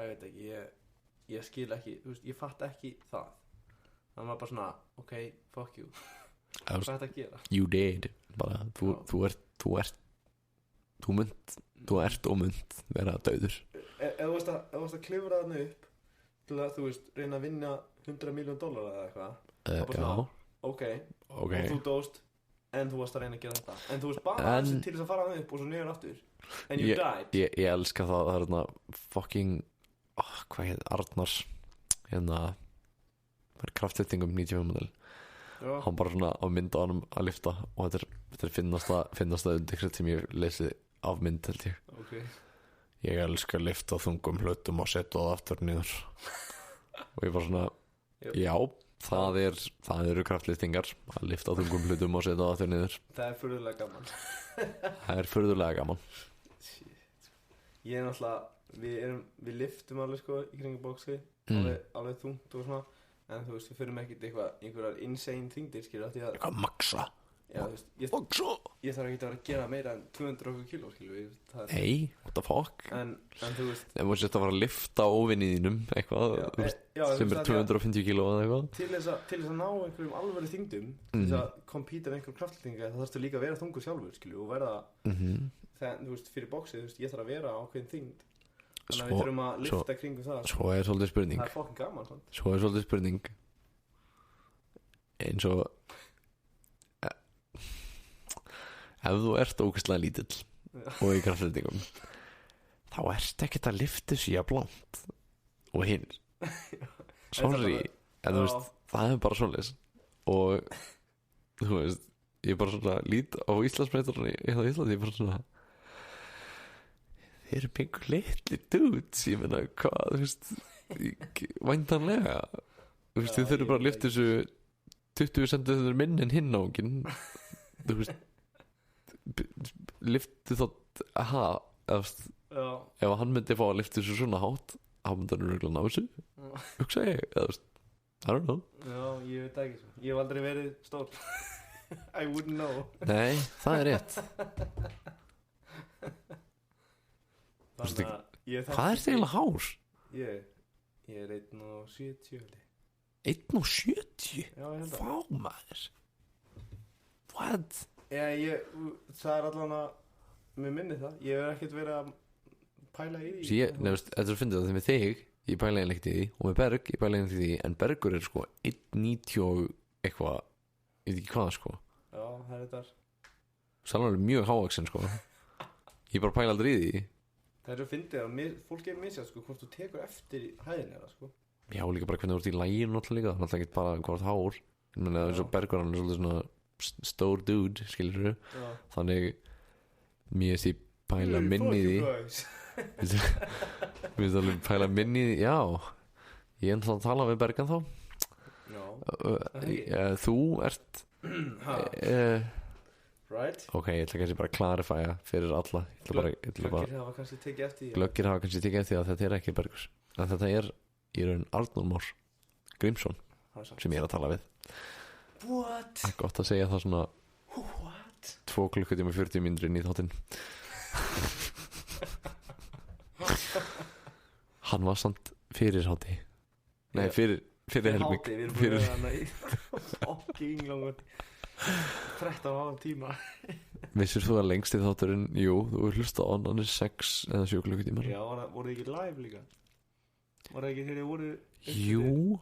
ég veit ekki, ég skil ekki, þú veist, ég fatt ekki það. Það var bara svona, ok, fuck you. Hvað er þetta að gera? You did, bara, þú ert og mynd vera dauður. Ef þú varst að klifra þarna upp til að, þú veist, reyna að vinna $100 million eða eitthvað. Já. Ok. Og þú dóst, en þú varst að reyna að gera þetta. En þú veist bara til þess að fara þarna upp og svo niður aftur. And you died. Ég elska það er þarna fucking, hvað heit, Arnars, hérna, kraftlyftingum 95 model. Hann bara svona á mynd á honum að lyfta og þetta er finnasta undirkrætt sem ég lesi af mynd, held ég. Ok. Ég elska að lyfta þungum hlutum og setja það aftur niður. Og ég bara svona, Já, það eru kraftliftingar að lifta þungum hlutum og setja það þau niður. Það er furðulega gaman. Það er furðulega gaman. Shit. Ég er náttúrulega, við liftum alveg sko í kringum bóksið, alveg þungt og svona, en þú veist, við förum ekkert einhverjar insane þyngdir, skilur, því að eitthvað maksa. Já, þú veist, ég þarf ekki að vera að gera meira en 200 kíló, skilur. Nei, what the fuck. En þú veist, það múið þetta að fara að lifta óvinni þínum eitthvað, sem er 250 kíló eða eitthvað. Til þess að ná einhverjum alvöru þyngdum, til þess að kompíta með einhverjum kraftlyftinga, það þarfstu líka að vera þungur sjálfur, skilur, og verða þegar, þú veist, fyrir bóksið, þú veist, ég þarf að vera ákveðin þyngd. Þannig að við þurfum að lifta kringum það. Svo er svolítið spurning. Það er fucking gaman, sant? Svo er svolítið spurning eins og ef þú ert ógeðslega lítill og í kraftlyftingum þá ert ekkert að lifta þessu jafnlangt og hinn sorry, en þú veist það er bara svoleiðis og þú veist, ég er bara svona lít á Íslandsbreytarni í Íslandi, ég er bara svona þeir eru pingu litli dudes, ég meina hvað, þú veist væntanlega, þú veist, þið þurfum bara að lifta þessu 20 cm minn en hinn ángin, þú veist liftu þátt ef hann myndi fá að lifta þessu svona hátt, hann myndi hann röglega ná þessu hugsa ég, eða I don't know. Já, ég veit ekki svo, ég hef aldrei verið stór I wouldn't know. Nei, það er rétt. Þannig að hvað er þeirlega hár? Ég er 1,70 1,70? Já, ég held að. Vá maður. What? Já, það er allan að mér minni það, ég hef ekkert verið að pæla í því. Nefnst, þetta er að finna það þegar með þig ég pæla einlega ekkert í því og með Berg ég pæla einlega ekkert í því, en Bergur er sko 1,90 eitthvað, ég veit ekki hvað sko. Já, það er þetta. Sannlega mjög hávaxinn sko. Ég bara pæla aldrei í því. Það er að finna að fólk er misjað sko hvort þú tekur eftir hæðin eða sko. Já, líka bara hvernig þú ert í læginu náttúrulega, það er náttúrulega ekki bara hvort hár. Ég meina eins og Bergur hann er svolítið svona stór dude, skilur þú, þannig mér sé pæla minni í því mér sé alveg pæla minni í því, já ég er náttúrulega að tala við Bergan þá þú ert right. Ok, ég ætla kannski bara að clarifya fyrir alla glöggir hafa kannski tekið eftir því að þetta er ekki Bergus, en þetta er í raun Arnór Már Grímsson sem ég er að tala við. What? Það er gott að segja það svona What? 2 klukkutíma 40 mínútur inn í þáttinn. Hann var samt fyrir hátti. Nei, fyrir helming. Hátti, við erum búin að hana í fucking langt 13,5 tíma. Vissir þú að lengst í þátturinn? Jú, þú hlusta á hann er 6 eða 7 klukkutímar. Já, voru þið ekki live líka? Voru þið ekki þegar þið voru? Jú,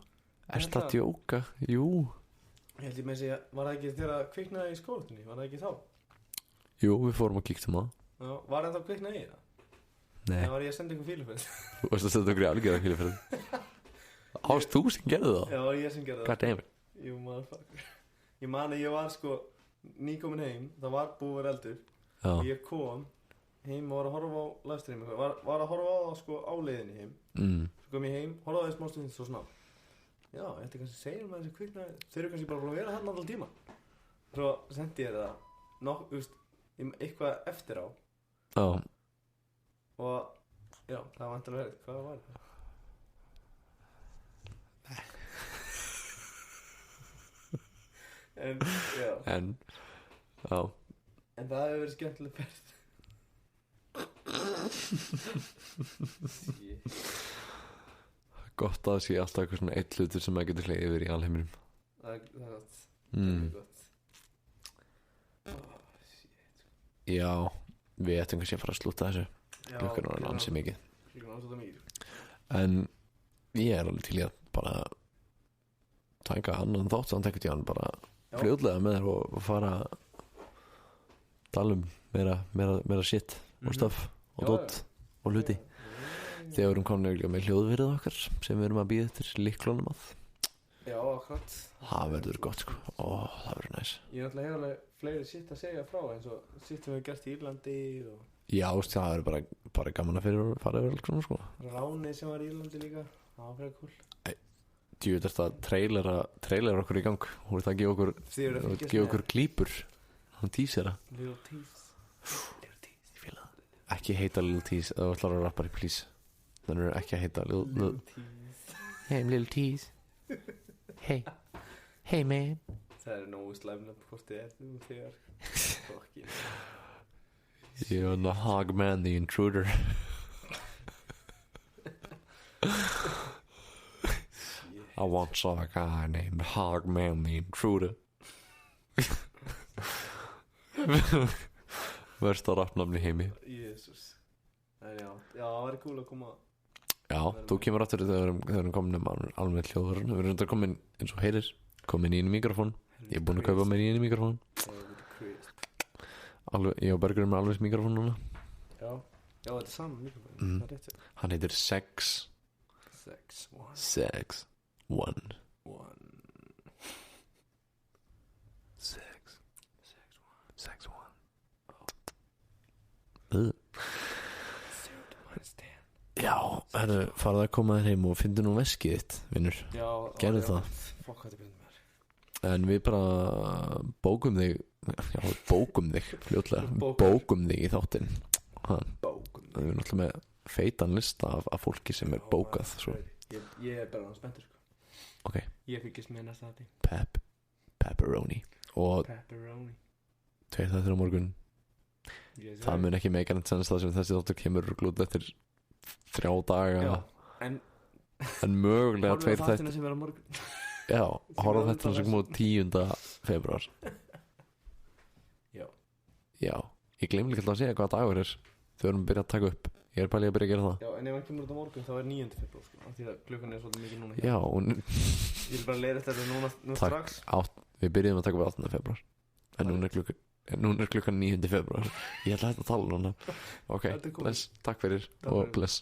ertu að djóka? Jú. Ég held ég með sig, var það ekki þegar að kviknaði í skólatunni? Var það ekki þá? Jú, við fórum að kíkta það. Já, var það þá kviknaði í það? Nei. Það var ég að senda ykkur fíluferð. Þú varst að senda okkur í algjörða fíluferð. Ást þú sem gerði það? Já, það var ég sem gerði það. God damn it. Jú, motherfucker. Ég man að ég var sko nýkomin heim, það var búið að vera eldur. Já. Og ég kom heim og var að horfa á livestream, var að horfa á það sko á leiðinni heim. Svo kom ég heim, horfa á það í smá stund svo sná. Já, ég ætti kannski að segja þessi kviknaði, þeir eru kannski bara búin að vera hann alltaf tíma. Svo sendi ég það eitthvað eftir á. Já. Og já, það var vantilega verið, hvað var það? En, já. Já. En það hefur verið skemmtileg ferð. Gott að sé alltaf eitthvað svona eitt hlutur sem maður getur hlegið yfir í alheiminum. Það er gott. Það er gott. Já, við ættum kannski að fara að slúta þessu. Klukkan var ansi mikið. En ég er alveg til í að bara taka annan þátt samt ekkert í hann bara fljóðlega með þér og fara að tala um meira shit og stuff og dót og hluti. Þegar við erum komin með hljóðverið okkar sem við erum að bíða eftir lyklunum að. Já, akkurat. Það verður gott sko. Það verður næs. Ég er náttúrulega alveg fleiri sitt að segja frá eins og sitt sem við gert í Írlandi og... Já, það verður bara gaman að fara yfir alls svona sko. Ránið sem var í Írlandi líka, það var frekar cool. Djú, þetta trailer okkur í gang. Hún ert að gefa okkur Þið eru að fylgjast gefa með okkur klípur. Hún tísir það. Little Teeth. Ég fíla það. Ekki heita Little Tease ef þú ætlar að rappari, please. Þannig er ekki að heita Little Teeth. Hey, I'm Little Tease. Hey man. Það er nógu slæmnafn hvort þið nú þegar. Fucking. You're the Hogman, the intruder. I once saw a guy named Hogman, the intruder. Versta rappnafni í heimi. Jesus. En já, það væri cool að koma. Já, þú kemur aftur þegar við erum komin alveg hljóðurinn. Við erum þetta komin eins og heyrir, komin í einu mikrofón. Ég er búinn að kaupa mér í einu mikrofón. Ég og Bergur með alveg mikrofón núna. Já, þetta er saman mikrofón. Mm. Það er rétt. Hann heitir 6 1 Já, farðu að koma þér heim og fyndu nú veskið þitt, vinnur. Já, gerðu það. Fokk hvað þetta byrjum mér. En við bara bókum þig fljótlega. Bókum þig í þáttinn. Bókum. Við erum alltaf með feitan lista af fólki sem er bókað svo. Ég er bara spenntur sko. Ok. Ég fylgist með næsta þátti. Pepperoni. Og 2 þættir á morgun. Það mun ekki make any sense það sem þessi þáttur kemur glútt eftir 3 daga. Já, en mögulega 2 þættir. þáttina sem er á morgun. Já, horfa þetta sem kom á 10. febrúar. Já, ég gleym líka alltaf að segja hvaða dagur er. Þau erum að byrja að taka upp. Ég er bæðið að byrja að gera það. Já, en ef hann kemur út á morgun þá er 9. febrúar sko. Því að klukkan er svolítið mikið núna. Já, og ég vil bara leiða þetta núna strax. Við byrjum að taka upp 8. febrúar. En núna er klukkan 9. febrúar. Ég ætla að þetta tala núna. Ok, bless, takk fyrir og bless.